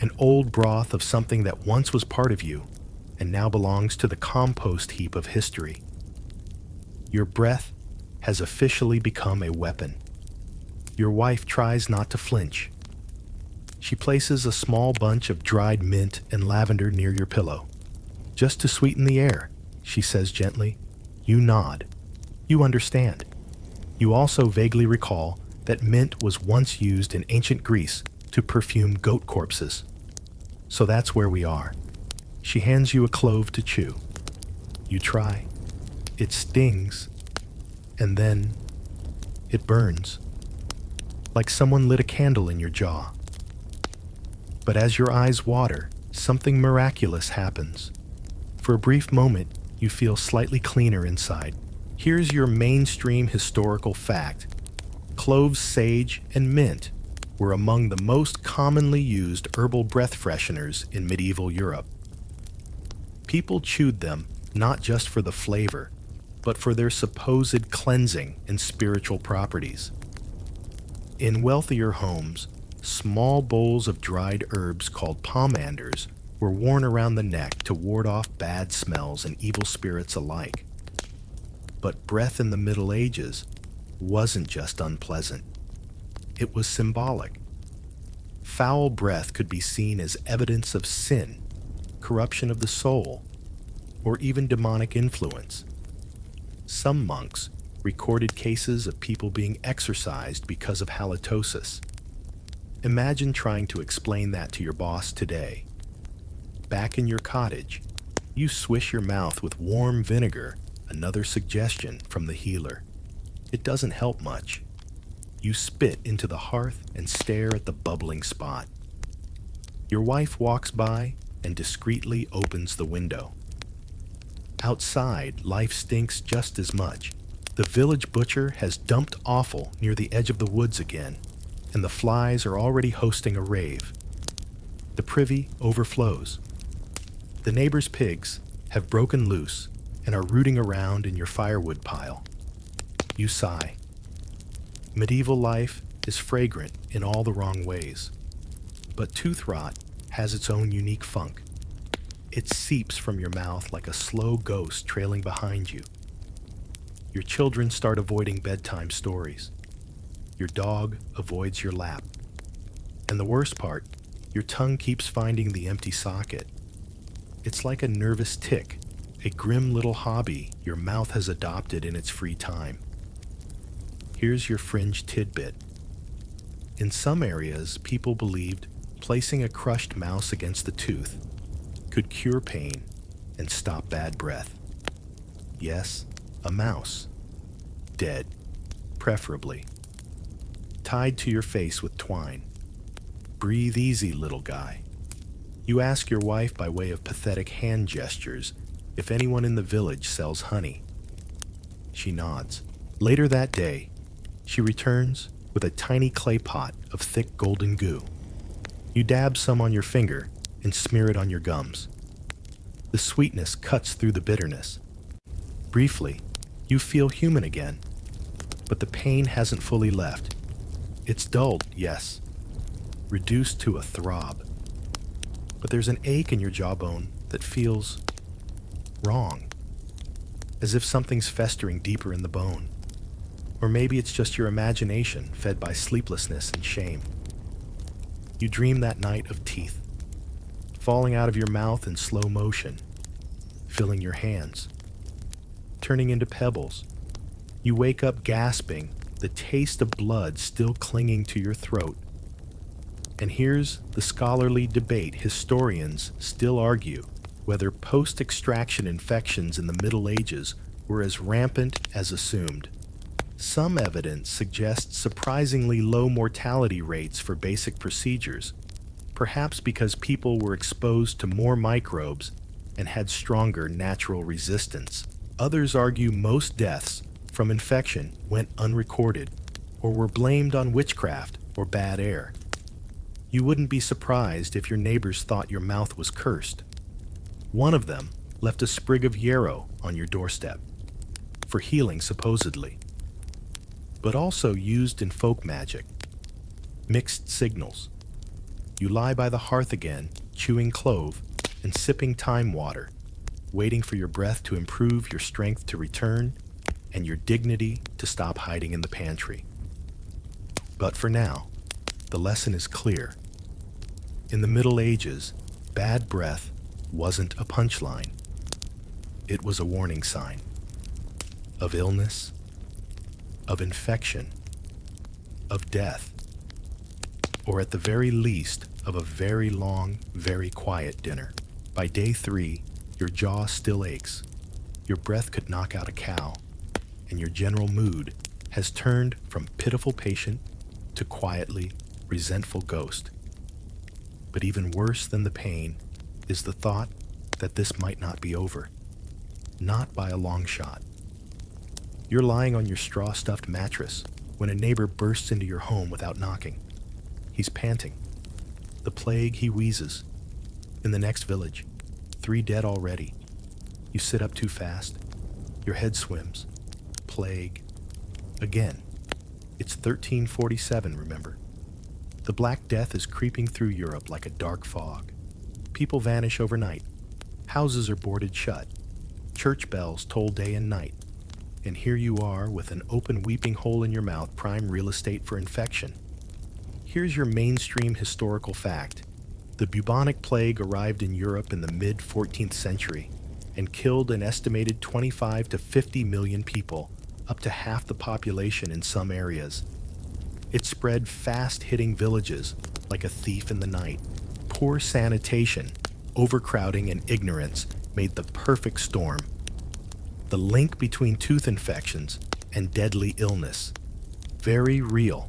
an old broth of something that once was part of you and now belongs to the compost heap of history. Your breath has officially become a weapon. Your wife tries not to flinch. She places a small bunch of dried mint and lavender near your pillow. Just to sweeten the air, she says gently. You nod. You understand. You also vaguely recall that mint was once used in ancient Greece to perfume goat corpses. So that's where we are. She hands you a clove to chew. You try. It stings. And then it burns. Like someone lit a candle in your jaw. But as your eyes water, something miraculous happens. For a brief moment, you feel slightly cleaner inside. Here's your mainstream historical fact. Cloves, sage, and mint were among the most commonly used herbal breath fresheners in medieval Europe. People chewed them not just for the flavor, but for their supposed cleansing and spiritual properties. In wealthier homes, small bowls of dried herbs called pomanders were worn around the neck to ward off bad smells and evil spirits alike. But breath in the Middle Ages wasn't just unpleasant. It was symbolic. Foul breath could be seen as evidence of sin, corruption of the soul, or even demonic influence. Some monks recorded cases of people being exorcised because of halitosis. Imagine trying to explain that to your boss today. Back in your cottage, you swish your mouth with warm vinegar, another suggestion from the healer. It doesn't help much. You spit into the hearth and stare at the bubbling spot. Your wife walks by and discreetly opens the window. Outside, life stinks just as much. The village butcher has dumped offal near the edge of the woods again, and the flies are already hosting a rave. The privy overflows. The neighbors' pigs have broken loose and are rooting around in your firewood pile. You sigh. Medieval life is fragrant in all the wrong ways, but tooth rot has its own unique funk. It seeps from your mouth like a slow ghost trailing behind you. Your children start avoiding bedtime stories. Your dog avoids your lap. And the worst part, your tongue keeps finding the empty socket. It's like a nervous tick, a grim little hobby your mouth has adopted in its free time. Here's your fringe tidbit. In some areas, people believed placing a crushed mouse against the tooth could cure pain and stop bad breath. Yes, a mouse. Dead, preferably. Tied to your face with twine. Breathe easy, little guy. You ask your wife by way of pathetic hand gestures if anyone in the village sells honey. She nods. Later that day, she returns with a tiny clay pot of thick golden goo. You dab some on your finger and smear it on your gums. The sweetness cuts through the bitterness. Briefly, you feel human again, but the pain hasn't fully left. It's dulled, yes, reduced to a throb. But there's an ache in your jawbone that feels wrong, as if something's festering deeper in the bone. Or maybe it's just your imagination fed by sleeplessness and shame. You dream that night of teeth, falling out of your mouth in slow motion, filling your hands, turning into pebbles. You wake up gasping, the taste of blood still clinging to your throat. And here's the scholarly debate historians still argue whether post-extraction infections in the Middle Ages were as rampant as assumed. Some evidence suggests surprisingly low mortality rates for basic procedures, perhaps because people were exposed to more microbes and had stronger natural resistance. Others argue most deaths from infection went unrecorded or were blamed on witchcraft or bad air. You wouldn't be surprised if your neighbors thought your mouth was cursed. One of them left a sprig of yarrow on your doorstep, for healing supposedly, but also used in folk magic. Mixed signals. You lie by the hearth again, chewing clove and sipping thyme water, waiting for your breath to improve, your strength to return, and your dignity to stop hiding in the pantry. But for now, the lesson is clear. In the Middle Ages, bad breath wasn't a punchline. It was a warning sign of illness, of infection, of death, or at the very least, of a very long, very quiet dinner. By day 3, your jaw still aches, your breath could knock out a cow, and your general mood has turned from pitiful patient to quietly resentful ghost. But even worse than the pain is the thought that this might not be over. Not by a long shot. You're lying on your straw-stuffed mattress when a neighbor bursts into your home without knocking. He's panting. The plague, he wheezes. In the next village, 3 dead already. You sit up too fast. Your head swims. Plague. Again. It's 1347, remember? The Black Death is creeping through Europe like a dark fog. People vanish overnight. Houses are boarded shut. Church bells toll day and night. And here you are with an open weeping hole in your mouth, prime real estate for infection. Here's your mainstream historical fact. The bubonic plague arrived in Europe in the mid-14th century and killed an estimated 25 to 50 million people, up to half the population in some areas. It spread fast, hitting villages like a thief in the night. Poor sanitation, overcrowding, and ignorance made the perfect storm. The link between tooth infections and deadly illness. Very real.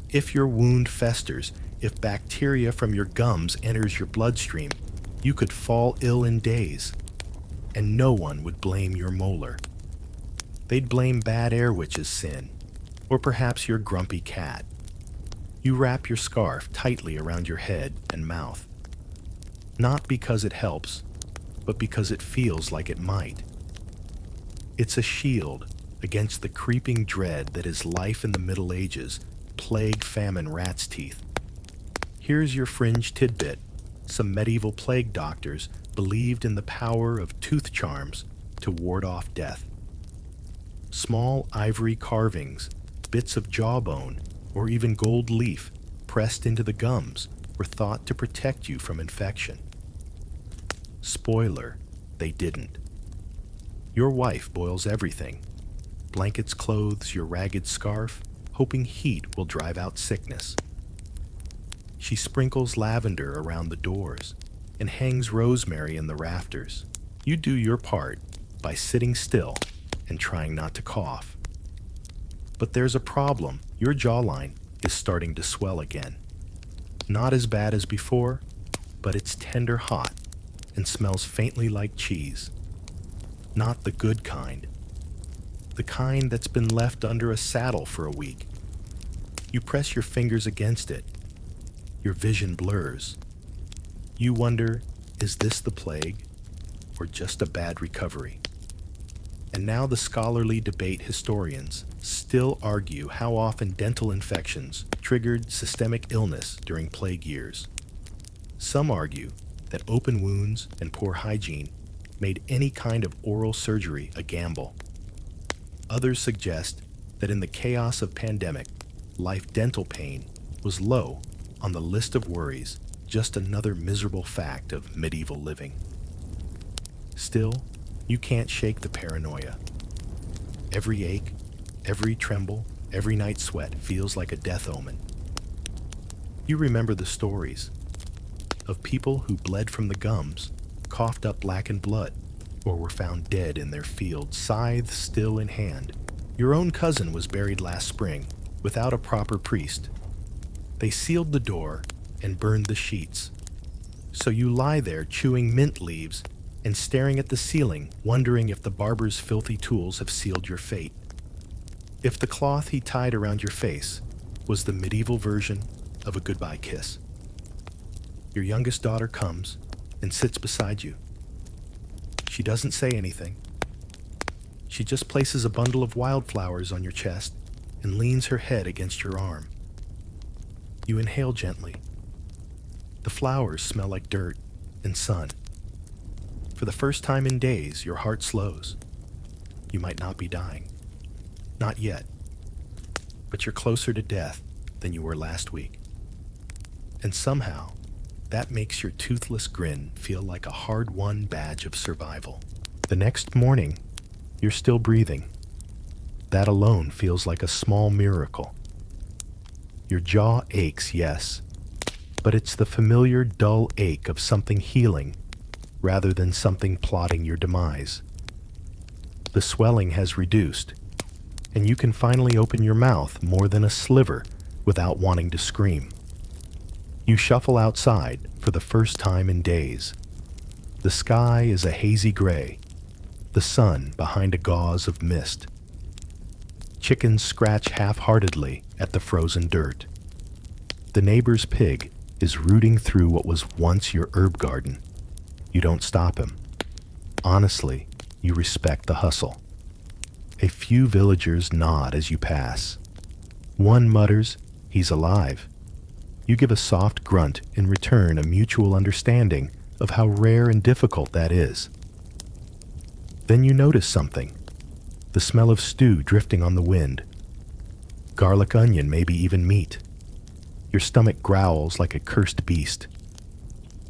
If your wound festers, if bacteria from your gums enters your bloodstream, you could fall ill in days, and no one would blame your molar. They'd blame bad air witch's sin, or perhaps your grumpy cat. You wrap your scarf tightly around your head and mouth, not because it helps, but because it feels like it might. It's a shield against the creeping dread that is life in the Middle Ages, plague, famine, rat's teeth. Here's your fringe tidbit. Some medieval plague doctors believed in the power of tooth charms to ward off death. Small ivory carvings, bits of jawbone, or even gold leaf pressed into the gums were thought to protect you from infection. Spoiler, they didn't. Your wife boils everything. Blankets, clothes, your ragged scarf, hoping heat will drive out sickness. She sprinkles lavender around the doors and hangs rosemary in the rafters. You do your part by sitting still and trying not to cough. But there's a problem. Your jawline is starting to swell again. Not as bad as before, but it's tender hot and smells faintly like cheese. Not the good kind. The kind that's been left under a saddle for a week. You press your fingers against it. Your vision blurs. You wonder, is this the plague or just a bad recovery? And now the scholarly debate historians still argue how often dental infections triggered systemic illness during plague years. Some argue that open wounds and poor hygiene made any kind of oral surgery a gamble. Others suggest that in the chaos of pandemic, life dental pain was low on the list of worries, just another miserable fact of medieval living. Still, you can't shake the paranoia. Every ache, every tremble, every night sweat feels like a death omen. You remember the stories of people who bled from the gums, coughed up blackened blood, or were found dead in their fields, scythe still in hand. Your own cousin was buried last spring without a proper priest. They sealed the door and burned the sheets. So you lie there chewing mint leaves and staring at the ceiling, wondering if the barber's filthy tools have sealed your fate. If the cloth he tied around your face was the medieval version of a goodbye kiss. Your youngest daughter comes and sits beside you. She doesn't say anything. She just places a bundle of wildflowers on your chest and leans her head against your arm. You inhale gently. The flowers smell like dirt and sun. For the first time in days, your heart slows. You might not be dying. Not yet. But you're closer to death than you were last week. And somehow, that makes your toothless grin feel like a hard-won badge of survival. The next morning, you're still breathing. That alone feels like a small miracle. Your jaw aches, yes, but it's the familiar dull ache of something healing rather than something plotting your demise. The swelling has reduced, and you can finally open your mouth more than a sliver without wanting to scream. You shuffle outside for the first time in days. The sky is a hazy gray, the sun behind a gauze of mist. Chickens scratch half-heartedly at the frozen dirt. The neighbor's pig is rooting through what was once your herb garden. You don't stop him. Honestly, you respect the hustle. A few villagers nod as you pass. One mutters, "He's alive." You give a soft grunt in return, a mutual understanding of how rare and difficult that is. Then you notice something. The smell of stew drifting on the wind. Garlic, onion, maybe even meat. Your stomach growls like a cursed beast.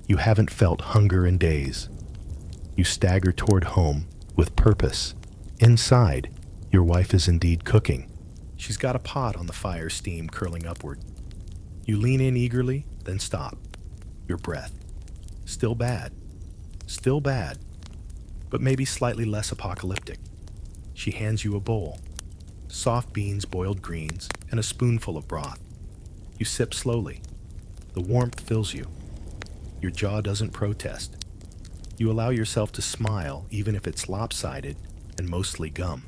You haven't felt hunger in days. You stagger toward home with purpose. Inside, your wife is indeed cooking. She's got a pot on the fire, steam curling upward. You lean in eagerly, then stop. Your breath. Still bad. Still bad. But maybe slightly less apocalyptic. She hands you a bowl. Soft beans, boiled greens, and a spoonful of broth. You sip slowly. The warmth fills you. Your jaw doesn't protest. You allow yourself to smile even if it's lopsided and mostly gum.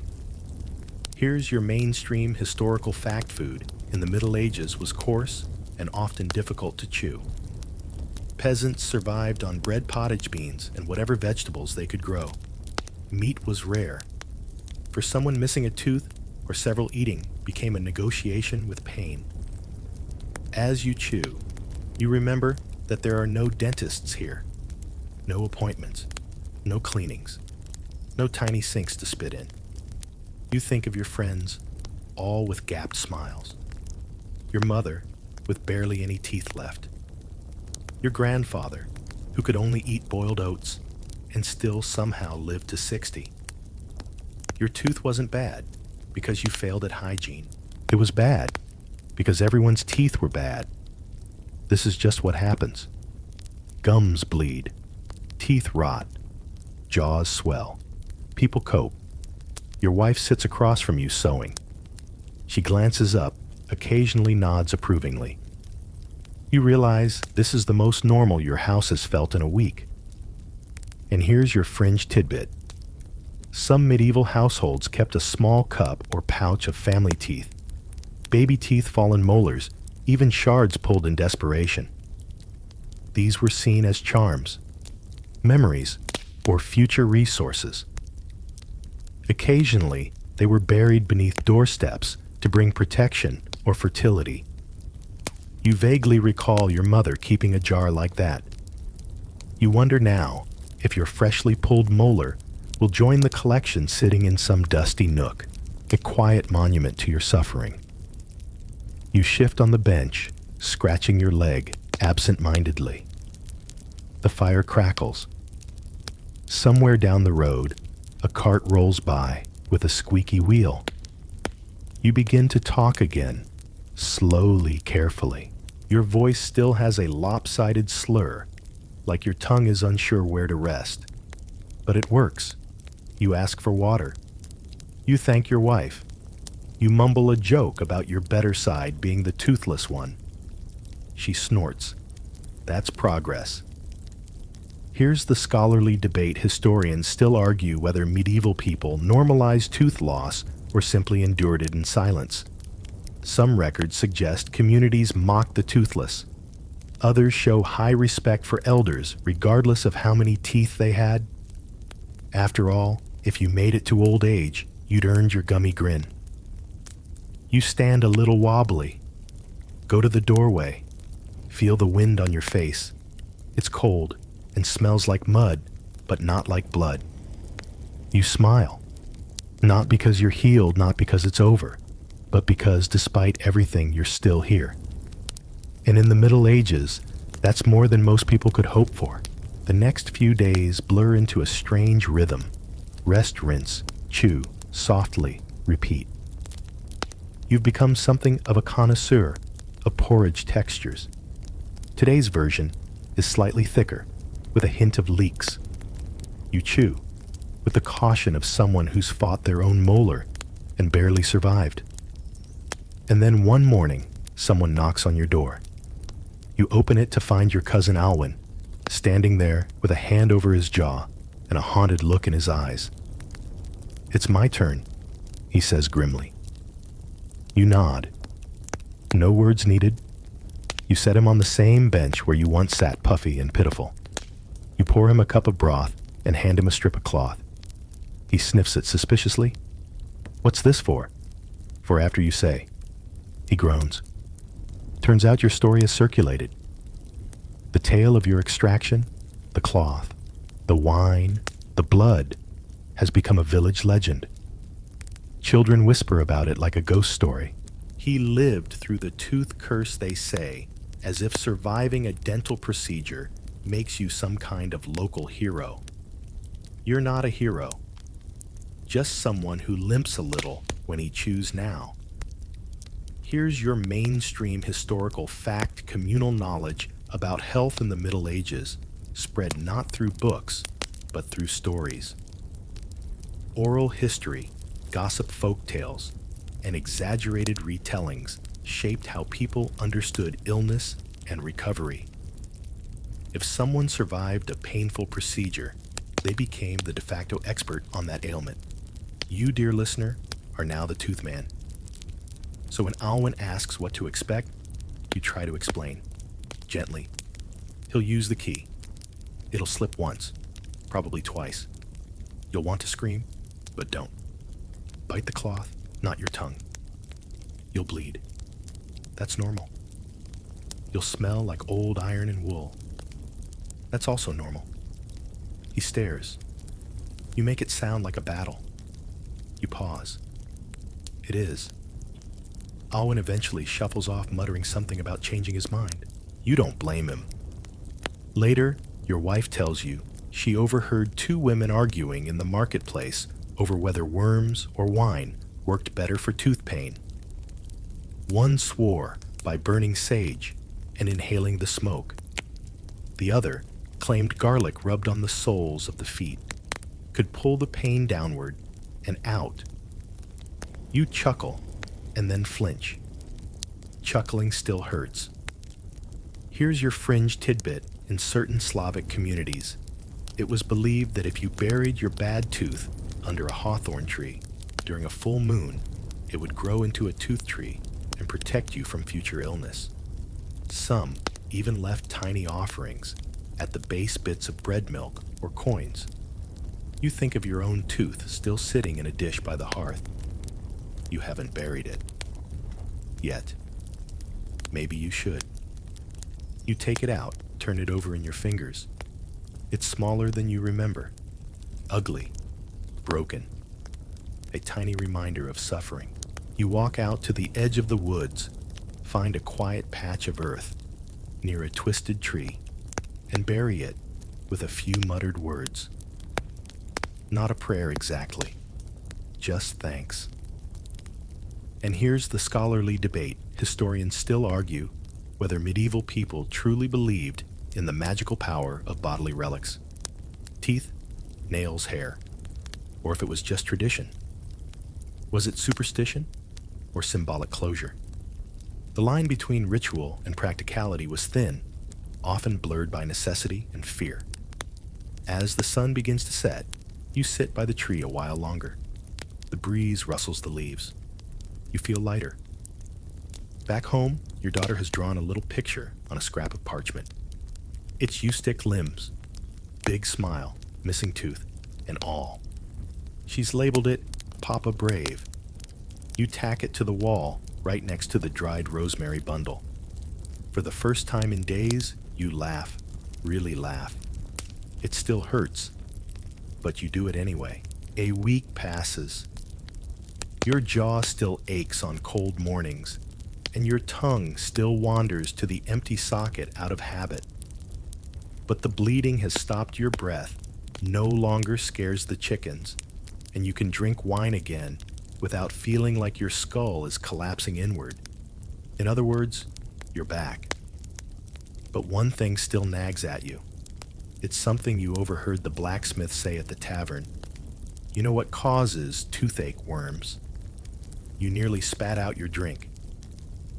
Here's your mainstream historical fact: food in the Middle Ages was coarse and often difficult to chew. Peasants survived on bread, pottage beans, and whatever vegetables they could grow. Meat was rare. For someone missing a tooth or several, eating became a negotiation with pain. As you chew, you remember that there are no dentists here, no appointments, no cleanings, no tiny sinks to spit in. You think of your friends, all with gapped smiles. Your mother, with barely any teeth left. Your grandfather, who could only eat boiled oats and still somehow lived to 60. Your tooth wasn't bad because you failed at hygiene. It was bad because everyone's teeth were bad. This is just what happens. Gums bleed, teeth rot, jaws swell. People cope. Your wife sits across from you sewing. She glances up, occasionally nods approvingly. You realize this is the most normal your house has felt in a week. And here's your fringe tidbit. Some medieval households kept a small cup or pouch of family teeth. Baby teeth, fallen molars, even shards pulled in desperation. These were seen as charms, memories, or future resources. Occasionally, they were buried beneath doorsteps to bring protection or fertility. You vaguely recall your mother keeping a jar like that. You wonder now if your freshly pulled molar will join the collection sitting in some dusty nook, a quiet monument to your suffering. You shift on the bench, scratching your leg absent-mindedly. The fire crackles. Somewhere down the road, a cart rolls by with a squeaky wheel. You begin to talk again, slowly, carefully. Your voice still has a lopsided slur, like your tongue is unsure where to rest. But it works. You ask for water. You thank your wife. You mumble a joke about your better side being the toothless one. She snorts. That's progress. Here's the scholarly debate historians still argue whether medieval people normalized tooth loss or simply endured it in silence. Some records suggest communities mocked the toothless. Others show high respect for elders regardless of how many teeth they had. After all, if you made it to old age, you'd earned your gummy grin. You stand a little wobbly. Go to the doorway. Feel the wind on your face. It's cold and smells like mud, but not like blood. You smile. Not because you're healed, not because it's over, but because despite everything, you're still here. And in the Middle Ages, that's more than most people could hope for. The next few days blur into a strange rhythm. Rest, rinse, chew, softly, repeat. You've become something of a connoisseur of porridge textures. Today's version is slightly thicker, with a hint of leeks. You chew, with the caution of someone who's fought their own molar and barely survived. And then one morning, someone knocks on your door. You open it to find your cousin Alwyn, standing there with a hand over his jaw and a haunted look in his eyes. "It's my turn," he says grimly. You nod. No words needed. You set him on the same bench where you once sat puffy and pitiful. You pour him a cup of broth and hand him a strip of cloth. He sniffs it suspiciously. "What's this for?" "For after you say." He groans. Turns out your story is circulated. The tale of your extraction, the cloth, the wine, the blood, has become a village legend. Children whisper about it like a ghost story. He lived through the tooth curse, they say, as if surviving a dental procedure makes you some kind of local hero. You're not a hero, just someone who limps a little when he chews now. Here's your mainstream historical fact communal knowledge about health in the Middle Ages, spread not through books, but through stories. Oral history, gossip folk tales, and exaggerated retellings shaped how people understood illness and recovery. If someone survived a painful procedure, they became the de facto expert on that ailment. You, dear listener, are now the tooth man. So when Alwyn asks what to expect, you try to explain. Gently. He'll use the key. It'll slip once, probably twice. You'll want to scream, but don't. Bite the cloth, not your tongue. You'll bleed. That's normal. You'll smell like old iron and wool. That's also normal. He stares. You make it sound like a battle. You pause. It is. Alwyn eventually shuffles off, muttering something about changing his mind. You don't blame him. Later, your wife tells you she overheard two women arguing in the marketplace over whether worms or wine worked better for tooth pain. One swore by burning sage and inhaling the smoke. The other claimed garlic rubbed on the soles of the feet could pull the pain downward and out. You chuckle and then flinch. Chuckling still hurts. Here's your fringe tidbit in certain Slavic communities. It was believed that if you buried your bad tooth under a hawthorn tree during a full moon, it would grow into a tooth tree and protect you from future illness. Some even left tiny offerings at the base bits of bread milk or coins. You think of your own tooth still sitting in a dish by the hearth. You haven't buried it. Yet. Maybe you should. You take it out, turn it over in your fingers. It's smaller than you remember. Ugly. Broken. A tiny reminder of suffering. You walk out to the edge of the woods, find a quiet patch of earth near a twisted tree, and bury it with a few muttered words. Not a prayer exactly, just thanks. And here's the scholarly debate. Historians still argue whether medieval people truly believed in the magical power of bodily relics. Teeth, nails, hair. Or if it was just tradition. Was it superstition or symbolic closure? The line between ritual and practicality was thin, often blurred by necessity and fear. As the sun begins to set, you sit by the tree a while longer. The breeze rustles the leaves. You feel lighter. Back home, your daughter has drawn a little picture on a scrap of parchment. It's you stick limbs, big smile, missing tooth, and all. She's labeled it Papa Brave. You tack it to the wall right next to the dried rosemary bundle. For the first time in days, you laugh, really laugh. It still hurts, but you do it anyway. A week passes. Your jaw still aches on cold mornings, and your tongue still wanders to the empty socket out of habit. But the bleeding has stopped your breath, no longer scares the chickens, and you can drink wine again without feeling like your skull is collapsing inward. In other words, you're back. But one thing still nags at you. It's something you overheard the blacksmith say at the tavern. You know what causes toothache worms? You nearly spat out your drink.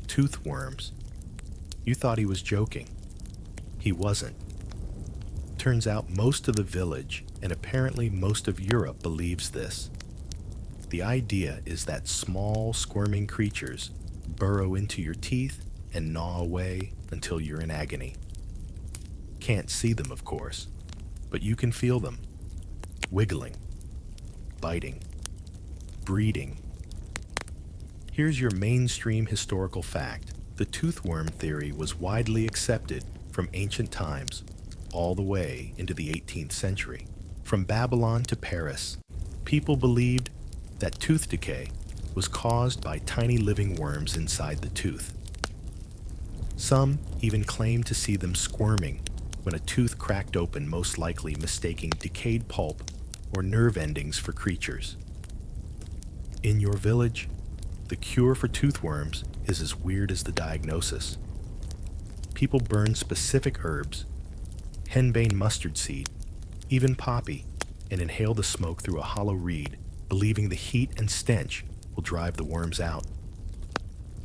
Tooth worms. You thought he was joking. He wasn't. Turns out most of the village, and apparently most of Europe, believes this. The idea is that small, squirming creatures burrow into your teeth and gnaw away until you're in agony. Can't see them, of course, but you can feel them. Wiggling, biting, breeding. Here's your mainstream historical fact. The toothworm theory was widely accepted from ancient times all the way into the 18th century. From Babylon to Paris, people believed that tooth decay was caused by tiny living worms inside the tooth. Some even claimed to see them squirming when a tooth cracked open, most likely mistaking decayed pulp or nerve endings for creatures. In your village, the cure for toothworms is as weird as the diagnosis. People burn specific herbs, henbane mustard seed, even poppy, and inhale the smoke through a hollow reed, believing the heat and stench will drive the worms out.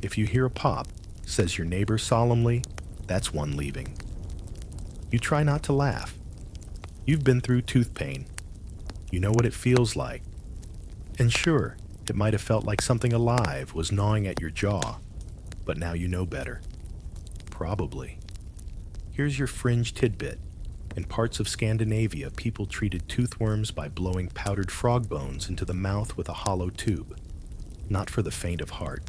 If you hear a pop, says your neighbor solemnly, that's one leaving. You try not to laugh. You've been through tooth pain. You know what it feels like. And sure, it might have felt like something alive was gnawing at your jaw, but now you know better. Probably. Here's your fringe tidbit. In parts of Scandinavia, people treated toothworms by blowing powdered frog bones into the mouth with a hollow tube. Not for the faint of heart.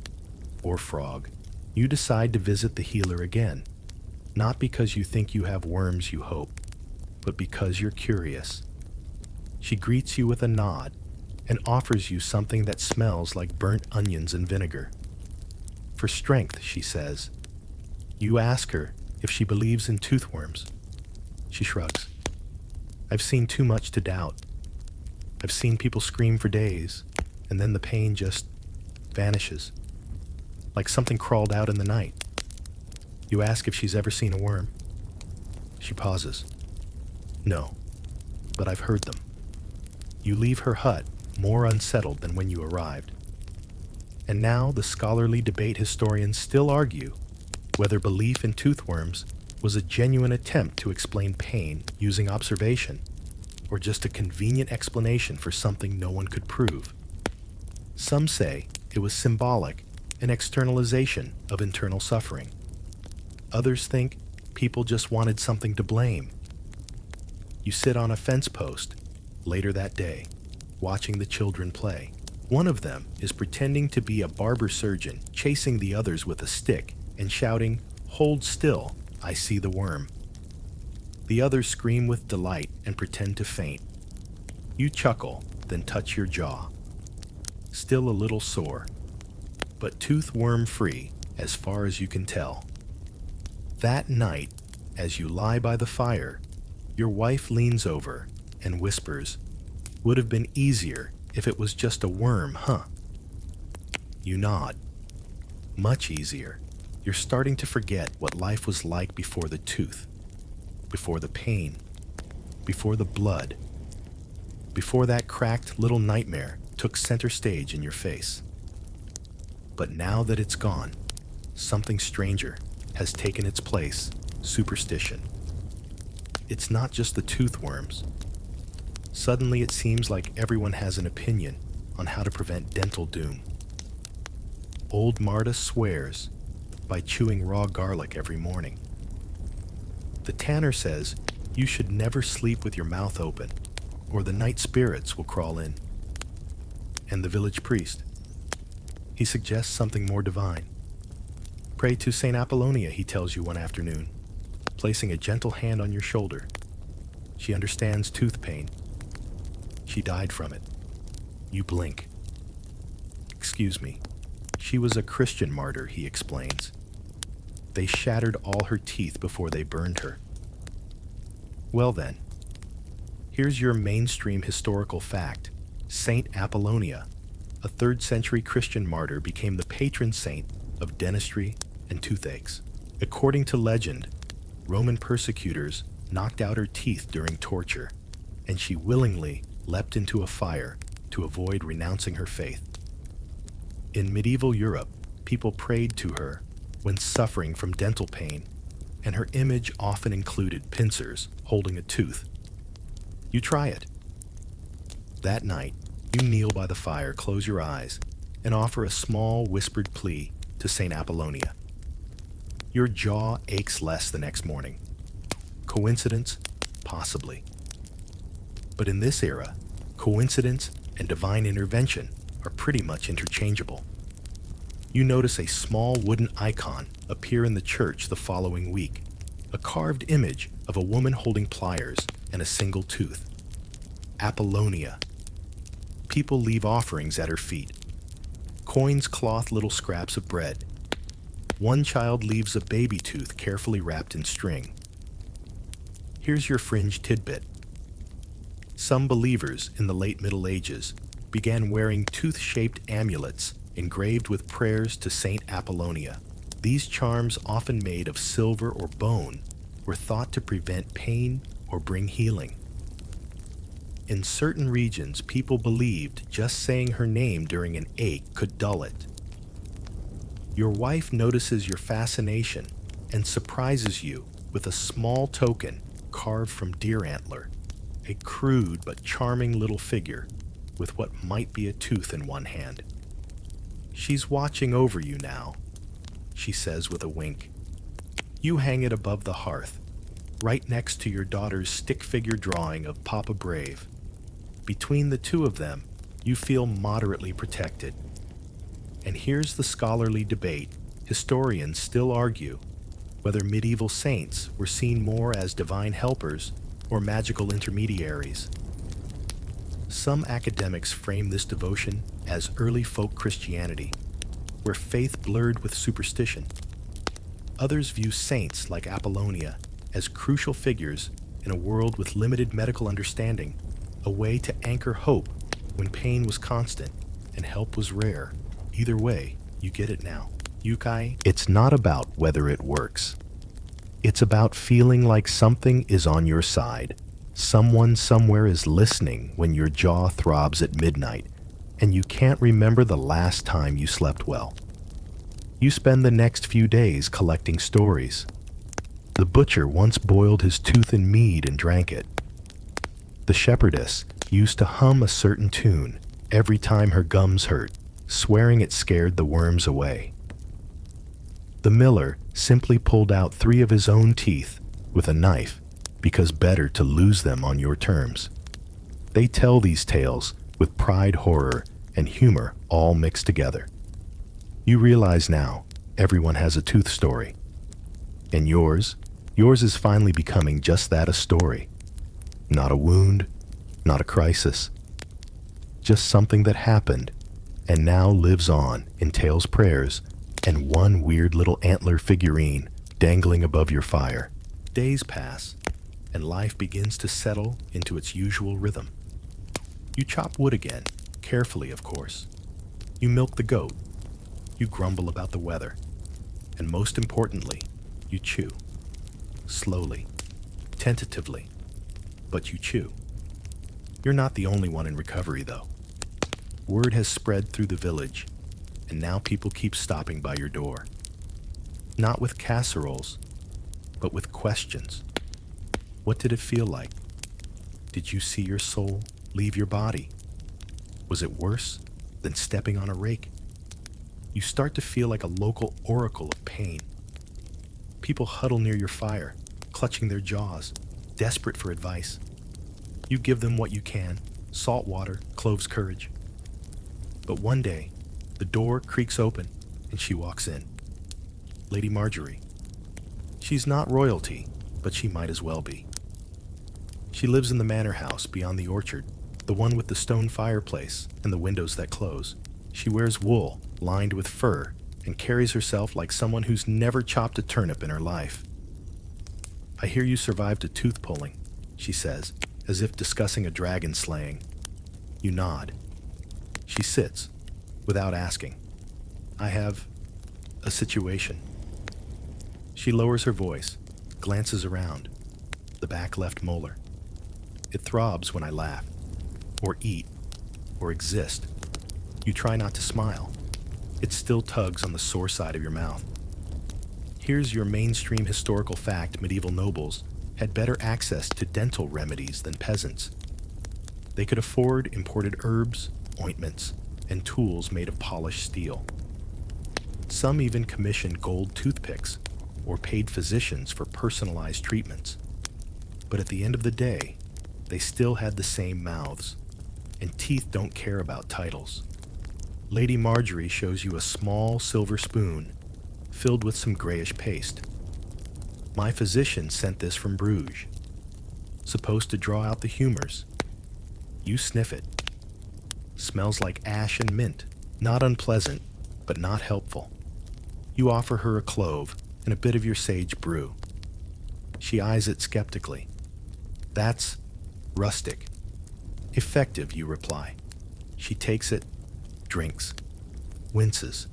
Or frog. You decide to visit the healer again. Not because you think you have worms, you hope, but because you're curious. She greets you with a nod and offers you something that smells like burnt onions and vinegar. For strength, she says. You ask her if she believes in toothworms. She shrugs. I've seen too much to doubt. I've seen people scream for days, and then the pain just vanishes, like something crawled out in the night. You ask if she's ever seen a worm. She pauses. No, but I've heard them. You leave her hut more unsettled than when you arrived. And now the scholarly debate historians still argue whether belief in toothworms was a genuine attempt to explain pain using observation, or just a convenient explanation for something no one could prove. Some say it was symbolic, an externalization of internal suffering. Others think people just wanted something to blame. You sit on a fence post, Later that day, watching the children play, one of them is pretending to be a barber surgeon, chasing the others with a stick and shouting, "Hold still, I see the worm." The others scream with delight and pretend to faint. You chuckle, then touch your jaw. Still a little sore, but tooth worm free as far as you can tell. That night, as you lie by the fire, your wife leans over and whispers, "Would have been easier if it was just a worm, huh?" You nod. Much easier. You're starting to forget what life was like before the tooth, before the pain, before the blood, before that cracked little nightmare took center stage in your face. But now that it's gone, something stranger has taken its place: superstition. It's not just the tooth worms. Suddenly it seems like everyone has an opinion on how to prevent dental doom. Old Marta swears by chewing raw garlic every morning. The tanner says you should never sleep with your mouth open, or the night spirits will crawl in. And the village priest, he suggests something more divine. Pray to Saint Apollonia, he tells you one afternoon, placing a gentle hand on your shoulder. She understands tooth pain. She died from it. You blink. Excuse me. She was a Christian martyr, he explains. They shattered all her teeth before they burned her. Well then, here's your mainstream historical fact. Saint Apollonia, a 3rd century Christian martyr, became the patron saint of dentistry and toothaches. According to legend, Roman persecutors knocked out her teeth during torture, and she willingly leapt into a fire to avoid renouncing her faith. In medieval Europe, people prayed to her when suffering from dental pain, and her image often included pincers holding a tooth. You try it. That night, you kneel by the fire, close your eyes, and offer a small whispered plea to Saint Apollonia. Your jaw aches less the next morning. Coincidence? Possibly. But in this era, coincidence and divine intervention are pretty much interchangeable. You notice a small wooden icon appear in the church the following week, a carved image of a woman holding pliers and a single tooth. Apollonia. People leave offerings at her feet. Coins cloth little scraps of bread. One child leaves a baby tooth carefully wrapped in string. Here's your fringe tidbit. Some believers in the late Middle Ages began wearing tooth-shaped amulets engraved with prayers to Saint Apollonia. These charms, often made of silver or bone, were thought to prevent pain or bring healing. In certain regions, people believed just saying her name during an ache could dull it. Your wife notices your fascination and surprises you with a small token carved from deer antler, a crude but charming little figure with what might be a tooth in one hand. "She's watching over you now," she says with a wink. You hang it above the hearth, right next to your daughter's stick figure drawing of Papa Brave. Between the two of them, you feel moderately protected. And here's the scholarly debate. Historians still argue whether medieval saints were seen more as divine helpers or magical intermediaries. Some academics frame this devotion as early folk Christianity, where faith blurred with superstition. Others view saints like Apollonia as crucial figures in a world with limited medical understanding, a way to anchor hope when pain was constant and help was rare. Either way, you get it now. Yukai, it's not about whether it works. It's about feeling like something is on your side. Someone somewhere is listening when your jaw throbs at midnight and you can't remember the last time you slept well. You spend the next few days collecting stories. The butcher once boiled his tooth in mead and drank it. The shepherdess used to hum a certain tune every time her gums hurt, swearing it scared the worms away. The miller simply pulled out 3 of his own teeth with a knife because better to lose them on your terms. They tell these tales with pride, horror, and humor all mixed together. You realize now everyone has a tooth story. And yours is finally becoming just that, a story. Not a wound, not a crisis. Just something that happened and now lives on in tales, prayers, and one weird little antler figurine dangling above your fire. Days pass, and life begins to settle into its usual rhythm. You chop wood again, carefully, of course. You milk the goat. You grumble about the weather. And most importantly, you chew. Slowly, tentatively, but you chew. You're not the only one in recovery, though. Word has spread through the village, and now people keep stopping by your door. Not with casseroles, but with questions. What did it feel like? Did you see your soul leave your body? Was it worse than stepping on a rake? You start to feel like a local oracle of pain. People huddle near your fire, clutching their jaws, desperate for advice. You give them what you can: salt water, cloves courage. But one day, the door creaks open and she walks in. Lady Marjorie. She's not royalty, but she might as well be. She lives in the manor house beyond the orchard, the one with the stone fireplace and the windows that close. She wears wool lined with fur and carries herself like someone who's never chopped a turnip in her life. I hear you survived a tooth pulling, she says, as if discussing a dragon slaying. You nod. She sits, without asking. I have a situation. She lowers her voice, glances around. The back left molar. It throbs when I laugh, or eat, or exist. You try not to smile. It still tugs on the sore side of your mouth. Here's your mainstream historical fact: medieval nobles had better access to dental remedies than peasants. They could afford imported herbs, ointments, and tools made of polished steel. Some even commissioned gold toothpicks or paid physicians for personalized treatments. But at the end of the day, they still had the same mouths, and teeth don't care about titles. Lady Marjorie shows you a small silver spoon filled with some grayish paste. My physician sent this from Bruges. Supposed to draw out the humors. You sniff it. Smells like ash and mint. Not unpleasant, but not helpful. You offer her a clove and a bit of your sage brew. She eyes it skeptically. That's rustic. Effective, you reply. She takes it, drinks, winces.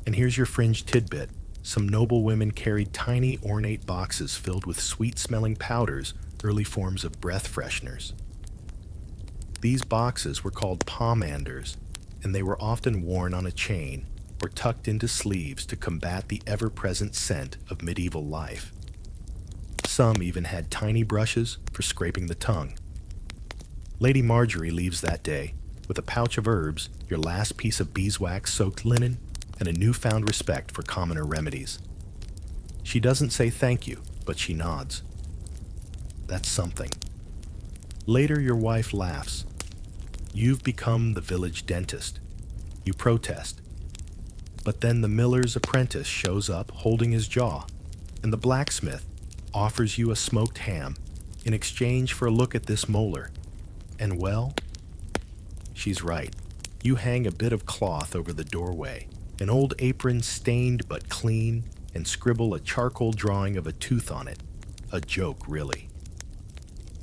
And here's your fringe tidbit. Some noble women carried tiny ornate boxes filled with sweet-smelling powders, early forms of breath fresheners. These boxes were called pomanders, and they were often worn on a chain or tucked into sleeves to combat the ever-present scent of medieval life. Some even had tiny brushes for scraping the tongue. Lady Marjorie leaves that day with a pouch of herbs, your last piece of beeswax-soaked linen, and a newfound respect for commoner remedies. She doesn't say thank you, but she nods. That's something. Later, your wife laughs. You've become the village dentist. You protest. But then the miller's apprentice shows up holding his jaw, and the blacksmith offers you a smoked ham in exchange for a look at this molar. And well, she's right. You hang a bit of cloth over the doorway, an old apron stained but clean, and scribble a charcoal drawing of a tooth on it. A joke, really.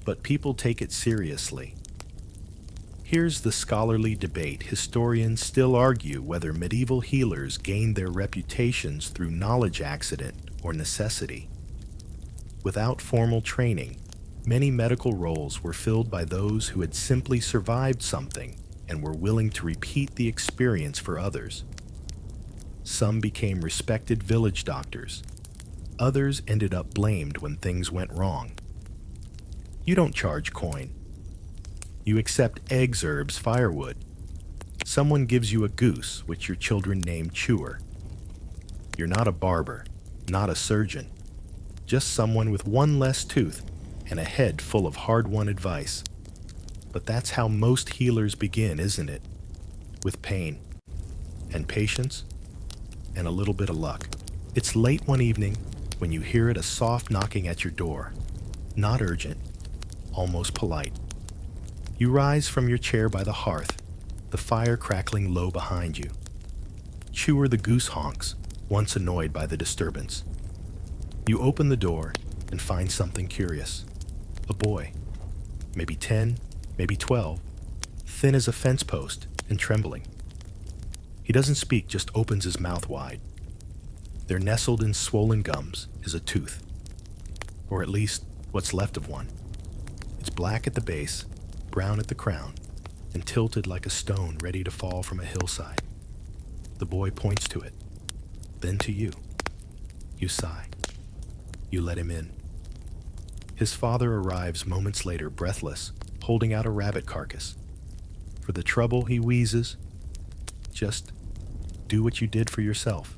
But people take it seriously. Here's the scholarly debate. Historians still argue whether medieval healers gained their reputations through knowledge accident or necessity. Without formal training, many medical roles were filled by those who had simply survived something and were willing to repeat the experience for others. Some became respected village doctors. Others ended up blamed when things went wrong. You don't charge coin. You accept eggs, herbs, firewood. Someone gives you a goose, which your children name Chewer. You're not a barber, not a surgeon, just someone with one less tooth and a head full of hard-won advice. But that's how most healers begin, isn't it? With pain, and patience, and a little bit of luck. It's late one evening when you hear a soft knocking at your door. Not urgent, almost polite. You rise from your chair by the hearth, the fire crackling low behind you. Chewer the goose honks, once annoyed by the disturbance. You open the door and find something curious. A boy, maybe 10, maybe 12, thin as a fence post and trembling. He doesn't speak, just opens his mouth wide. There, nestled in swollen gums, is a tooth, or at least what's left of one. It's black at the base, brown at the crown, and tilted like a stone ready to fall from a hillside. The boy points to it, then to you. You sigh. You let him in. His father arrives moments later, breathless, holding out a rabbit carcass. For the trouble, he wheezes, just do what you did for yourself.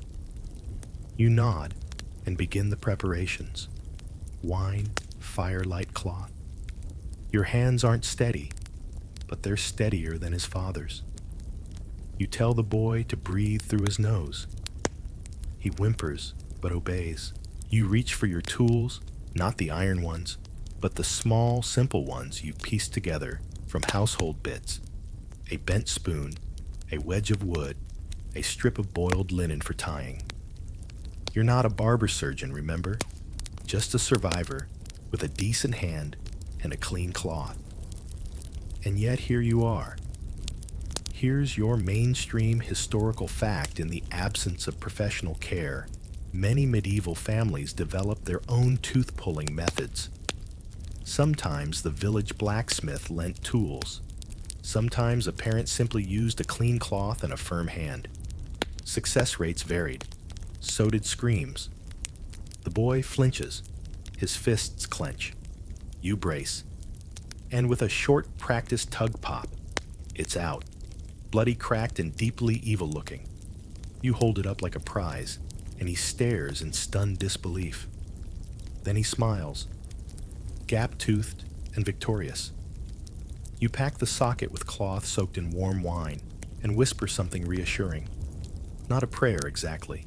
You nod and begin the preparations. Wine, firelight, cloth. Your hands aren't steady, but they're steadier than his father's. You tell the boy to breathe through his nose. He whimpers, but obeys. You reach for your tools, not the iron ones, but the small, simple ones you piece together from household bits. A bent spoon, a wedge of wood, a strip of boiled linen for tying. You're not a barber surgeon, remember? Just a survivor with a decent hand and a clean cloth. And yet here you are. Here's your mainstream historical fact. In the absence of professional care, many medieval families developed their own tooth-pulling methods. Sometimes the village blacksmith lent tools. Sometimes a parent simply used a clean cloth and a firm hand. Success rates varied. So did screams. The boy flinches. His fists clench. You brace. And with a short practiced tug pop, it's out. Bloody, cracked, and deeply evil-looking. You hold it up like a prize, and he stares in stunned disbelief. Then he smiles, gap-toothed and victorious. You pack the socket with cloth soaked in warm wine and whisper something reassuring. Not a prayer exactly,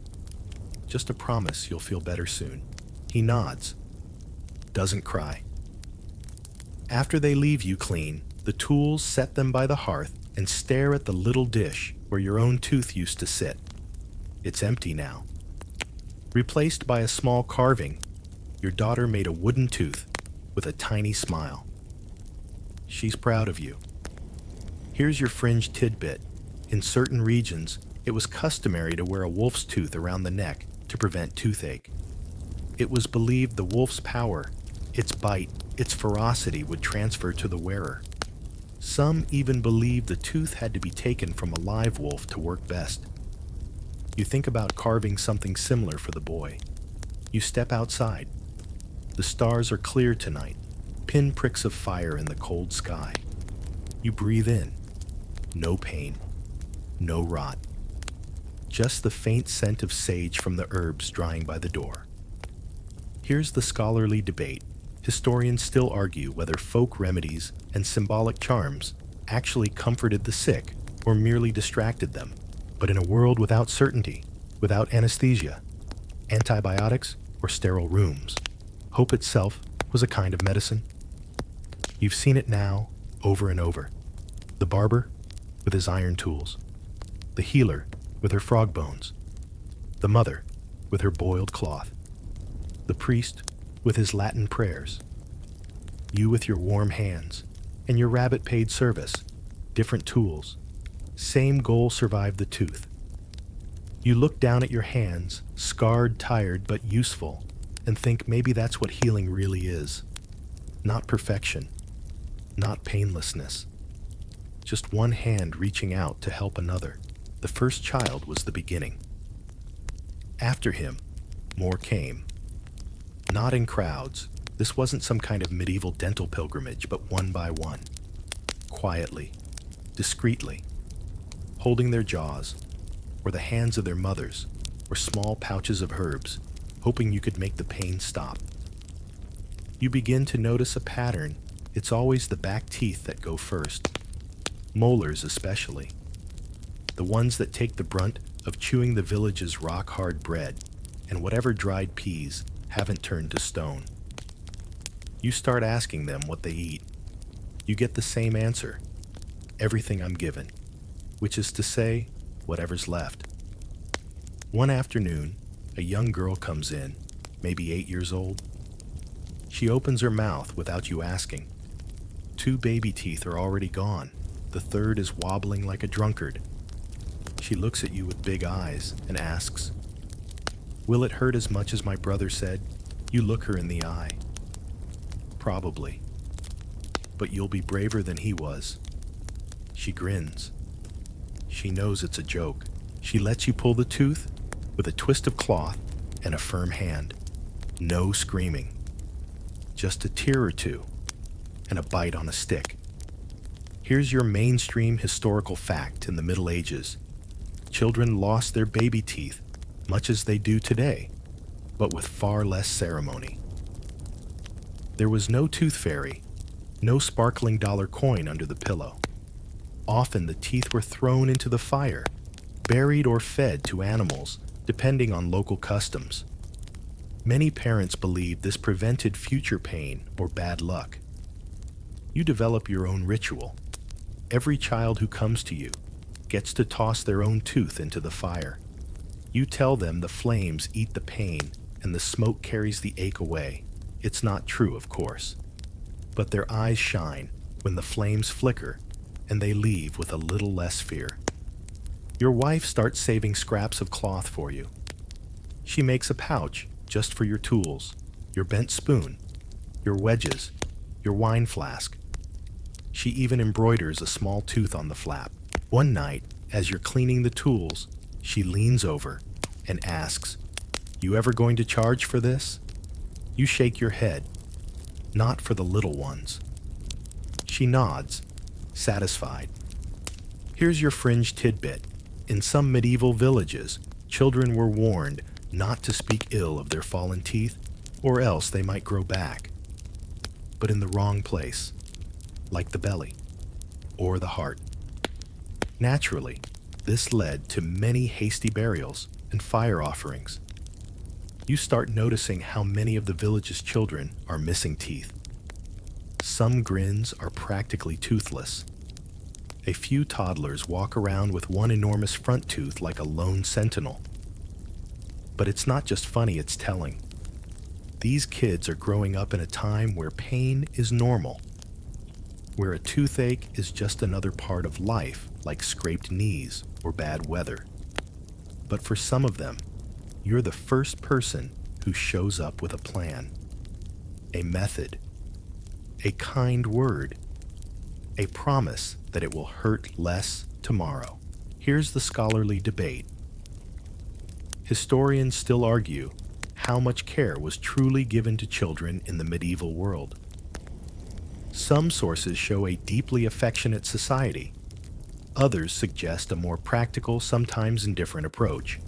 just a promise you'll feel better soon. He nods, doesn't cry. After they leave you clean, the tools set them by the hearth and stare at the little dish where your own tooth used to sit. It's empty now. Replaced by a small carving, your daughter made a wooden tooth with a tiny smile. She's proud of you. Here's your fringe tidbit. In certain regions, it was customary to wear a wolf's tooth around the neck to prevent toothache. It was believed the wolf's power, its bite, its ferocity would transfer to the wearer. Some even believed the tooth had to be taken from a live wolf to work best. You think about carving something similar for the boy. You step outside. The stars are clear tonight, pinpricks of fire in the cold sky. You breathe in. No pain. No rot. Just the faint scent of sage from the herbs drying by the door. Here's the scholarly debate. Historians still argue whether folk remedies and symbolic charms actually comforted the sick or merely distracted them. But in a world without certainty, without anesthesia, antibiotics, or sterile rooms, hope itself was a kind of medicine. You've seen it now, over and over. The barber with his iron tools. The healer with her frog bones. The mother with her boiled cloth. The priest with his Latin prayers. You with your warm hands and your rabbit-paid service. Different tools. Same goal survived the tooth. You look down at your hands, scarred, tired, but useful, and think maybe that's what healing really is. Not perfection. Not painlessness. Just one hand reaching out to help another. The first child was the beginning. After him, more came. Not in crowds. This wasn't some kind of medieval dental pilgrimage, but one by one. Quietly. Discreetly. Holding their jaws, or the hands of their mothers, or small pouches of herbs, hoping you could make the pain stop. You begin to notice a pattern It's always the back teeth that go first, molars especially, the ones that take the brunt of chewing the village's rock-hard bread and whatever dried peas haven't turned to stone. You start asking them what they eat. You get the same answer, everything I'm given, which is to say, whatever's left. One afternoon, a young girl comes in, maybe 8 years old. She opens her mouth without you asking. 2 baby teeth are already gone. The third is wobbling like a drunkard. She looks at you with big eyes and asks, "Will it hurt as much as my brother said?" You look her in the eye. "Probably. But you'll be braver than he was." She grins. She knows it's a joke. She lets you pull the tooth with a twist of cloth and a firm hand. No screaming. Just a tear or two and a bite on a stick. Here's your mainstream historical fact in the Middle Ages. Children lost their baby teeth much as they do today, but with far less ceremony. There was no tooth fairy, no sparkling dollar coin under the pillow. Often the teeth were thrown into the fire, buried or fed to animals, depending on local customs. Many parents believed this prevented future pain or bad luck. You develop your own ritual. Every child who comes to you gets to toss their own tooth into the fire. You tell them the flames eat the pain and the smoke carries the ache away. It's not true, of course. But their eyes shine when the flames flicker and they leave with a little less fear. Your wife starts saving scraps of cloth for you. She makes a pouch just for your tools, your bent spoon, your wedges, your wine flask. She even embroiders a small tooth on the flap. One night, as you're cleaning the tools, she leans over and asks, "You ever going to charge for this?" You shake your head. "Not for the little ones." She nods, satisfied. Here's your fringe tidbit. In some medieval villages, children were warned not to speak ill of their fallen teeth, or else they might grow back. But in the wrong place, like the belly or the heart. Naturally, this led to many hasty burials and fire offerings. You start noticing how many of the village's children are missing teeth. Some grins are practically toothless. A few toddlers walk around with one enormous front tooth like a lone sentinel. But it's not just funny, it's telling. These kids are growing up in a time where pain is normal, where a toothache is just another part of life, like scraped knees or bad weather. But for some of them, you're the first person who shows up with a plan, a method, a kind word, a promise that it will hurt less tomorrow. Here's the scholarly debate. Historians still argue how much care was truly given to children in the medieval world. Some sources show a deeply affectionate society. Others suggest a more practical, sometimes indifferent approach.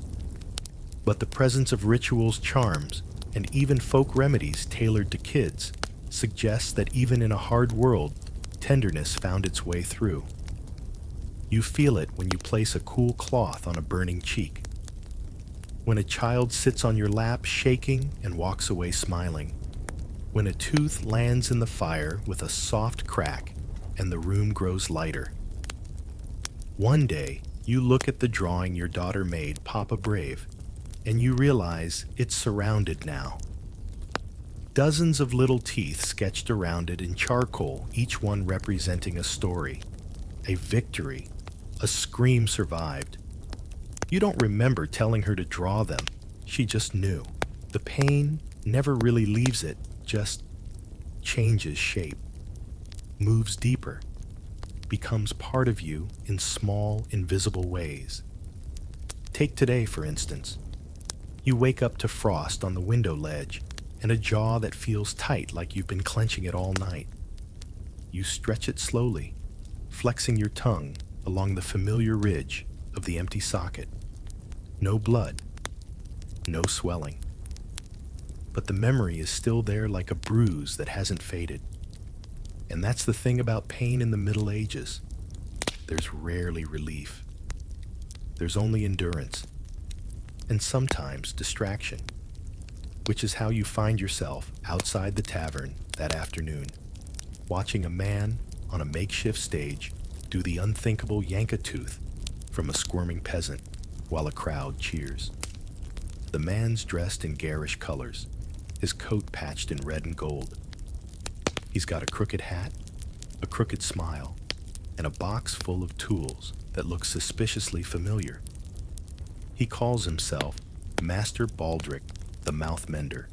But the presence of rituals, charms, and even folk remedies tailored to kids suggests that even in a hard world, tenderness found its way through. You feel it when you place a cool cloth on a burning cheek, when a child sits on your lap shaking and walks away smiling, when a tooth lands in the fire with a soft crack and the room grows lighter. One day, you look at the drawing your daughter made, Papa Brave, and you realize it's surrounded now. Dozens of little teeth sketched around it in charcoal, each one representing a story, a victory, a scream survived. You don't remember telling her to draw them, she just knew. The pain never really leaves it, just changes shape, moves deeper, becomes part of you in small, invisible ways. Take today, for instance. You wake up to frost on the window ledge and a jaw that feels tight like you've been clenching it all night. You stretch it slowly, flexing your tongue along the familiar ridge of the empty socket. No blood, no swelling. But the memory is still there like a bruise that hasn't faded. And that's the thing about pain in the Middle Ages. There's rarely relief. There's only endurance, and sometimes distraction, which is how you find yourself outside the tavern that afternoon, watching a man on a makeshift stage do the unthinkable yank-a-tooth from a squirming peasant while a crowd cheers. The man's dressed in garish colors, his coat patched in red and gold. He's got a crooked hat, a crooked smile, and a box full of tools that look suspiciously familiar. He calls himself Master Baldric, the Mouth Mender.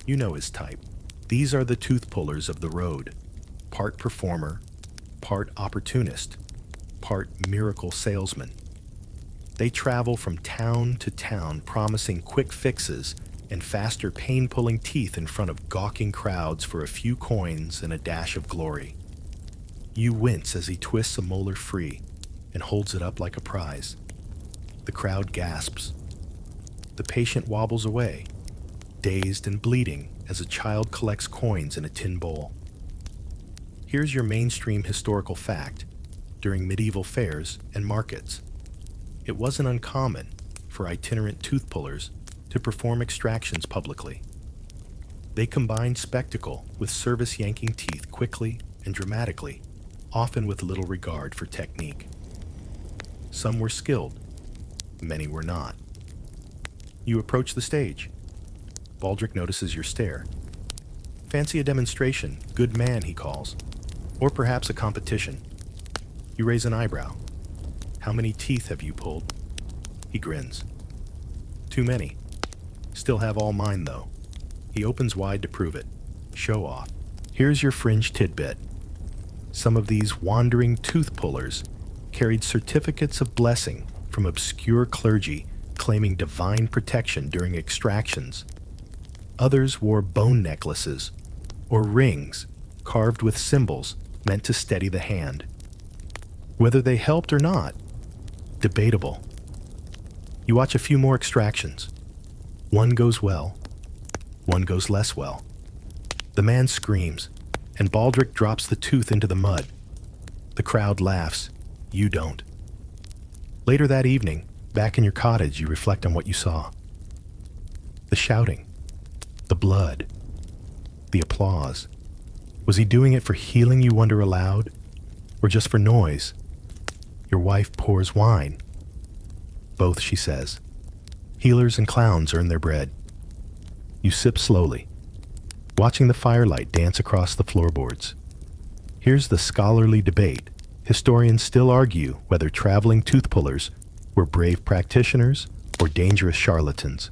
You know his type. These are the tooth pullers of the road, part performer, part opportunist, part miracle salesman. They travel from town to town promising quick fixes and faster pain-pulling teeth in front of gawking crowds for a few coins and a dash of glory. You wince as he twists a molar free and holds it up like a prize. The crowd gasps. The patient wobbles away, dazed and bleeding as a child collects coins in a tin bowl. Here's your mainstream historical fact. During medieval fairs and markets, it wasn't uncommon for itinerant tooth pullers to perform extractions publicly. They combined spectacle with service yanking teeth quickly and dramatically, often with little regard for technique. Some were skilled, many were not. You approach the stage. Baldric notices your stare. Fancy a demonstration, good man, he calls. Or perhaps a competition. You raise an eyebrow. How many teeth have you pulled? He grins. Too many. Still have all mine, though. He opens wide to prove it. Show off. Here's your fringe tidbit. Some of these wandering tooth pullers carried certificates of blessing from obscure clergy claiming divine protection during extractions. Others wore bone necklaces or rings carved with symbols meant to steady the hand. Whether they helped or not, debatable. You watch a few more extractions. One goes well, one goes less well. The man screams, and Baldric drops the tooth into the mud. The crowd laughs. You don't. Later that evening, back in your cottage, you reflect on what you saw. The shouting, the blood, the applause. Was he doing it for healing, you wonder aloud, or just for noise? Your wife pours wine. Both, she says. Healers and clowns earn their bread. You sip slowly, watching the firelight dance across the floorboards. Here's the scholarly debate. Historians still argue whether traveling tooth pullers were brave practitioners or dangerous charlatans.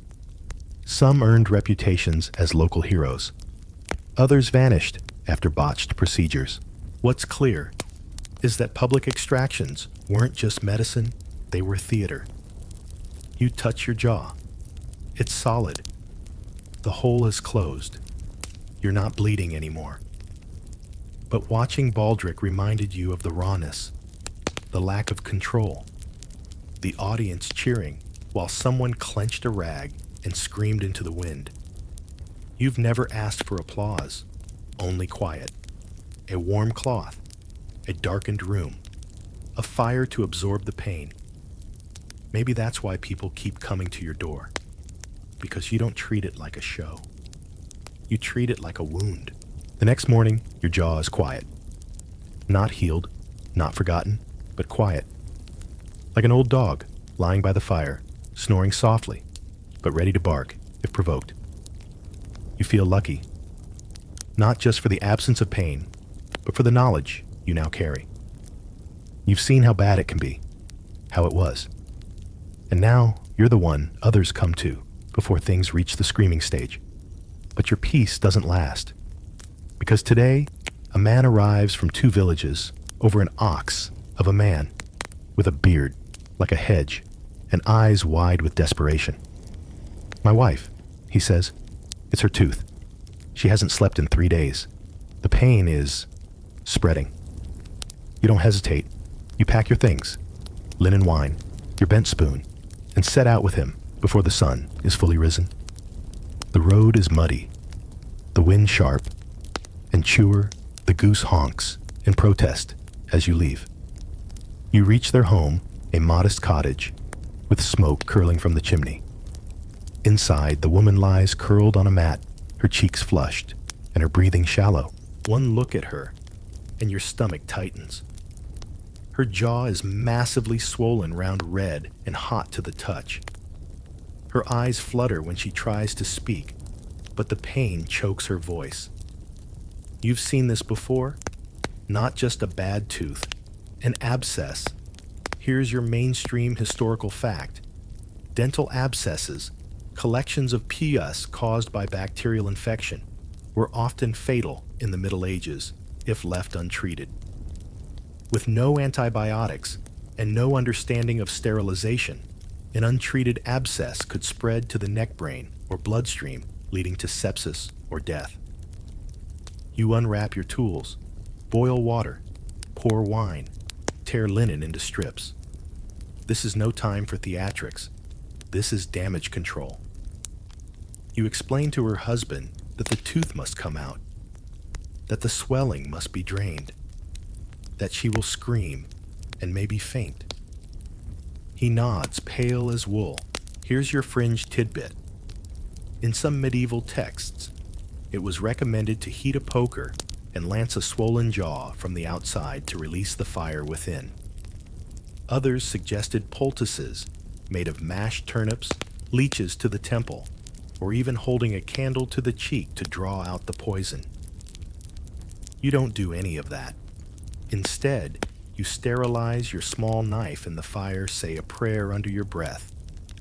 Some earned reputations as local heroes. Others vanished after botched procedures. What's clear is that public extractions weren't just medicine, they were theater. You touch your jaw. It's solid. The hole is closed. You're not bleeding anymore. But watching Baldric reminded you of the rawness, the lack of control, the audience cheering while someone clenched a rag and screamed into the wind. You've never asked for applause, only quiet, a warm cloth, a darkened room, a fire to absorb the pain. Maybe that's why people keep coming to your door, because you don't treat it like a show. You treat it like a wound. The next morning, your jaw is quiet. Not healed, not forgotten, but quiet. Like an old dog lying by the fire, snoring softly, but ready to bark if provoked. You feel lucky, not just for the absence of pain, but for the knowledge you now carry. You've seen how bad it can be, how it was. And now you're the one others come to before things reach the screaming stage. But your peace doesn't last. Because today, a man arrives from 2 villages over an ox of a man with a beard like a hedge and eyes wide with desperation. My wife, he says. It's her tooth. She hasn't slept in 3 days. The pain is spreading. You don't hesitate. You pack your things, linen wine, your bent spoon, and set out with him before the sun is fully risen. The road is muddy, the wind sharp, and Chewer, The goose honks in protest as you leave. You reach their home, a modest cottage, with smoke curling from the chimney. Inside, the woman lies curled on a mat, her cheeks flushed, and her breathing shallow. One look at her, and your stomach tightens. Her jaw is massively swollen round red and hot to the touch. Her eyes flutter when she tries to speak, but the pain chokes her voice. You've seen this before? Not just a bad tooth, an abscess. Here's your mainstream historical fact. Dental abscesses, collections of pus caused by bacterial infection, were often fatal in the Middle Ages if left untreated. With no antibiotics and no understanding of sterilization, an untreated abscess could spread to the neck brain or bloodstream, leading to sepsis or death. You unwrap your tools, boil water, pour wine, tear linen into strips. This is no time for theatrics. This is damage control. You explain to her husband that the tooth must come out, that the swelling must be drained, that she will scream and maybe faint. He nods, pale as wool. Here's your fringe tidbit. In some medieval texts, it was recommended to heat a poker and lance a swollen jaw from the outside to release the fire within. Others suggested poultices made of mashed turnips, leeches to the temple, or even holding a candle to the cheek to draw out the poison. You don't do any of that. Instead, you sterilize your small knife in the fire, say a prayer under your breath,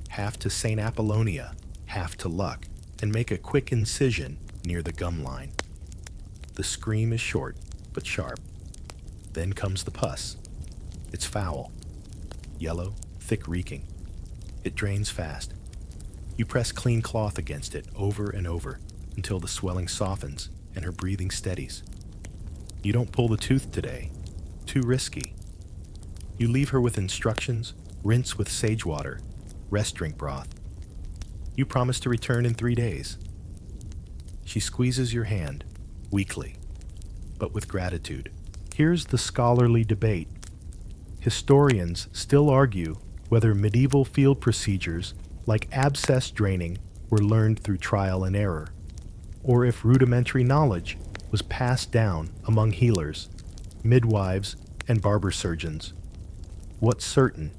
half to Saint Apollonia, half to luck, and make a quick incision near the gum line. The scream is short, but sharp. Then comes the pus. It's foul, yellow, thick reeking. It drains fast. You press clean cloth against it over and over until the swelling softens and her breathing steadies. You don't pull the tooth today. Too risky. You leave her with instructions: rinse with sage water, rest drink broth. You promise to return in 3 days. She squeezes your hand, weakly, but with gratitude. Here's the scholarly debate. Historians still argue whether medieval field procedures like abscess draining were learned through trial and error, or if rudimentary knowledge was passed down among healers, midwives, and barber surgeons. What's certain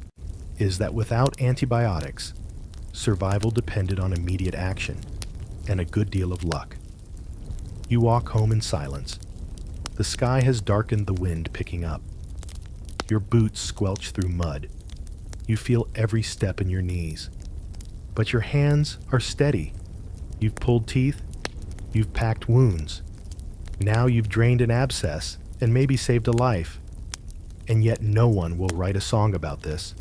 is that without antibiotics, survival depended on immediate action and a good deal of luck. You walk home in silence. The sky has darkened, the wind picking up. Your boots squelch through mud. You feel every step in your knees. But your hands are steady. You've pulled teeth. You've packed wounds. Now you've drained an abscess and maybe saved a life. And yet no one will write a song about this.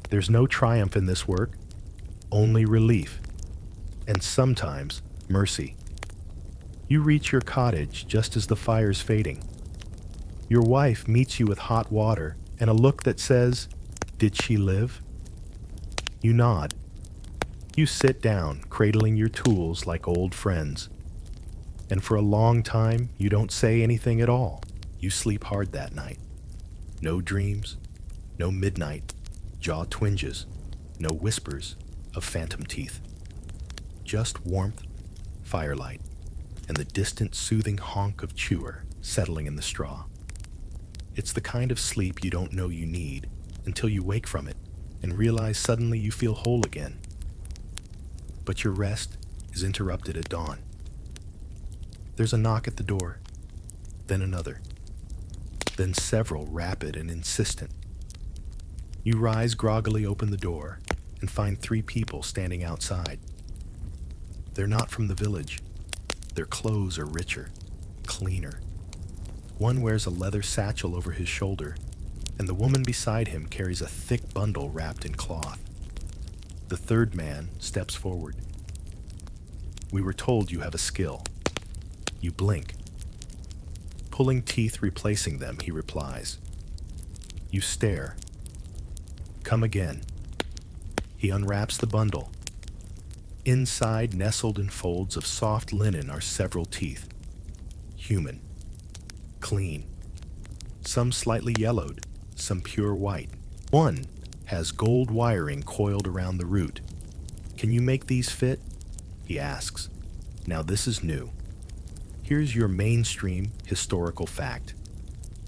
There's no triumph in this work, only relief, and sometimes mercy. You reach your cottage just as the fire's fading. Your wife meets you with hot water and a look that says, "Did she live?" You nod. You sit down, cradling your tools like old friends. And for a long time, you don't say anything at all. You sleep hard that night. No dreams, no midnight, jaw twinges, no whispers of phantom teeth. Just warmth, firelight, and the distant soothing honk of chewer settling in the straw. It's the kind of sleep you don't know you need until you wake from it and realize suddenly you feel whole again. But your rest is interrupted at dawn. There's a knock at the door, then another, then several, rapid and insistent. You rise groggily, open the door, and find 3 people standing outside. They're not from the village. Their clothes are richer, cleaner. One wears a leather satchel over his shoulder, and the woman beside him carries a thick bundle wrapped in cloth. The third man steps forward. "We were told you have a skill." You blink. "Pulling teeth, replacing them," he replies. You stare. "Come again." He unwraps the bundle. Inside, nestled in folds of soft linen, are several teeth. Human. clean. Some slightly yellowed, some pure white. One has gold wiring coiled around the root. "Can you make these fit?" he asks. Now this is new. Here's your mainstream historical fact.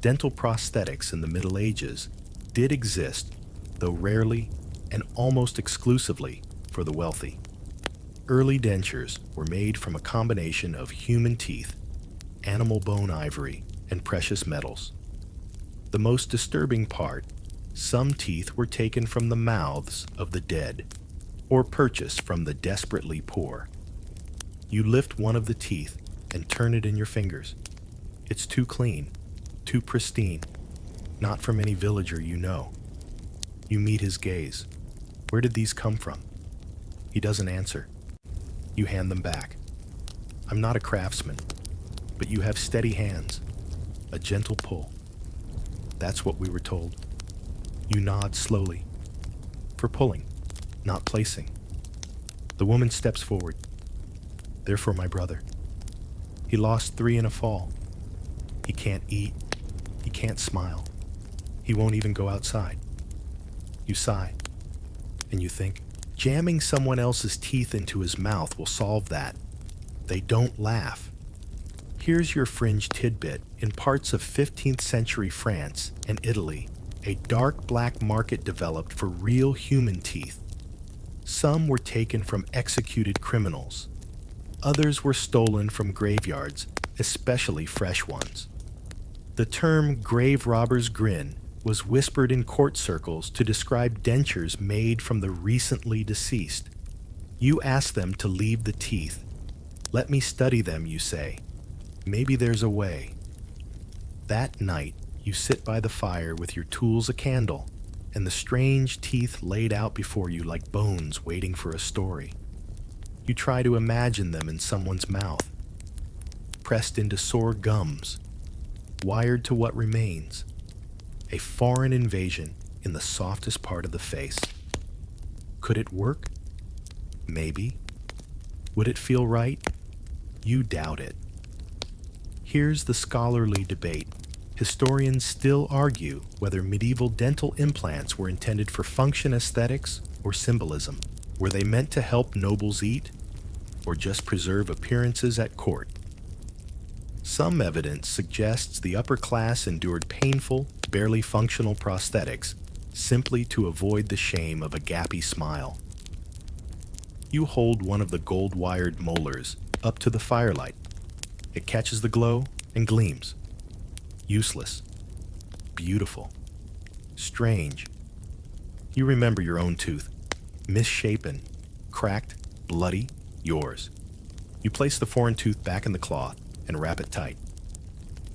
Dental prosthetics in the Middle Ages did exist, though rarely and almost exclusively for the wealthy. Early dentures were made from a combination of human teeth, animal bone ivory, and precious metals. The most disturbing part, some teeth were taken from the mouths of the dead, or purchased from the desperately poor. You lift one of the teeth and turn it in your fingers. It's too clean, too pristine, not from any villager you know. You meet his gaze. Where did these come from? He doesn't answer. You hand them back. I'm not a craftsman, but you have steady hands, a gentle pull. That's what we were told. You nod slowly. For pulling, not placing. The woman steps forward. They're for my brother. He lost 3 in a fall. He can't eat. He can't smile. He won't even go outside. You sigh, and you think, jamming someone else's teeth into his mouth will solve that. They don't laugh. Here's your fringe tidbit. In parts of 15th century France and Italy, a dark black market developed for real human teeth. Some were taken from executed criminals. Others were stolen from graveyards, especially fresh ones. The term grave robber's grin was whispered in court circles to describe dentures made from the recently deceased. You ask them to leave the teeth. Let me study them, you say. Maybe there's a way. That night, you sit by the fire with your tools, a candle, and the strange teeth laid out before you like bones waiting for a story. You try to imagine them in someone's mouth, pressed into sore gums, wired to what remains, a foreign invasion in the softest part of the face. Could it work? Maybe. Would it feel right? You doubt it. Here's the scholarly debate. Historians still argue whether medieval dental implants were intended for function aesthetics or symbolism. Were they meant to help nobles eat, or just preserve appearances at court? Some evidence suggests the upper class endured painful, barely functional prosthetics simply to avoid the shame of a gappy smile. You hold one of the gold-wired molars up to the firelight. It catches the glow and gleams. Useless. Beautiful. Strange. You remember your own tooth. Misshapen, cracked, bloody, yours. You place the foreign tooth back in the cloth and wrap it tight.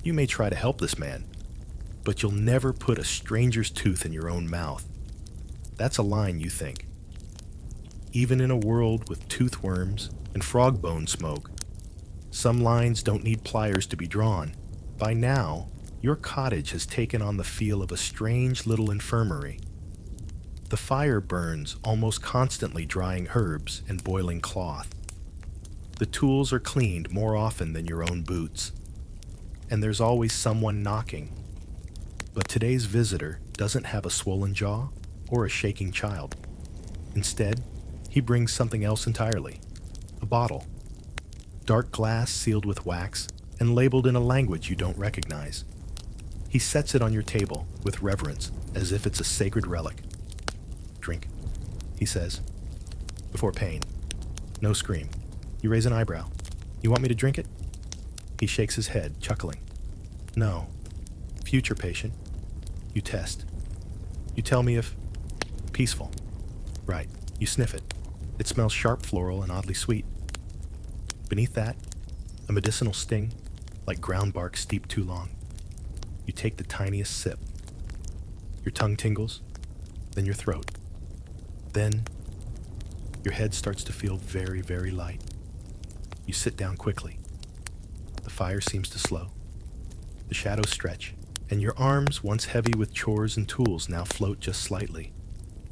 You may try to help this man, but you'll never put a stranger's tooth in your own mouth. That's a line, you think. Even in a world with tooth worms and frog bone smoke, some lines don't need pliers to be drawn. By now, your cottage has taken on the feel of a strange little infirmary. The fire burns almost constantly, drying herbs and boiling cloth. The tools are cleaned more often than your own boots. And there's always someone knocking. But today's visitor doesn't have a swollen jaw or a shaking child. Instead, he brings something else entirely. A bottle. Dark glass sealed with wax and labeled in a language you don't recognize. He sets it on your table with reverence, as if it's a sacred relic. Drink, he says. Before pain. No scream. You raise an eyebrow. You want me to drink it? He shakes his head, chuckling. No. Future patient. You test. You tell me if... Peaceful. Right. You sniff it. It smells sharp, floral, and oddly sweet. Beneath that, a medicinal sting, like ground bark steeped too long. You take the tiniest sip. Your tongue tingles, then your throat. Then, your head starts to feel very, very light. You sit down quickly. The fire seems to slow. The shadows stretch, and your arms, once heavy with chores and tools, now float just slightly,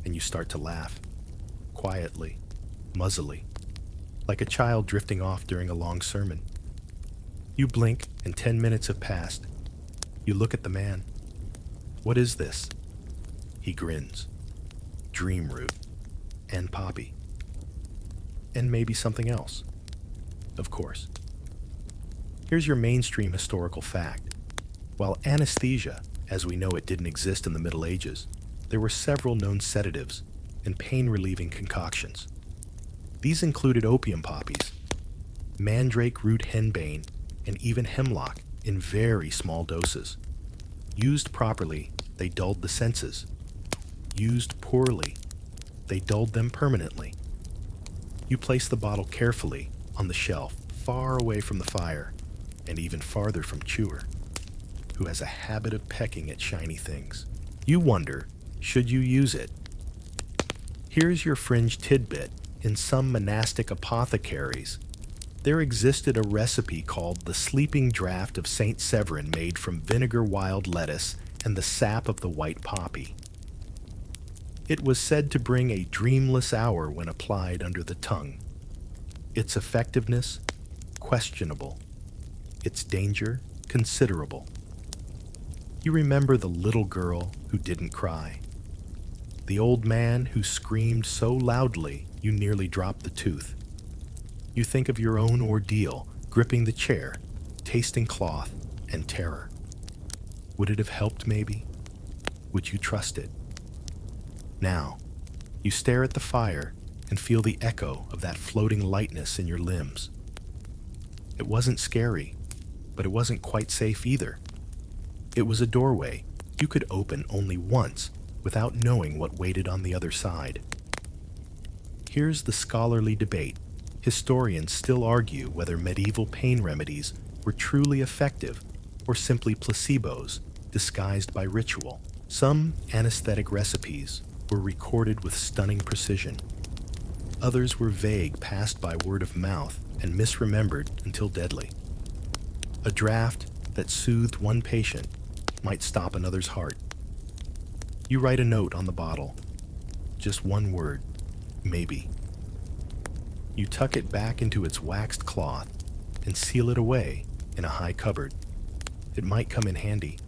and you start to laugh. Quietly, muzzily, like a child drifting off during a long sermon. You blink, and 10 minutes have passed. You look at the man. What is this? He grins. Dream root. And poppy. And maybe something else. Of course. Here's your mainstream historical fact. While anesthesia, as we know it, didn't exist in the Middle Ages, there were several known sedatives and pain-relieving concoctions. These included opium poppies, mandrake root henbane, and even hemlock in very small doses. Used properly, they dulled the senses. Used poorly, they dulled them permanently. You place the bottle carefully on the shelf, far away from the fire, and even farther from Chewer, who has a habit of pecking at shiny things. You wonder, should you use it? Here's your fringe tidbit. In some monastic apothecaries, there existed a recipe called the sleeping draught of Saint Severin, made from vinegar, wild lettuce, and the sap of the white poppy. It was said to bring a dreamless hour when applied under the tongue. Its effectiveness, questionable. Its danger, considerable. You remember the little girl who didn't cry. The old man who screamed so loudly you nearly dropped the tooth. You think of your own ordeal, gripping the chair, tasting cloth, and terror. Would it have helped, maybe? Would you trust it? Now, you stare at the fire and feel the echo of that floating lightness in your limbs. It wasn't scary, but it wasn't quite safe either. It was a doorway you could open only once without knowing what waited on the other side. Here's the scholarly debate. Historians still argue whether medieval pain remedies were truly effective or simply placebos disguised by ritual. Some anesthetic recipes were recorded with stunning precision. Others were vague, passed by word of mouth, and misremembered until deadly. A draught that soothed one patient might stop another's heart. You write a note on the bottle. Just one word, maybe. You tuck it back into its waxed cloth and seal it away in a high cupboard. It might come in handy.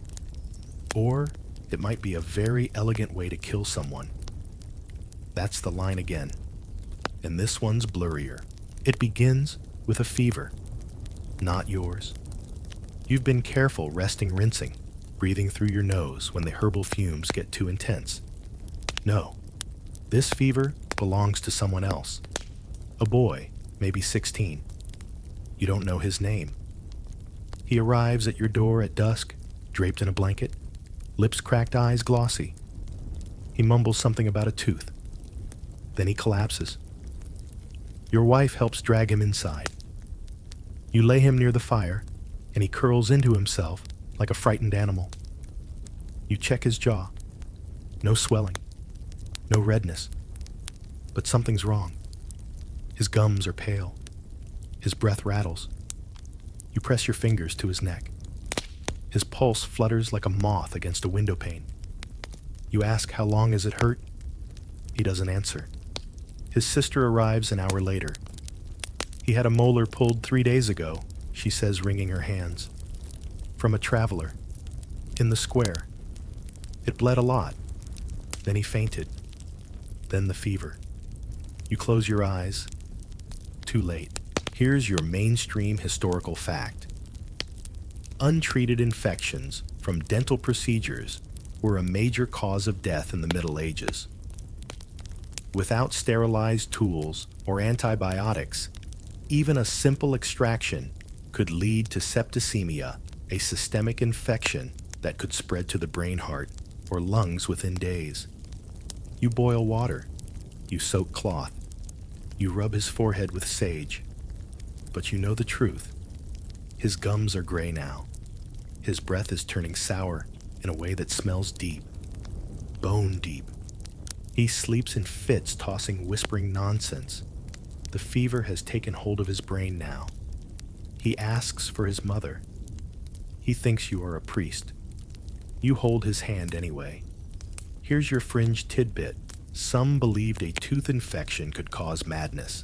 Or it might be a very elegant way to kill someone. That's the line again. And this one's blurrier. It begins with a fever. Not yours. You've been careful resting, rinsing, breathing through your nose when the herbal fumes get too intense. No. This fever belongs to someone else. A boy, maybe 16. You don't know his name. He arrives at your door at dusk, draped in a blanket, lips cracked, eyes glossy. He mumbles something about a tooth. Then he collapses. Your wife helps drag him inside. You lay him near the fire, and he curls into himself like a frightened animal. You check his jaw. No swelling. No redness. But something's wrong. His gums are pale. His breath rattles. You press your fingers to his neck. His pulse flutters like a moth against a window pane. You ask, how long has it hurt? He doesn't answer. His sister arrives an hour later. He had a molar pulled 3 days ago, she says, wringing her hands. From a traveler. In the square. It bled a lot. Then he fainted. Then the fever. You close your eyes. Too late. Here's your mainstream historical fact. Untreated infections from dental procedures were a major cause of death in the Middle Ages. Without sterilized tools or antibiotics, even a simple extraction could lead to septicemia, a systemic infection that could spread to the brain, heart, or lungs within days. You boil water. You soak cloth. You rub his forehead with sage. But you know the truth. His gums are gray now. His breath is turning sour in a way that smells deep. Bone deep. He sleeps in fits, tossing, whispering nonsense. The fever has taken hold of his brain now. He asks for his mother. He thinks you are a priest. You hold his hand anyway. Here's your fringe tidbit. Some believed a tooth infection could cause madness.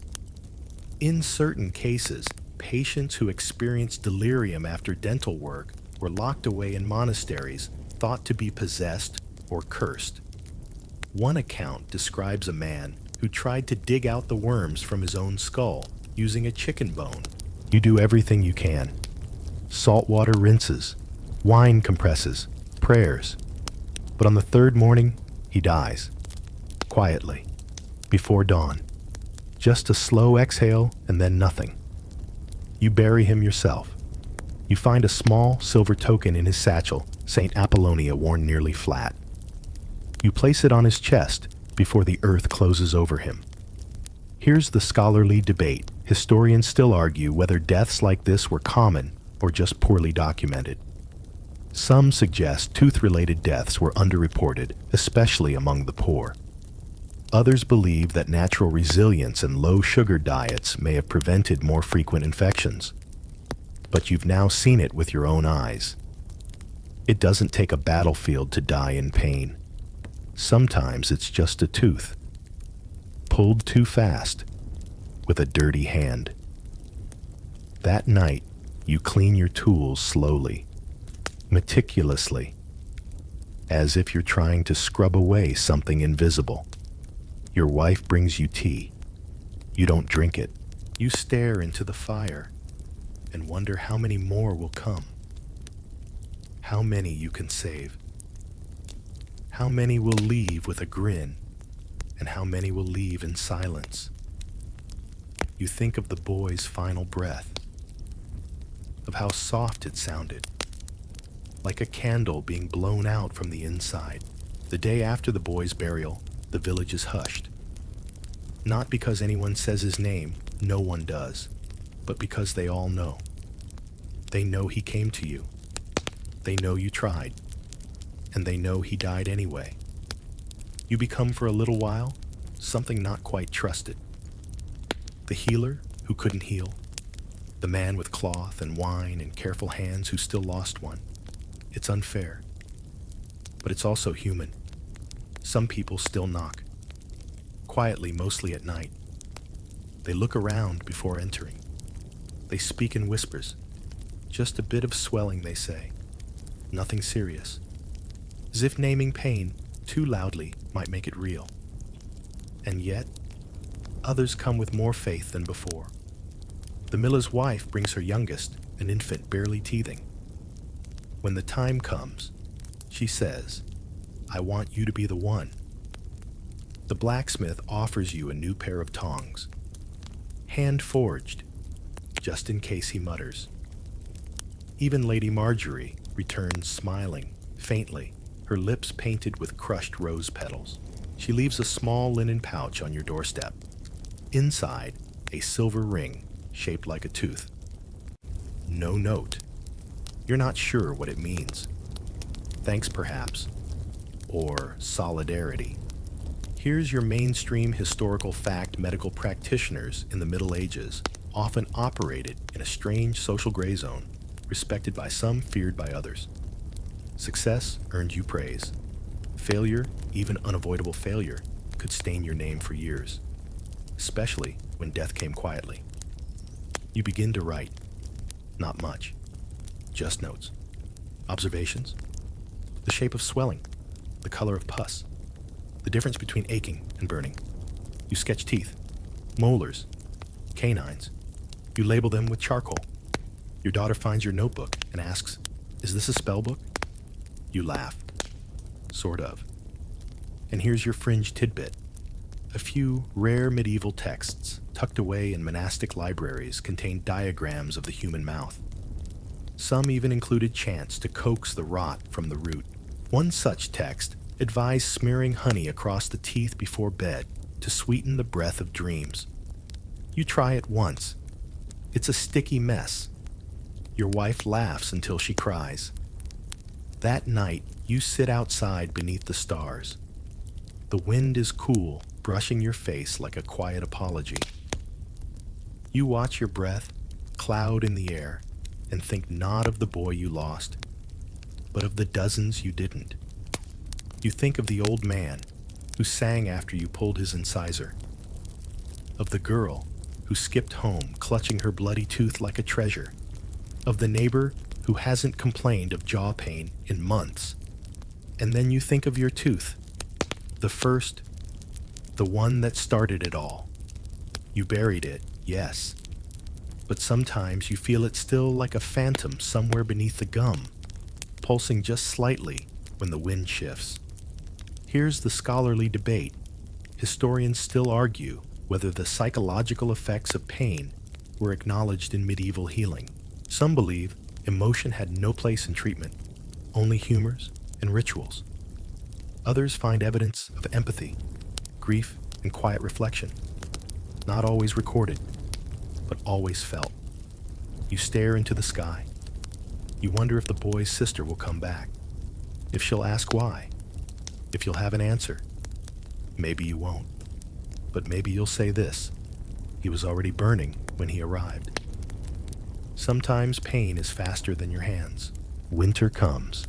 In certain cases, patients who experienced delirium after dental work were locked away in monasteries thought to be possessed or cursed. One account describes a man who tried to dig out the worms from his own skull using a chicken bone. You do everything you can. Saltwater rinses, wine compresses, prayers. But on the third morning, he dies. Quietly, before dawn. Just a slow exhale and then nothing. You bury him yourself. You find a small silver token in his satchel, St. Apollonia worn nearly flat. You place it on his chest before the earth closes over him. Here's the scholarly debate. Historians still argue whether deaths like this were common or just poorly documented. Some suggest tooth-related deaths were underreported, especially among the poor. Others believe that natural resilience and low-sugar diets may have prevented more frequent infections. But you've now seen it with your own eyes. It doesn't take a battlefield to die in pain. Sometimes it's just a tooth, pulled too fast, with a dirty hand. That night, you clean your tools slowly, meticulously, as if you're trying to scrub away something invisible. Your wife brings you tea. You don't drink it. You stare into the fire and wonder how many more will come. How many you can save. How many will leave with a grin, and how many will leave in silence. You think of the boy's final breath, of how soft it sounded, like a candle being blown out from the inside. The day after the boy's burial, the village is hushed. Not because anyone says his name, no one does, but because they all know. They know he came to you. They know you tried. And they know he died anyway. You become for a little while something not quite trusted. The healer who couldn't heal. The man with cloth and wine and careful hands who still lost one. It's unfair. But it's also human. Some people still knock. Quietly, mostly at night. They look around before entering. They speak in whispers. Just a bit of swelling, they say. Nothing serious. As if naming pain too loudly might make it real. And yet, others come with more faith than before. The miller's wife brings her youngest, an infant barely teething. When the time comes, she says, "I want you to be the one." The blacksmith offers you a new pair of tongs, hand-forged, just in case he mutters. Even Lady Marjorie returns smiling, faintly, her lips painted with crushed rose petals. She leaves a small linen pouch on your doorstep. Inside, a silver ring shaped like a tooth. No note. You're not sure what it means. Thanks, perhaps. Or solidarity. Here's your mainstream historical fact: medical practitioners in the Middle Ages often operated in a strange social gray zone, respected by some, feared by others. Success earned you praise. Failure, even unavoidable failure, could stain your name for years, especially when death came quietly. You begin to write. Not much. Just notes. Observations. The shape of swelling. The color of pus. The difference between aching and burning. You sketch teeth. Molars. Canines. You label them with charcoal. Your daughter finds your notebook and asks, "Is this a spell book?" You laugh. Sort of. And here's your fringe tidbit. A few rare medieval texts tucked away in monastic libraries contain diagrams of the human mouth. Some even included chants to coax the rot from the root. One such text advised smearing honey across the teeth before bed to sweeten the breath of dreams. You try it once. It's a sticky mess. Your wife laughs until she cries. That night, you sit outside beneath the stars. The wind is cool, brushing your face like a quiet apology. You watch your breath cloud in the air and think not of the boy you lost, but of the dozens you didn't. You think of the old man who sang after you pulled his incisor, of the girl who skipped home clutching her bloody tooth like a treasure, of the neighbor who hasn't complained of jaw pain in months. And then you think of your tooth. The first, the one that started it all. You buried it, yes. But sometimes you feel it still like a phantom somewhere beneath the gum, pulsing just slightly when the wind shifts. Here's the scholarly debate. Historians still argue whether the psychological effects of pain were acknowledged in medieval healing. Some believe emotion had no place in treatment, only humors and rituals. Others find evidence of empathy, grief, and quiet reflection, not always recorded, but always felt. You stare into the sky. You wonder if the boy's sister will come back, if she'll ask why, if you'll have an answer. Maybe you won't, but maybe you'll say this: he was already burning when he arrived. Sometimes pain is faster than your hands. Winter comes.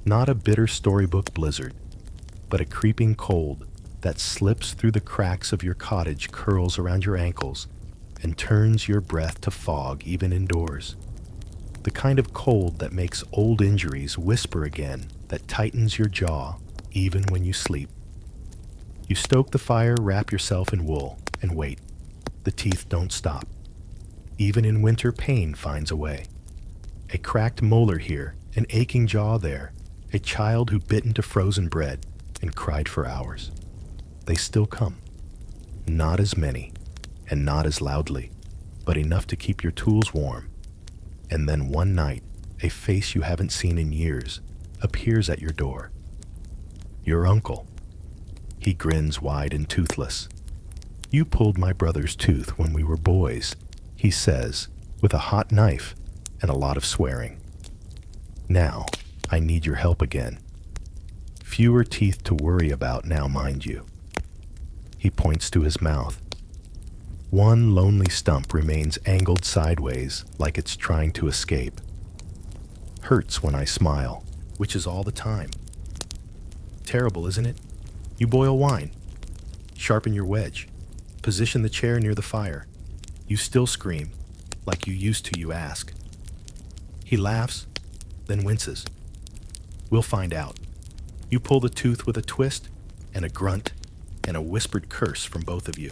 Not a bitter storybook blizzard, but a creeping cold that slips through the cracks of your cottage, curls around your ankles, and turns your breath to fog even indoors. The kind of cold that makes old injuries whisper again, that tightens your jaw even when you sleep. You stoke the fire, wrap yourself in wool, and wait. The teeth don't stop. Even in winter, pain finds a way. A cracked molar here, an aching jaw there, a child who bit into frozen bread and cried for hours. They still come. Not as many, and not as loudly, but enough to keep your tools warm. And then one night, a face you haven't seen in years appears at your door. Your uncle. He grins wide and toothless. "You pulled my brother's tooth when we were boys," he says, with a hot knife and a lot of swearing. "Now, I need your help again. Fewer teeth to worry about now, mind you." He points to his mouth. One lonely stump remains angled sideways like it's trying to escape. "Hurts when I smile," which is all the time. Terrible, isn't it? You boil wine. Sharpen your wedge. Position the chair near the fire. You still scream, like you used to, you ask. He laughs, then winces. "We'll find out." You pull the tooth with a twist and a grunt and a whispered curse from both of you.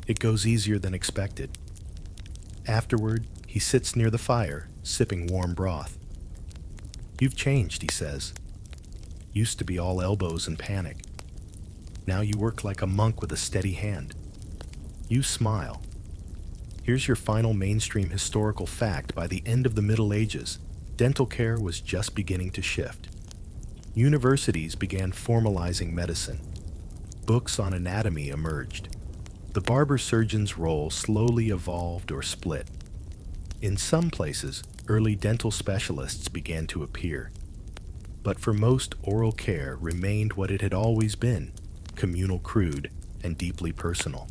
It goes easier than expected. Afterward, he sits near the fire, sipping warm broth. "You've changed," he says. "Used to be all elbows and panic. Now you work like a monk with a steady hand." You smile. Here's your final mainstream historical fact. By the end of the Middle Ages, dental care was just beginning to shift. Universities began formalizing medicine. Books on anatomy emerged. The barber surgeon's role slowly evolved or split. In some places, early dental specialists began to appear. But for most, oral care remained what it had always been: communal, crude, and deeply personal.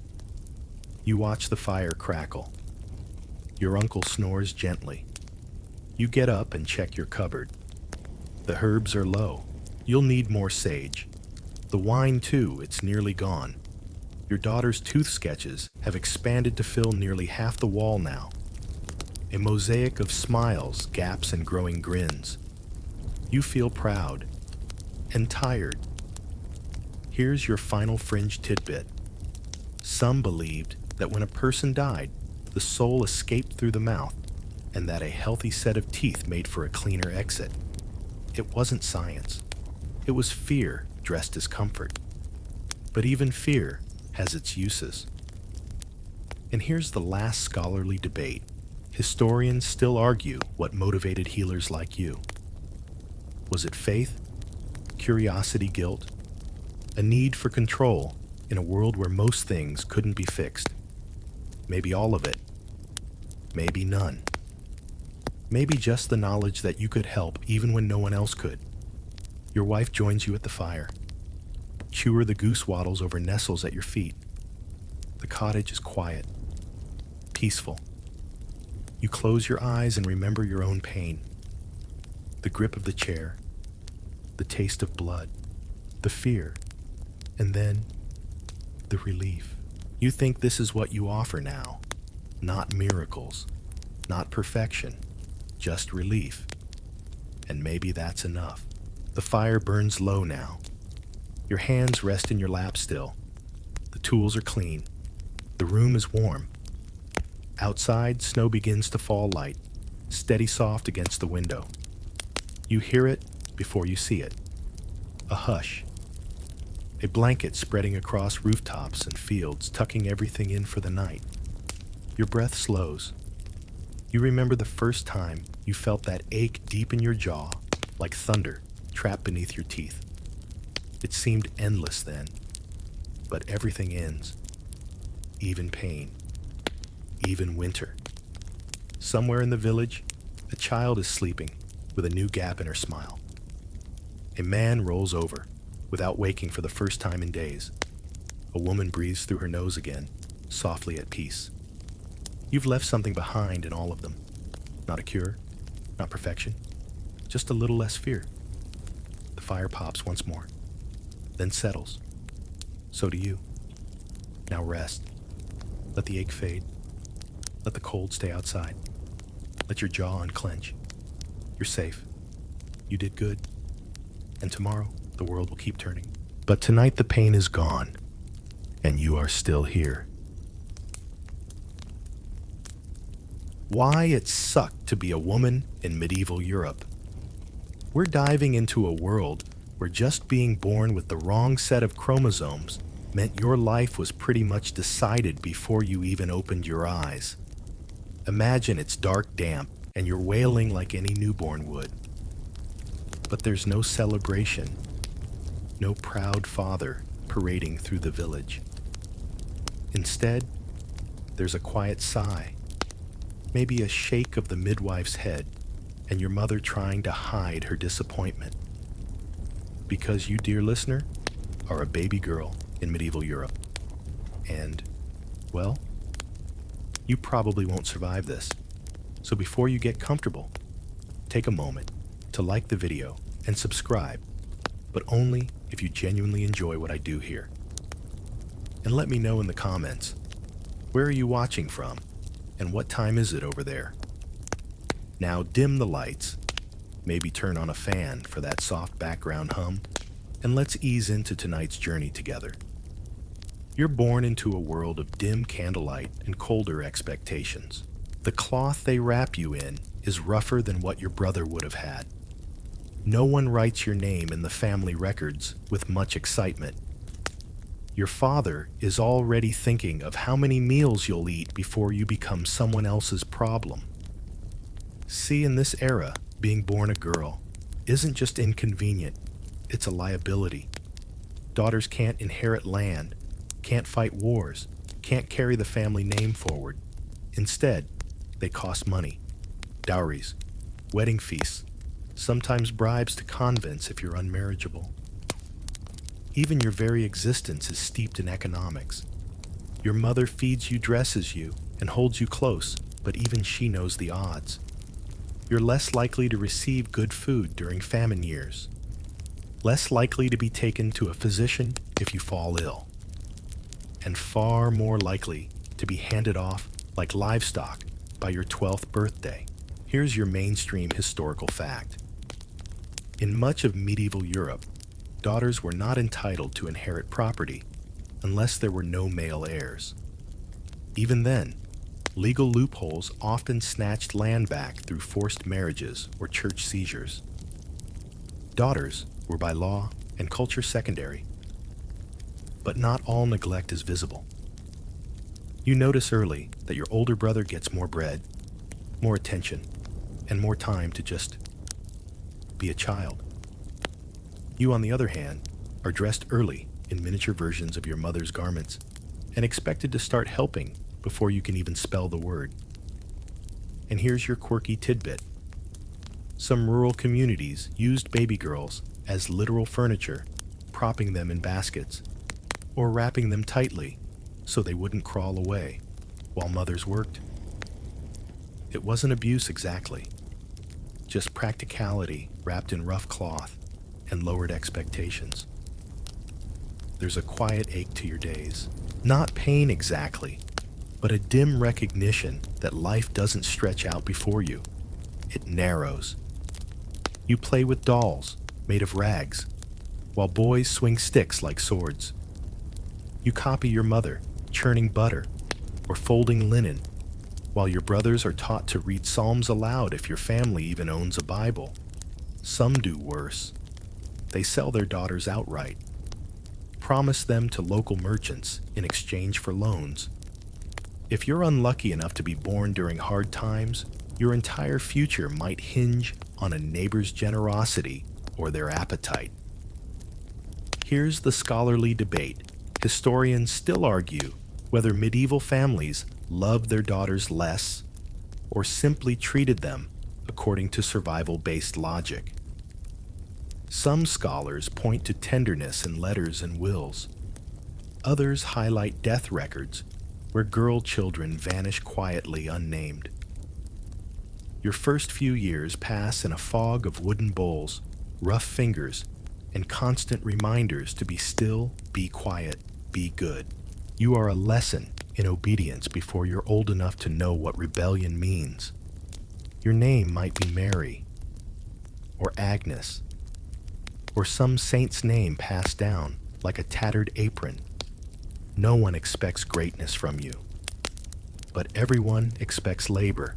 You watch the fire crackle. Your uncle snores gently. You get up and check your cupboard. The herbs are low. You'll need more sage. The wine, too, it's nearly gone. Your daughter's tooth sketches have expanded to fill nearly half the wall now. A mosaic of smiles, gaps, and growing grins. You feel proud and tired. Here's your final fringe tidbit. Some believed that when a person died, the soul escaped through the mouth, and that a healthy set of teeth made for a cleaner exit. It wasn't science. It was fear dressed as comfort. But even fear has its uses. And here's the last scholarly debate. Historians still argue what motivated healers like you. Was it faith, curiosity, guilt, a need for control in a world where most things couldn't be fixed? Maybe all of it. Maybe none. Maybe just the knowledge that you could help even when no one else could. Your wife joins you at the fire. Chewer the goose waddles over nestles at your feet. The cottage is quiet, peaceful. You close your eyes and remember your own pain. The grip of the chair, the taste of blood, the fear, and then the relief. You think this is what you offer now. Not miracles, not perfection, just relief. And maybe that's enough. The fire burns low now. Your hands rest in your lap still. The tools are clean. The room is warm. Outside, snow begins to fall light, steady soft against the window. You hear it before you see it. A hush. A blanket spreading across rooftops and fields, tucking everything in for the night. Your breath slows. You remember the first time you felt that ache deep in your jaw, like thunder trapped beneath your teeth. It seemed endless then, but everything ends. Even pain. Even winter. Somewhere in the village, a child is sleeping with a new gap in her smile. A man rolls over, without waking for the first time in days. A woman breathes through her nose again, softly at peace. You've left something behind in all of them. Not a cure, not perfection, just a little less fear. The fire pops once more, then settles. So do you. Now rest. Let the ache fade. Let the cold stay outside. Let your jaw unclench. You're safe. You did good. And tomorrow, the world will keep turning. But tonight the pain is gone, and you are still here. Why it sucked to be a woman in medieval Europe. We're diving into a world where just being born with the wrong set of chromosomes meant your life was pretty much decided before you even opened your eyes. Imagine it's dark, damp, and you're wailing like any newborn would. But there's no celebration, no proud father parading through the village. Instead, there's a quiet sigh, maybe a shake of the midwife's head, and your mother trying to hide her disappointment. Because you, dear listener, are a baby girl in medieval Europe. And, well, you probably won't survive this. So before you get comfortable, take a moment to like the video and subscribe, but only if you genuinely enjoy what I do here. And let me know in the comments, where are you watching from, and what time is it over there? Now dim the lights, maybe turn on a fan for that soft background hum, and let's ease into tonight's journey together. You're born into a world of dim candlelight and colder expectations. The cloth they wrap you in is rougher than what your brother would have had. No one writes your name in the family records with much excitement. Your father is already thinking of how many meals you'll eat before you become someone else's problem. See, in this era, being born a girl isn't just inconvenient, it's a liability. Daughters can't inherit land, can't fight wars, can't carry the family name forward. Instead, they cost money, dowries, wedding feasts, sometimes bribes to convents if you're unmarriageable. Even your very existence is steeped in economics. Your mother feeds you, dresses you, and holds you close, but even she knows the odds. You're less likely to receive good food during famine years, less likely to be taken to a physician if you fall ill, and far more likely to be handed off like livestock by your 12th birthday. Here's your mainstream historical fact. In much of medieval Europe, daughters were not entitled to inherit property unless there were no male heirs. Even then, legal loopholes often snatched land back through forced marriages or church seizures. Daughters were by law and culture secondary, but not all neglect is visible. You notice early that your older brother gets more bread, more attention, and more time to just be a child. You, on the other hand, are dressed early in miniature versions of your mother's garments and expected to start helping before you can even spell the word. And here's your quirky tidbit. Some rural communities used baby girls as literal furniture, propping them in baskets or wrapping them tightly so they wouldn't crawl away while mothers worked. It wasn't abuse exactly, just practicality wrapped in rough cloth and lowered expectations. There's a quiet ache to your days. Not pain exactly, but a dim recognition that life doesn't stretch out before you. it narrows. You play with dolls made of rags, while boys swing sticks like swords. You copy your mother, churning butter or folding linen, while your brothers are taught to read psalms aloud if your family even owns a Bible. Some do worse. They sell their daughters outright, promise them to local merchants in exchange for loans. If you're unlucky enough to be born during hard times, your entire future might hinge on a neighbor's generosity or their appetite. Here's the scholarly debate. Historians still argue whether medieval families loved their daughters less or simply treated them according to survival-based logic. Some scholars point to tenderness in letters and wills. Others highlight death records where girl children vanish quietly unnamed. Your first few years pass in a fog of wooden bowls, rough fingers, and constant reminders to be still, be quiet, be good. You are a lesson in obedience before you're old enough to know what rebellion means. Your name might be Mary, or Agnes, or some saint's name passed down like a tattered apron. No one expects greatness from you, but everyone expects labor.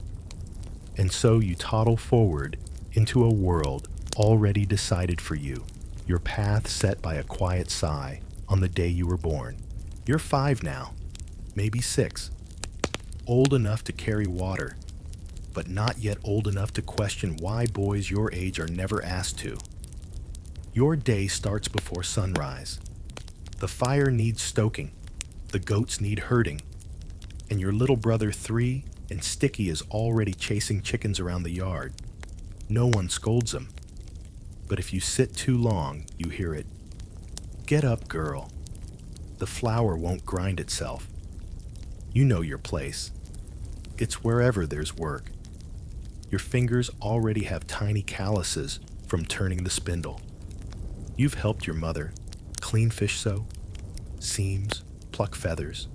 And so you toddle forward into a world already decided for you, your path set by a quiet sigh on the day you were born. You're 5 now, maybe 6, old enough to carry water, but not yet old enough to question why boys your age are never asked to. Your day starts before sunrise. The fire needs stoking, the goats need herding, and your little brother 3 and Sticky is already chasing chickens around the yard. No one scolds him, but if you sit too long, you hear it. Get up, girl. The flour won't grind itself. You know your place. It's wherever there's work. Your fingers already have tiny calluses from turning the spindle. You've helped your mother clean fish sew, seams, pluck feathers,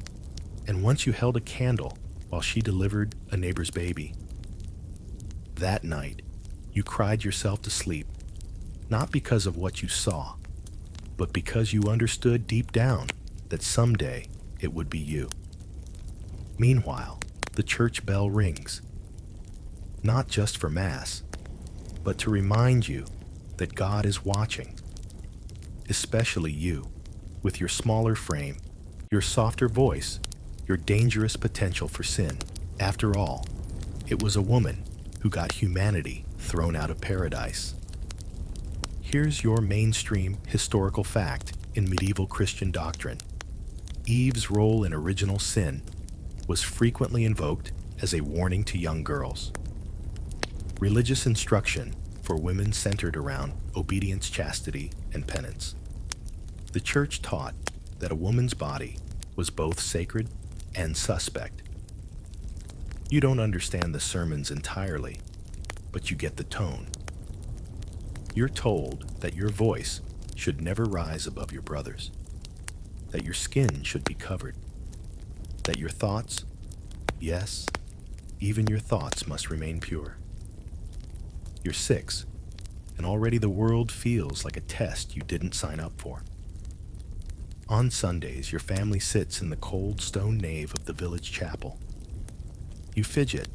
and once you held a candle while she delivered a neighbor's baby. That night, you cried yourself to sleep, not because of what you saw, but because you understood deep down that someday it would be you. Meanwhile, the church bell rings, not just for Mass, but to remind you that God is watching, especially you, with your smaller frame, your softer voice, your dangerous potential for sin. After all, it was a woman who got humanity thrown out of paradise. Here's your mainstream historical fact in medieval Christian doctrine. Eve's role in original sin was frequently invoked as a warning to young girls. Religious instruction for women centered around obedience, chastity, and penance. The church taught that a woman's body was both sacred and suspect. You don't understand the sermons entirely, but you get the tone. You're told that your voice should never rise above your brother's, that your skin should be covered, that your thoughts, yes, even your thoughts must remain pure. You're 6, and already the world feels like a test you didn't sign up for. On Sundays, your family sits in the cold stone nave of the village chapel. You fidget,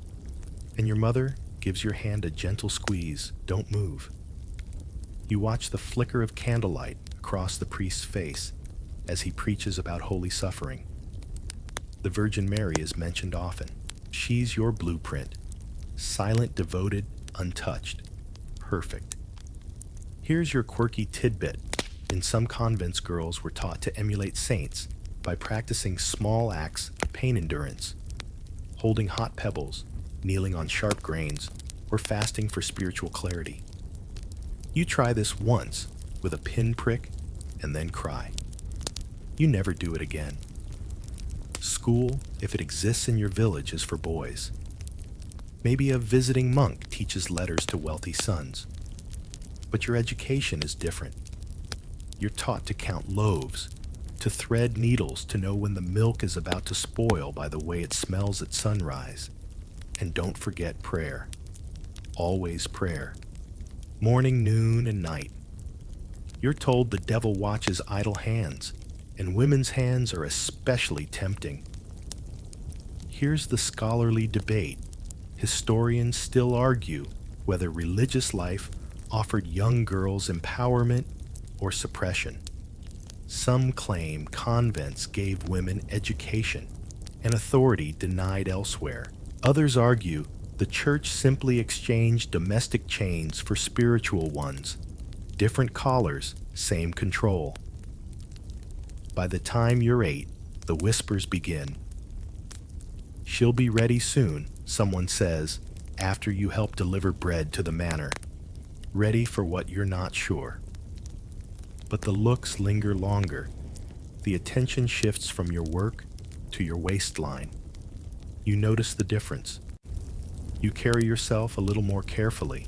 and your mother gives your hand a gentle squeeze. Don't move. You watch the flicker of candlelight across the priest's face as he preaches about holy suffering. The Virgin Mary is mentioned often. She's your blueprint. Silent, devoted, untouched. Perfect. Here's your quirky tidbit. In some convents, girls were taught to emulate saints by practicing small acts of pain endurance, holding hot pebbles, kneeling on sharp grains, or fasting for spiritual clarity. You try this once with a pin prick and then cry. You never do it again. School, if it exists in your village, is for boys. Maybe a visiting monk teaches letters to wealthy sons. But your education is different. You're taught to count loaves, to thread needles to know when the milk is about to spoil by the way it smells at sunrise. And don't forget prayer. always prayer. Morning, noon, and night. You're told the devil watches idle hands, and women's hands are especially tempting. Here's the scholarly debate. Historians still argue whether religious life offered young girls empowerment or suppression. Some claim convents gave women education and authority denied elsewhere. Others argue the church simply exchanged domestic chains for spiritual ones. Different collars, same control. By the time you're 8, the whispers begin. She'll be ready soon, someone says, after you help deliver bread to the manor. Ready for what you're not sure. But the looks linger longer. The attention shifts from your work to your waistline. You notice the difference. You carry yourself a little more carefully.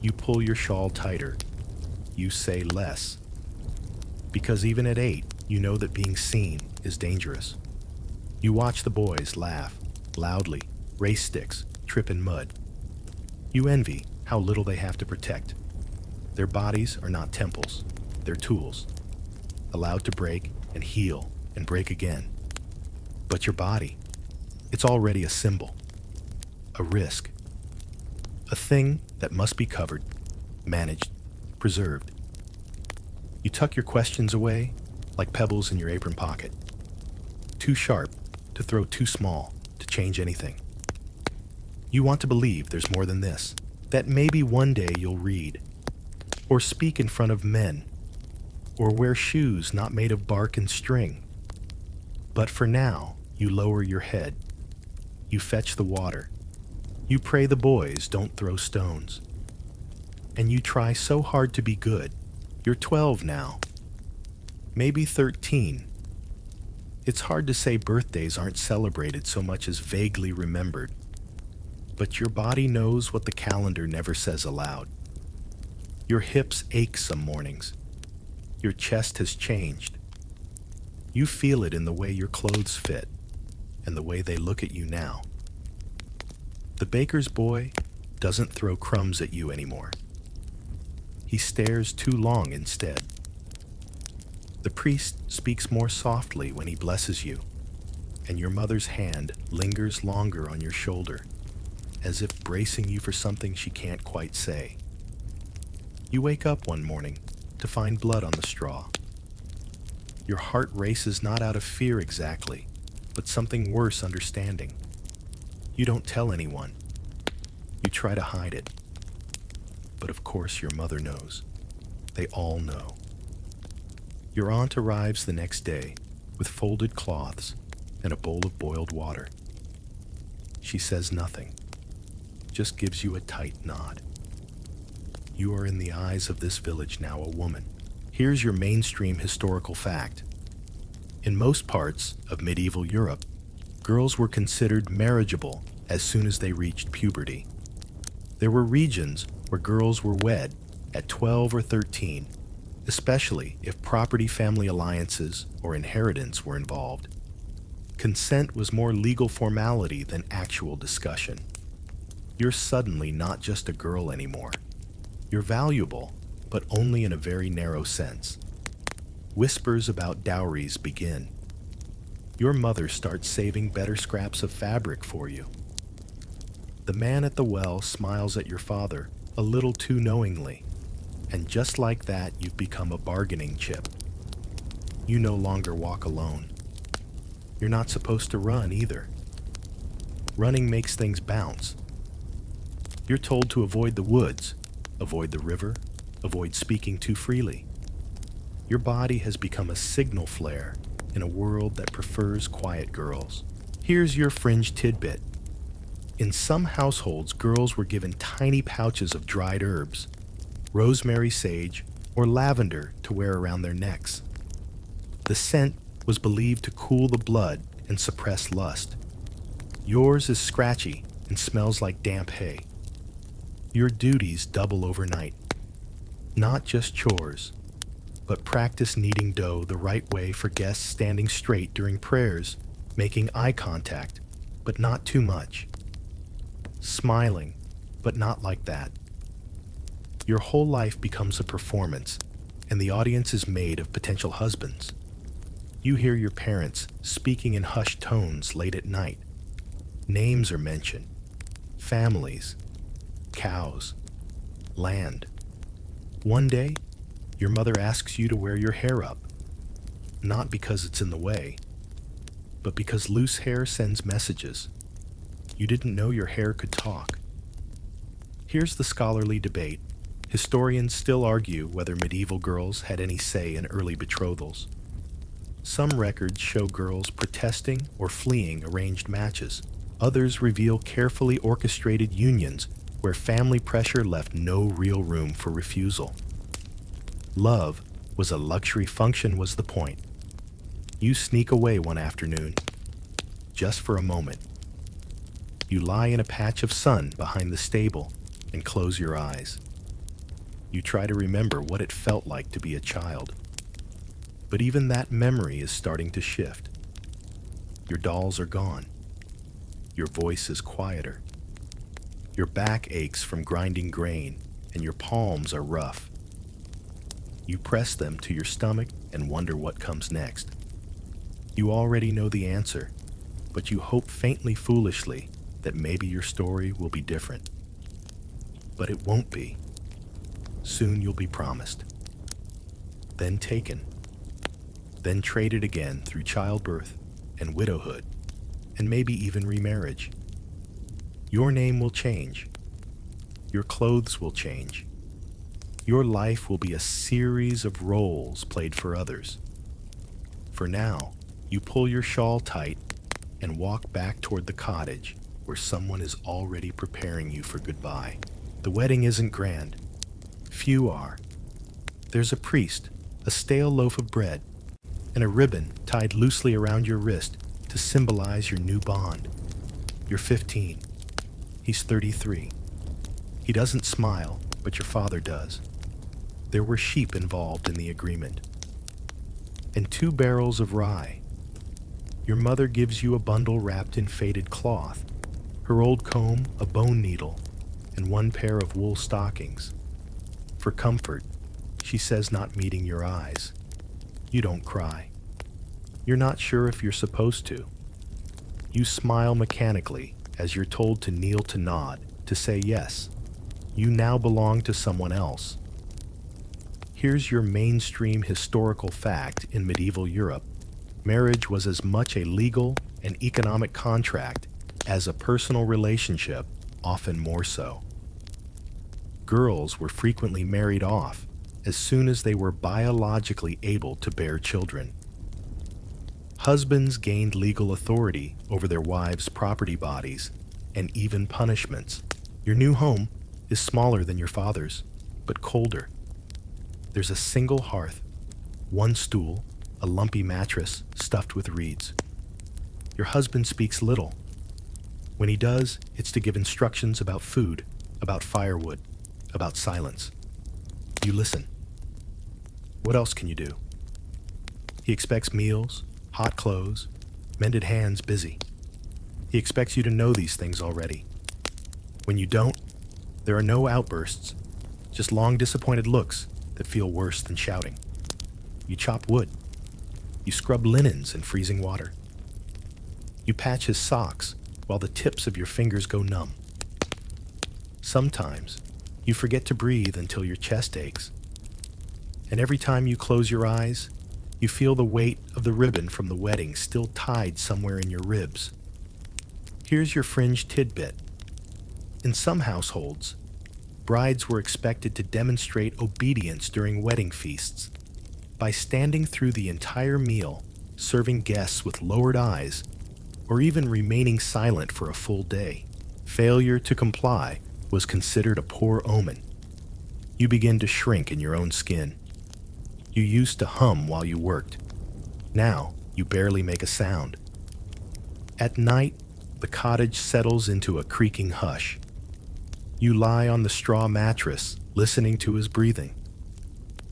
You pull your shawl tighter. You say less. Because even at 8, you know that being seen is dangerous. You watch the boys laugh, loudly, race sticks, trip in mud. You envy how little they have to protect. Their bodies are not temples, they're tools, allowed to break and heal and break again. But your body, it's already a symbol, a risk, a thing that must be covered, managed, preserved. You tuck your questions away like pebbles in your apron pocket. Too sharp to throw, too small to change anything. You want to believe there's more than this, that maybe one day you'll read, or speak in front of men, or wear shoes not made of bark and string. But for now, you lower your head. You fetch the water. You pray the boys don't throw stones. And you try so hard to be good. You're 12 now, maybe 13. It's hard to say birthdays aren't celebrated so much as vaguely remembered. But your body knows what the calendar never says aloud. Your hips ache some mornings. Your chest has changed. You feel it in the way your clothes fit and the way they look at you now. The baker's boy doesn't throw crumbs at you anymore. He stares too long instead. The priest speaks more softly when he blesses you, and your mother's hand lingers longer on your shoulder, as if bracing you for something she can't quite say. You wake up one morning to find blood on the straw. Your heart races not out of fear exactly, but something worse, understanding. You don't tell anyone. You try to hide it. But of course your mother knows. They all know. Your aunt arrives the next day with folded cloths and a bowl of boiled water. She says nothing, just gives you a tight nod. You are in the eyes of this village now a woman. Here's your mainstream historical fact. In most parts of medieval Europe, girls were considered marriageable as soon as they reached puberty. There were regions where girls were wed at 12 or 13, especially if property family alliances or inheritance were involved. Consent was more legal formality than actual discussion. You're suddenly not just a girl anymore. You're valuable, but only in a very narrow sense. Whispers about dowries begin. Your mother starts saving better scraps of fabric for you. The man at the well smiles at your father a little too knowingly, and just like that, you've become a bargaining chip. You no longer walk alone. You're not supposed to run either. Running makes things bounce. You're told to avoid the woods, avoid the river, avoid speaking too freely. Your body has become a signal flare in a world that prefers quiet girls. Here's your fringe tidbit. In some households, girls were given tiny pouches of dried herbs, rosemary, sage, or lavender to wear around their necks. The scent was believed to cool the blood and suppress lust. Yours is scratchy and smells like damp hay. Your duties double overnight. Not just chores, but practice kneading dough the right way for guests standing straight during prayers, making eye contact, but not too much. Smiling, But not like that. Your whole life becomes a performance, and the audience is made of potential husbands. You hear your parents speaking in hushed tones late at night. Names are mentioned. Families, cows, land. One day, your mother asks you to wear your hair up, not because it's in the way, but because loose hair sends messages. You didn't know your hair could talk. Here's the scholarly debate. Historians still argue whether medieval girls had any say in early betrothals. Some records show girls protesting or fleeing arranged matches. Others reveal carefully orchestrated unions where family pressure left no real room for refusal. Love was a luxury function was the point. You sneak away one afternoon, just for a moment. You lie in a patch of sun behind the stable and close your eyes. You try to remember what it felt like to be a child. But even that memory is starting to shift. Your dolls are gone. Your voice is quieter. Your back aches from grinding grain, and your palms are rough. You press them to your stomach and wonder what comes next. You already know the answer, but you hope faintly foolishly that maybe your story will be different. But it won't be. Soon you'll be promised. Then taken. Then traded again through childbirth and widowhood, and maybe even remarriage. Your name will change. Your clothes will change. Your life will be a series of roles played for others. For now, you pull your shawl tight and walk back toward the cottage where someone is already preparing you for goodbye. The wedding isn't grand. Few are. There's a priest, a stale loaf of bread, and a ribbon tied loosely around your wrist to symbolize your new bond. You're 15. He's 33. He doesn't smile, but your father does. There were sheep involved in the agreement. And 2 barrels of rye. Your mother gives you a bundle wrapped in faded cloth, her old comb, a bone needle, and 1 pair of wool stockings. For comfort, she says, not meeting your eyes. You don't cry. You're not sure if you're supposed to. You smile mechanically as you're told to kneel to nod, to say yes. You now belong to someone else. Here's your mainstream historical fact in medieval Europe. Marriage was as much a legal and economic contract as a personal relationship, often more so. Girls were frequently married off as soon as they were biologically able to bear children. Husbands gained legal authority over their wives' property bodies and even punishments. Your new home is smaller than your father's, but colder. There's a single hearth, 1 stool, a lumpy mattress stuffed with reeds. Your husband speaks little. When he does, it's to give instructions about food, about firewood, about silence. You listen. What else can you do? He expects meals, hot clothes, mended hands busy. He expects you to know these things already. When you don't, there are no outbursts, just long disappointed looks that feel worse than shouting. You chop wood. You scrub linens in freezing water. You patch his socks while the tips of your fingers go numb. Sometimes, you forget to breathe until your chest aches. And every time you close your eyes, you feel the weight of the ribbon from the wedding still tied somewhere in your ribs. Here's your fringe tidbit. In some households, brides were expected to demonstrate obedience during wedding feasts by standing through the entire meal, serving guests with lowered eyes, or even remaining silent for a full day. Failure to comply was considered a poor omen. You begin to shrink in your own skin. You used to hum while you worked. Now, you barely make a sound. At night, the cottage settles into a creaking hush. You lie on the straw mattress, listening to his breathing.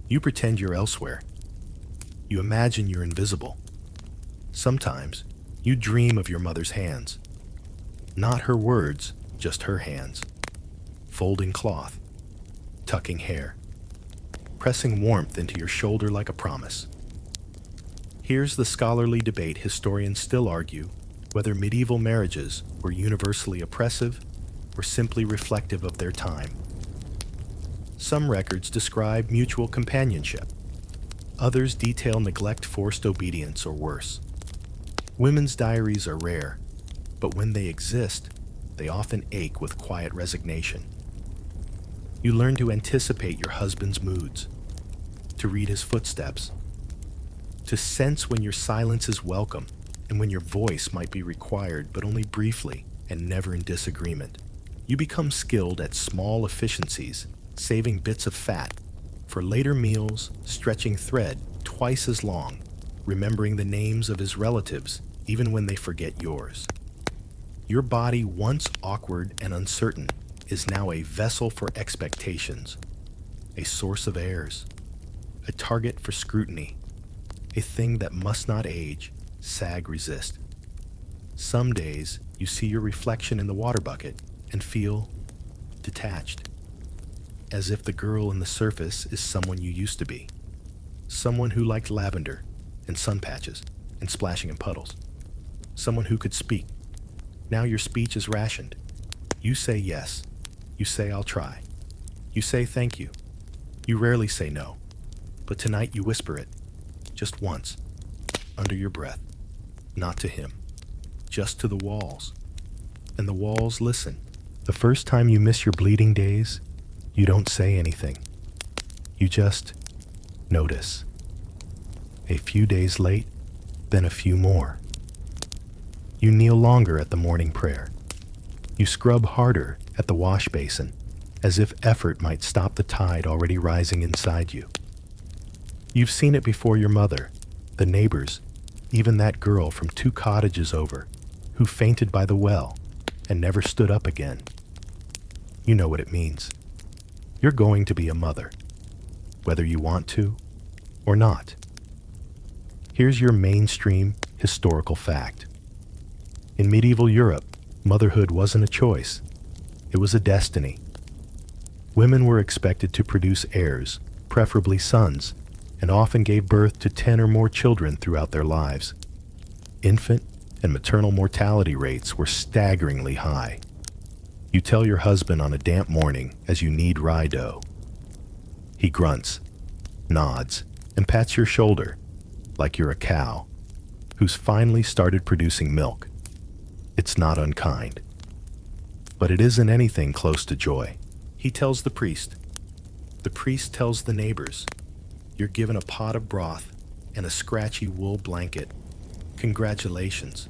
You pretend you're elsewhere. You imagine you're invisible. Sometimes, you dream of your mother's hands. Not her words, just her hands. folding cloth, tucking hair, pressing warmth into your shoulder like a promise. Here's the scholarly debate historians still argue whether medieval marriages were universally oppressive or simply reflective of their time. Some records describe mutual companionship. Others detail neglect, forced obedience, or worse. Women's diaries are rare, but when they exist, they often ache with quiet resignation. You learn to anticipate your husband's moods, to read his footsteps, to sense when your silence is welcome and when your voice might be required, but only briefly and never in disagreement. You become skilled at small efficiencies, saving bits of fat for later meals, stretching thread twice as long, remembering the names of his relatives even when they forget yours. Your body, once awkward and uncertain, is now a vessel for expectations, a source of airs, a target for scrutiny, a thing that must not age, sag, resist. Some days you see your reflection in the water bucket and feel detached, as if the girl in the surface is someone you used to be, someone who liked lavender and sun patches and splashing in puddles, someone who could speak. Now your speech is rationed. You say yes. You say I'll try. You say thank you. You rarely say no. But tonight you whisper it, just once, under your breath, not to him, just to the walls. And the walls listen. The first time you miss your bleeding days, you don't say anything. You just notice. A few days late, then a few more. You kneel longer at the morning prayer. You scrub harder at the wash basin, as if effort might stop the tide already rising inside you. You've seen it before your mother, the neighbors, even that girl from 2 cottages over, who fainted by the well and never stood up again. You know what it means. You're going to be a mother, whether you want to or not. Here's your mainstream historical fact. In medieval Europe, motherhood wasn't a choice. It was a destiny. Women were expected to produce heirs, preferably sons, and often gave birth to 10 or more children throughout their lives. Infant and maternal mortality rates were staggeringly high. You tell your husband on a damp morning as you knead rye dough. He grunts, nods, and pats your shoulder like you're a cow who's finally started producing milk. It's not unkind, but it isn't anything close to joy. He tells the priest. The priest tells the neighbors. You're given a pot of broth and a scratchy wool blanket. Congratulations.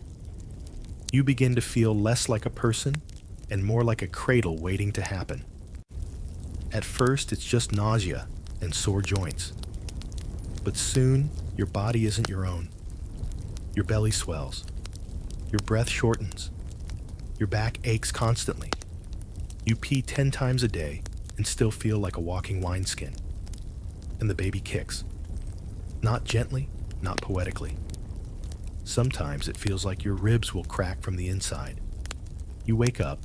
You begin to feel less like a person and more like a cradle waiting to happen. At first, it's just nausea and sore joints. But soon, your body isn't your own. Your belly swells. Your breath shortens. Your back aches constantly. You pee 10 times a day and still feel like a walking wineskin. And the baby kicks. Not gently, not poetically. Sometimes it feels like your ribs will crack from the inside. You wake up,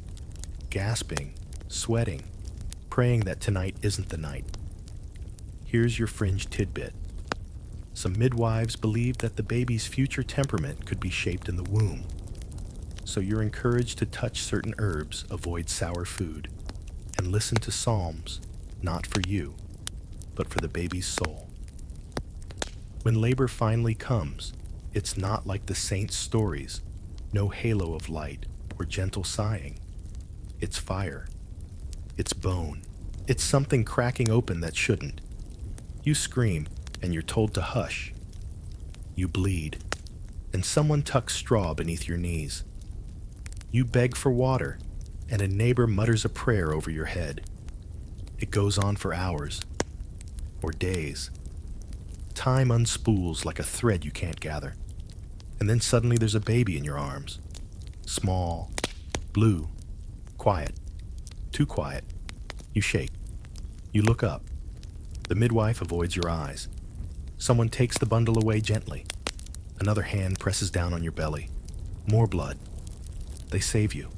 gasping, sweating, praying that tonight isn't the night. Here's your fringe tidbit. Some midwives believe that the baby's future temperament could be shaped in the womb. So you're encouraged to touch certain herbs, avoid sour food, and listen to psalms, not for you, but for the baby's soul. When labor finally comes, it's not like the saints' stories, no halo of light or gentle sighing. It's fire. It's bone. It's something cracking open that shouldn't. You scream, and you're told to hush. You bleed, and someone tucks straw beneath your knees. You beg for water, and a neighbor mutters a prayer over your head. It goes on for hours, or days. Time unspools like a thread you can't gather. And then suddenly there's a baby in your arms. Small, blue, quiet, too quiet. You shake. You look up. The midwife avoids your eyes. Someone takes the bundle away gently. Another hand presses down on your belly. More blood. They save you.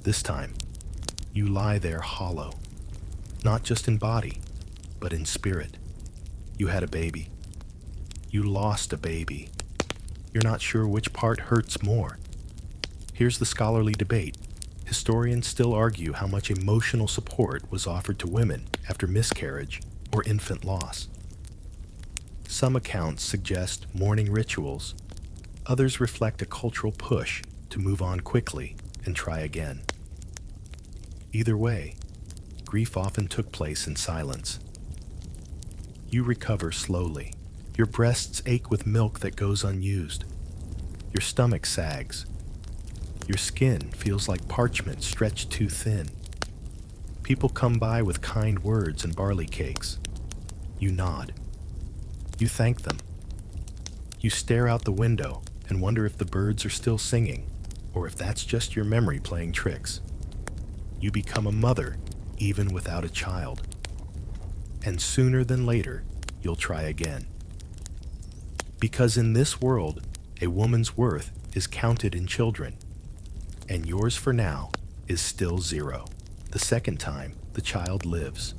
This time, You lie there hollow, not just in body, but in spirit. You had a baby. You lost a baby. You're not sure which part hurts more. Here's the scholarly debate. Historians still argue how much emotional support was offered to women after miscarriage or infant loss. Some accounts suggest mourning rituals. Others reflect a cultural push to move on quickly and try again. Either way, grief often took place in silence. You recover slowly. Your breasts ache with milk that goes unused. Your stomach sags. Your skin feels like parchment stretched too thin. People come by with kind words and barley cakes. You nod. You thank them. You stare out the window and wonder if the birds are still singing, or if that's just your memory playing tricks. You become a mother even without a child. And sooner than later, you'll try again. Because in this world, a woman's worth is counted in children, and yours for now is still 0. The second time the child lives.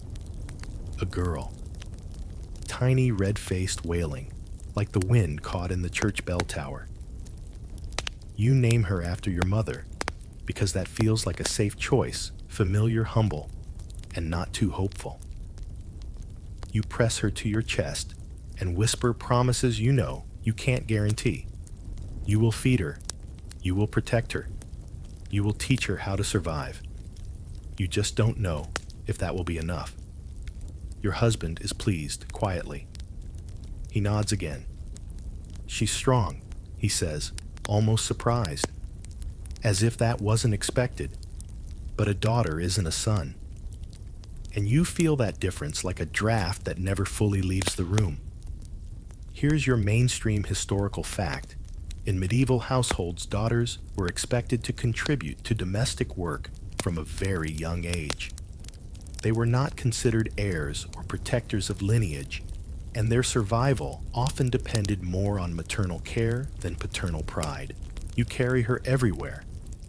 A girl. Tiny red-faced wailing, like the wind caught in the church bell tower. You name her after your mother, because that feels like a safe choice, familiar, humble, and not too hopeful. You press her to your chest and whisper promises you know you can't guarantee. You will feed her. You will protect her. You will teach her how to survive. You just don't know if that will be enough. Your husband is pleased, quietly. He nods again. She's strong, he says, almost surprised, as if that wasn't expected. But a daughter isn't a son. And you feel that difference like a draft that never fully leaves the room. Here's your mainstream historical fact. In medieval households, daughters were expected to contribute to domestic work from a very young age. They were not considered heirs or protectors of lineage, and their survival often depended more on maternal care than paternal pride. You carry her everywhere,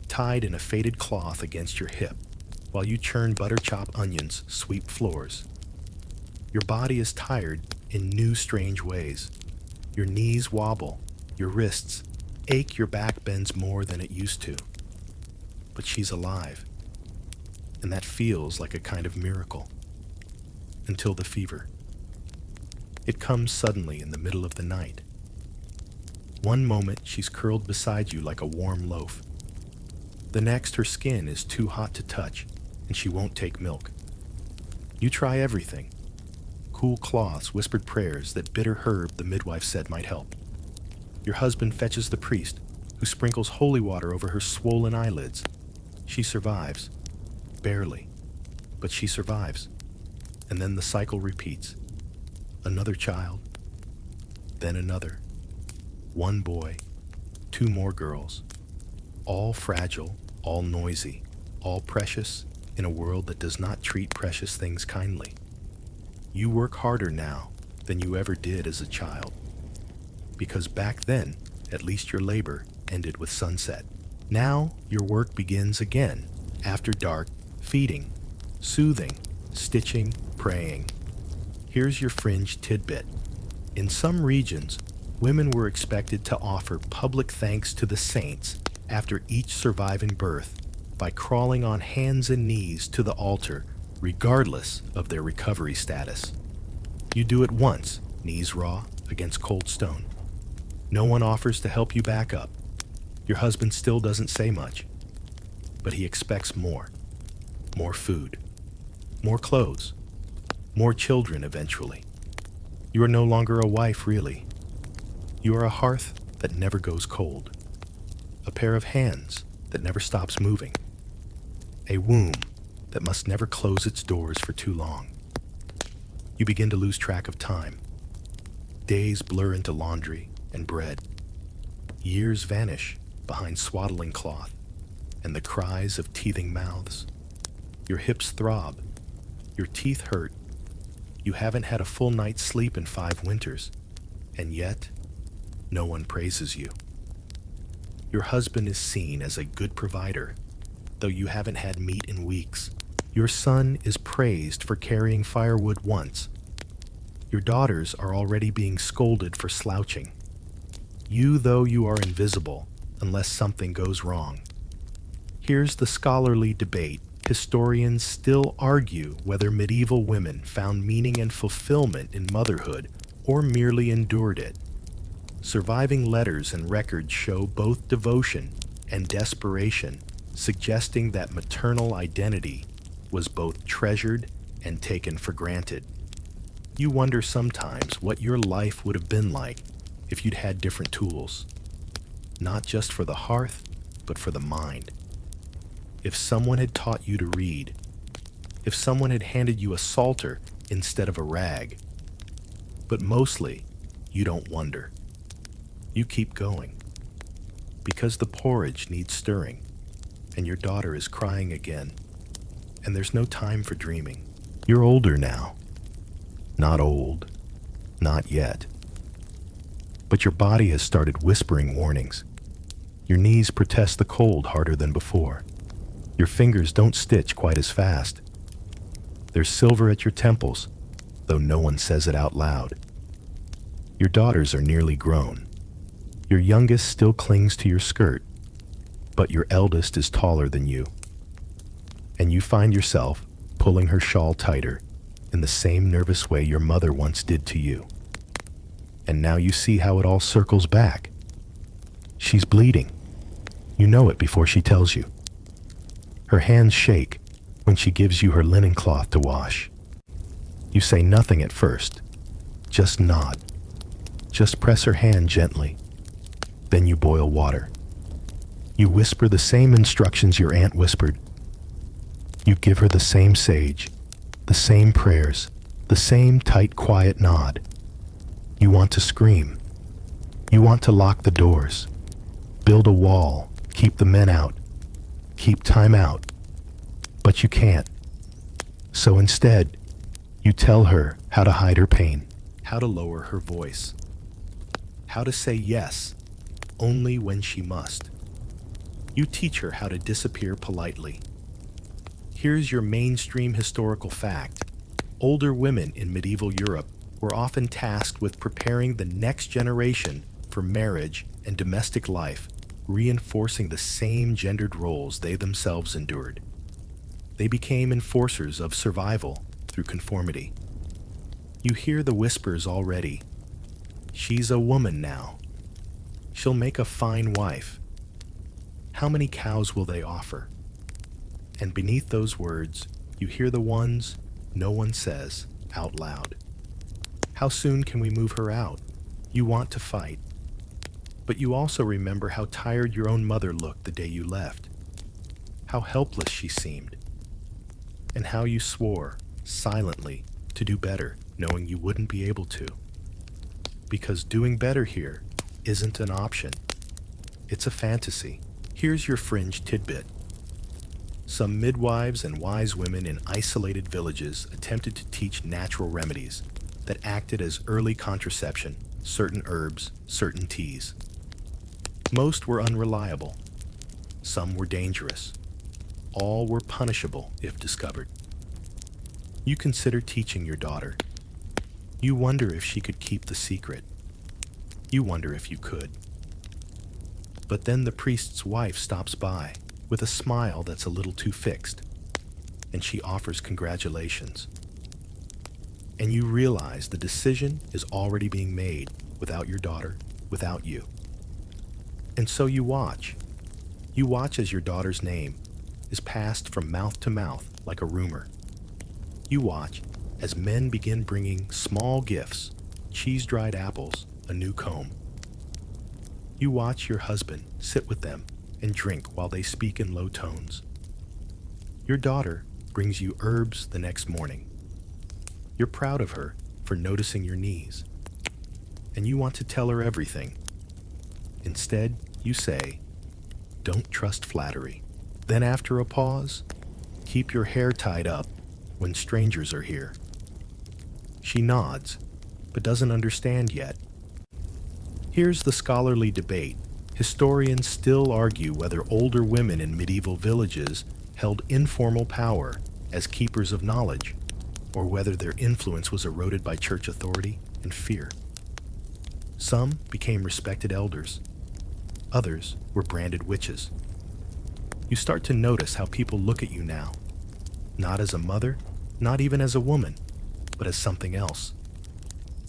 tied in a faded cloth against your hip, while you churn butter, chop onions, sweep floors. Your body is tired in new, strange ways. Your knees wobble, your wrists ache, your back bends more than it used to. But she's alive, and that feels like a kind of miracle. Until the fever. It comes suddenly in the middle of the night. One moment she's curled beside you like a warm loaf. The next her skin is too hot to touch, and she won't take milk. You try everything. Cool cloths, whispered prayers, that bitter herb the midwife said might help. Your husband fetches the priest, who sprinkles holy water over her swollen eyelids. She survives. Barely. But she survives. And then the cycle repeats. Another child. Then another. One boy. 2 more girls. All fragile, all noisy, all precious in a world that does not treat precious things kindly. You work harder now than you ever did as a child. Because back then, at least your labor ended with sunset. Now, your work begins again, after dark, feeding, soothing, stitching, praying. Here's your fringe tidbit. In some regions, women were expected to offer public thanks to the saints after each surviving birth by crawling on hands and knees to the altar, regardless of their recovery status. You do it once, knees raw, against cold stone. No one offers to help you back up. Your husband still doesn't say much, but he expects more. More food, more clothes, more children eventually. You are no longer a wife, really. You are a hearth that never goes cold, a pair of hands that never stops moving, a womb that must never close its doors for too long. You begin to lose track of time. Days blur into laundry and bread. Years vanish behind swaddling cloth and the cries of teething mouths. Your hips throb. Your teeth hurt. You haven't had a full night's sleep in 5 winters, and yet, no one praises you. Your husband is seen as a good provider, though you haven't had meat in weeks. Your son is praised for carrying firewood once. Your daughters are already being scolded for slouching. Though you are invisible unless something goes wrong. Here's the scholarly debate. Historians still argue whether medieval women found meaning and fulfillment in motherhood or merely endured it. Surviving letters and records show both devotion and desperation, suggesting that maternal identity was both treasured and taken for granted. You wonder sometimes what your life would have been like if you'd had different tools, not just for the hearth, but for the mind. If someone had taught you to read, if someone had handed you a psalter instead of a rag. But mostly, you don't wonder. You keep going. Because the porridge needs stirring, and your daughter is crying again, and there's no time for dreaming. You're older now. Not old. Not yet. But your body has started whispering warnings. Your knees protest the cold harder than before. Your fingers don't stitch quite as fast. There's silver at your temples, though no one says it out loud. Your daughters are nearly grown. Your youngest still clings to your skirt, but your eldest is taller than you. And you find yourself pulling her shawl tighter in the same nervous way your mother once did to you. And now you see how it all circles back. She's bleeding. You know it before she tells you. Her hands shake when she gives you her linen cloth to wash. You say nothing at first. Just nod. Just press her hand gently. Then you boil water. You whisper the same instructions your aunt whispered. You give her the same sage, the same prayers, the same tight, quiet nod. You want to scream. You want to lock the doors, build a wall, keep the men out, keep time out. But you can't. So instead, you tell her how to hide her pain, how to lower her voice, how to say yes only when she must. You teach her how to disappear politely. Here's your mainstream historical fact. Older women in medieval Europe were often tasked with preparing the next generation for marriage and domestic life, reinforcing the same gendered roles they themselves endured. They became enforcers of survival through conformity. You hear the whispers already. She's a woman now. She'll make a fine wife. How many cows will they offer? And beneath those words, you hear the ones no one says out loud. How soon can we move her out? You want to fight. But you also remember how tired your own mother looked the day you left. How helpless she seemed. And how you swore, silently, to do better, knowing you wouldn't be able to. Because doing better here isn't an option. It's a fantasy. Here's your fringe tidbit. Some midwives and wise women in isolated villages attempted to teach natural remedies that acted as early contraception, certain herbs, certain teas. Most were unreliable. Some were dangerous. All were punishable if discovered. You consider teaching your daughter. You wonder if she could keep the secret. You wonder if you could. But then the priest's wife stops by with a smile that's a little too fixed, and she offers congratulations. And you realize the decision is already being made without your daughter, without you. And so you watch. You watch as your daughter's name is passed from mouth to mouth like a rumor. You watch as men begin bringing small gifts, cheese-dried apples, a new comb. You watch your husband sit with them and drink while they speak in low tones. Your daughter brings you herbs the next morning. You're proud of her for noticing your knees, and you want to tell her everything. Instead, you say, "Don't trust flattery." Then after a pause, "Keep your hair tied up when strangers are here." She nods, but doesn't understand yet. Here's the scholarly debate. Historians still argue whether older women in medieval villages held informal power as keepers of knowledge, or whether their influence was eroded by church authority and fear. Some became respected elders. Others were branded witches. You start to notice how people look at you now, not as a mother, not even as a woman, but as something else.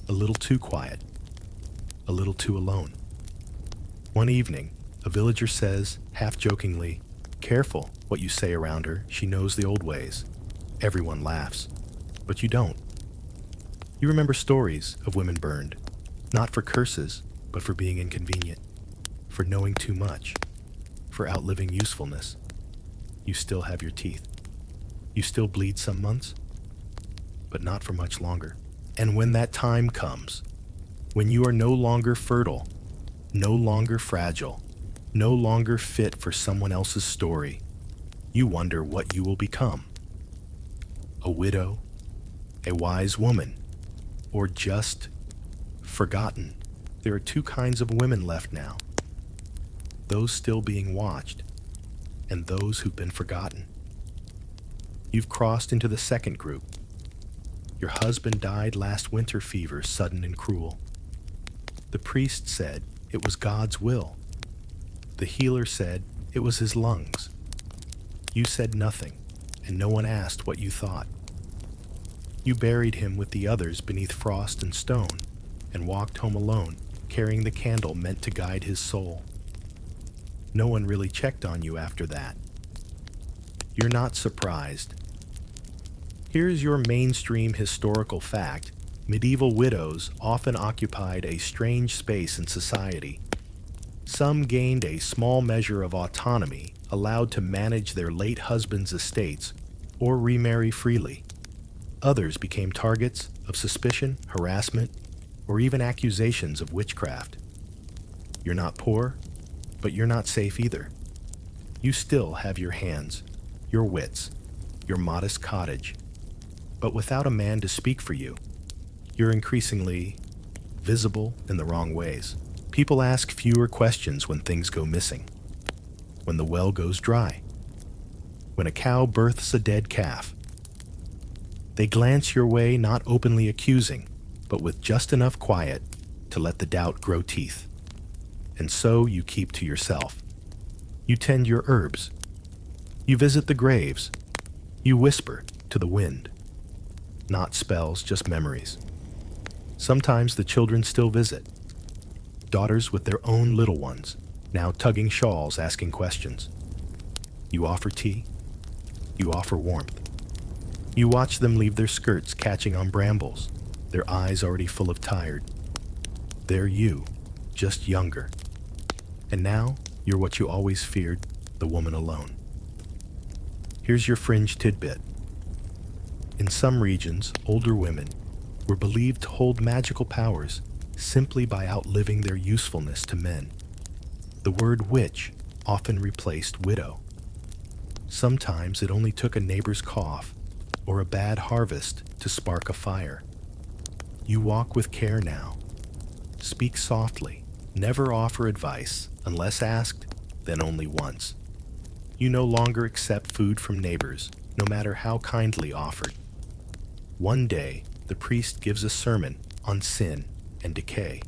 A little too quiet, a little too alone. One evening, a villager says, half-jokingly, "Careful what you say around her, she knows the old ways." Everyone laughs, but you don't. You remember stories of women burned, not for curses, but for being inconvenient, for knowing too much, for outliving usefulness. You still have your teeth. You still bleed some months, but not for much longer. And when that time comes, when you are no longer fertile, no longer fragile, no longer fit for someone else's story, you wonder what you will become. A widow, a wise woman, or just forgotten. There are two kinds of women left now: those still being watched, and those who've been forgotten. You've crossed into the second group. Your husband died last winter fever, sudden and cruel. The priest said it was God's will. The healer said it was his lungs. You said nothing, and no one asked what you thought. You buried him with the others beneath frost and stone, and walked home alone, carrying the candle meant to guide his soul. No one really checked on you after that. You're not surprised. Here's your mainstream historical fact: medieval widows often occupied a strange space in society. Some gained a small measure of autonomy, allowed to manage their late husband's estates or remarry freely. Others became targets of suspicion, harassment, or even accusations of witchcraft. You're not poor, but you're not safe either. You still have your hands, your wits, your modest cottage, but without a man to speak for you. You're increasingly visible in the wrong ways. People ask fewer questions when things go missing, when the well goes dry, when a cow births a dead calf. They glance your way, not openly accusing, but with just enough quiet to let the doubt grow teeth. And so you keep to yourself. You tend your herbs. You visit the graves. You whisper to the wind. Not spells, just memories. Sometimes the children still visit. Daughters with their own little ones, now tugging shawls, asking questions. You offer tea. You offer warmth. You watch them leave their skirts catching on brambles, their eyes already full of tired. They're you, just younger. And now you're what you always feared, the woman alone. Here's your fringe tidbit. In some regions, older women were believed to hold magical powers simply by outliving their usefulness to men. The word witch often replaced widow. Sometimes it only took a neighbor's cough or a bad harvest to spark a fire. You walk with care now. Speak softly. Never offer advice unless asked, then only once. You no longer accept food from neighbors, no matter how kindly offered. One day, the priest gives a sermon on sin and decay.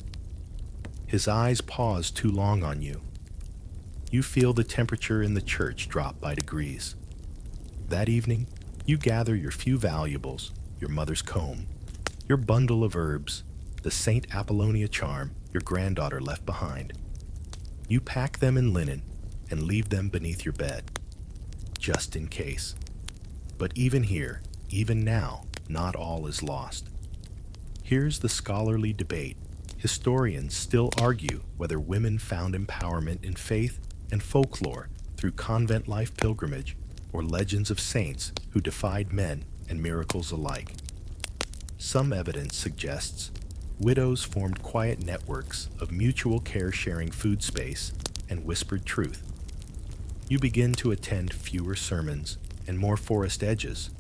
His eyes pause too long on you. You feel the temperature in the church drop by degrees. That evening, you gather your few valuables, your mother's comb, your bundle of herbs, the St. Apollonia charm your granddaughter left behind. You pack them in linen and leave them beneath your bed, just in case. But even here, even now, not all is lost. Here's the scholarly debate. Historians still argue whether women found empowerment in faith and folklore through convent life pilgrimage or legends of saints who defied men and miracles alike. Some evidence suggests widows formed quiet networks of mutual care, sharing food space and whispered truth. You begin to attend fewer sermons and more forest edges.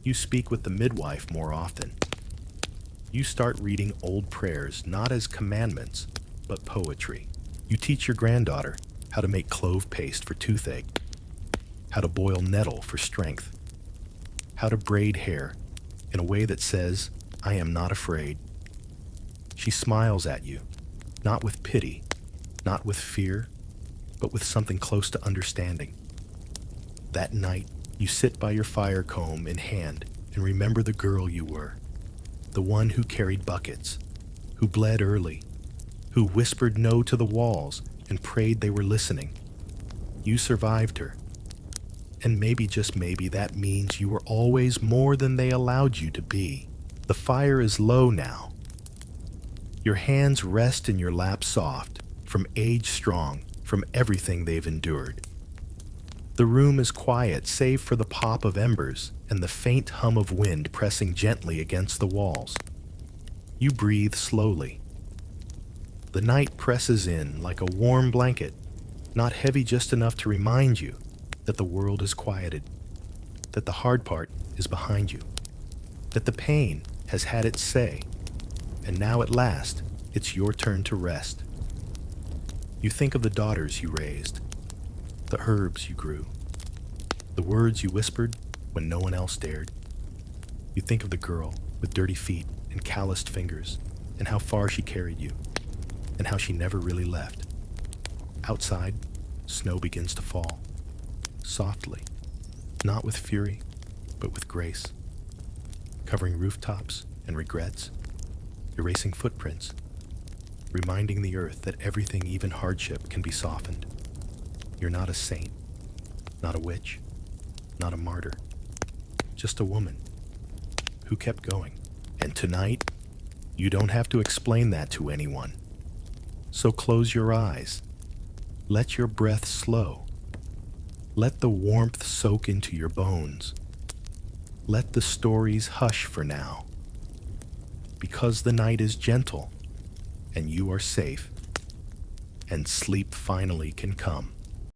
You speak with the midwife more often. You start reading old prayers not as commandments, but poetry. You teach your granddaughter how to make clove paste for toothache, how to boil nettle for strength, how to braid hair in a way that says, I am not afraid. She smiles at you, not with pity, not with fear, but with something close to understanding. That night, you sit by your fire comb in hand and remember the girl you were, the one who carried buckets, who bled early, who whispered no to the walls and prayed they were listening. You survived her. And maybe, just maybe, that means you were always more than they allowed you to be. The fire is low now. Your hands rest in your lap soft, from age strong, from everything they've endured. The room is quiet save for the pop of embers and the faint hum of wind pressing gently against the walls. You breathe slowly. The night presses in like a warm blanket, not heavy just enough to remind you that the world is quieted, that the hard part is behind you, that the pain has had its say, and now at last it's your turn to rest. You think of the daughters you raised, the herbs you grew, the words you whispered when no one else dared. You think of the girl with dirty feet and calloused fingers, and how far she carried you, and how she never really left. Outside, snow begins to fall, softly, not with fury, but with grace, covering rooftops and regrets, erasing footprints, reminding the earth that everything, even hardship, can be softened. You're not a saint, not a witch, not a martyr, just a woman who kept going. And tonight, you don't have to explain that to anyone. So close your eyes. Let your breath slow. Let the warmth soak into your bones. Let the stories hush for now. Because the night is gentle, and you are safe, and sleep finally can come.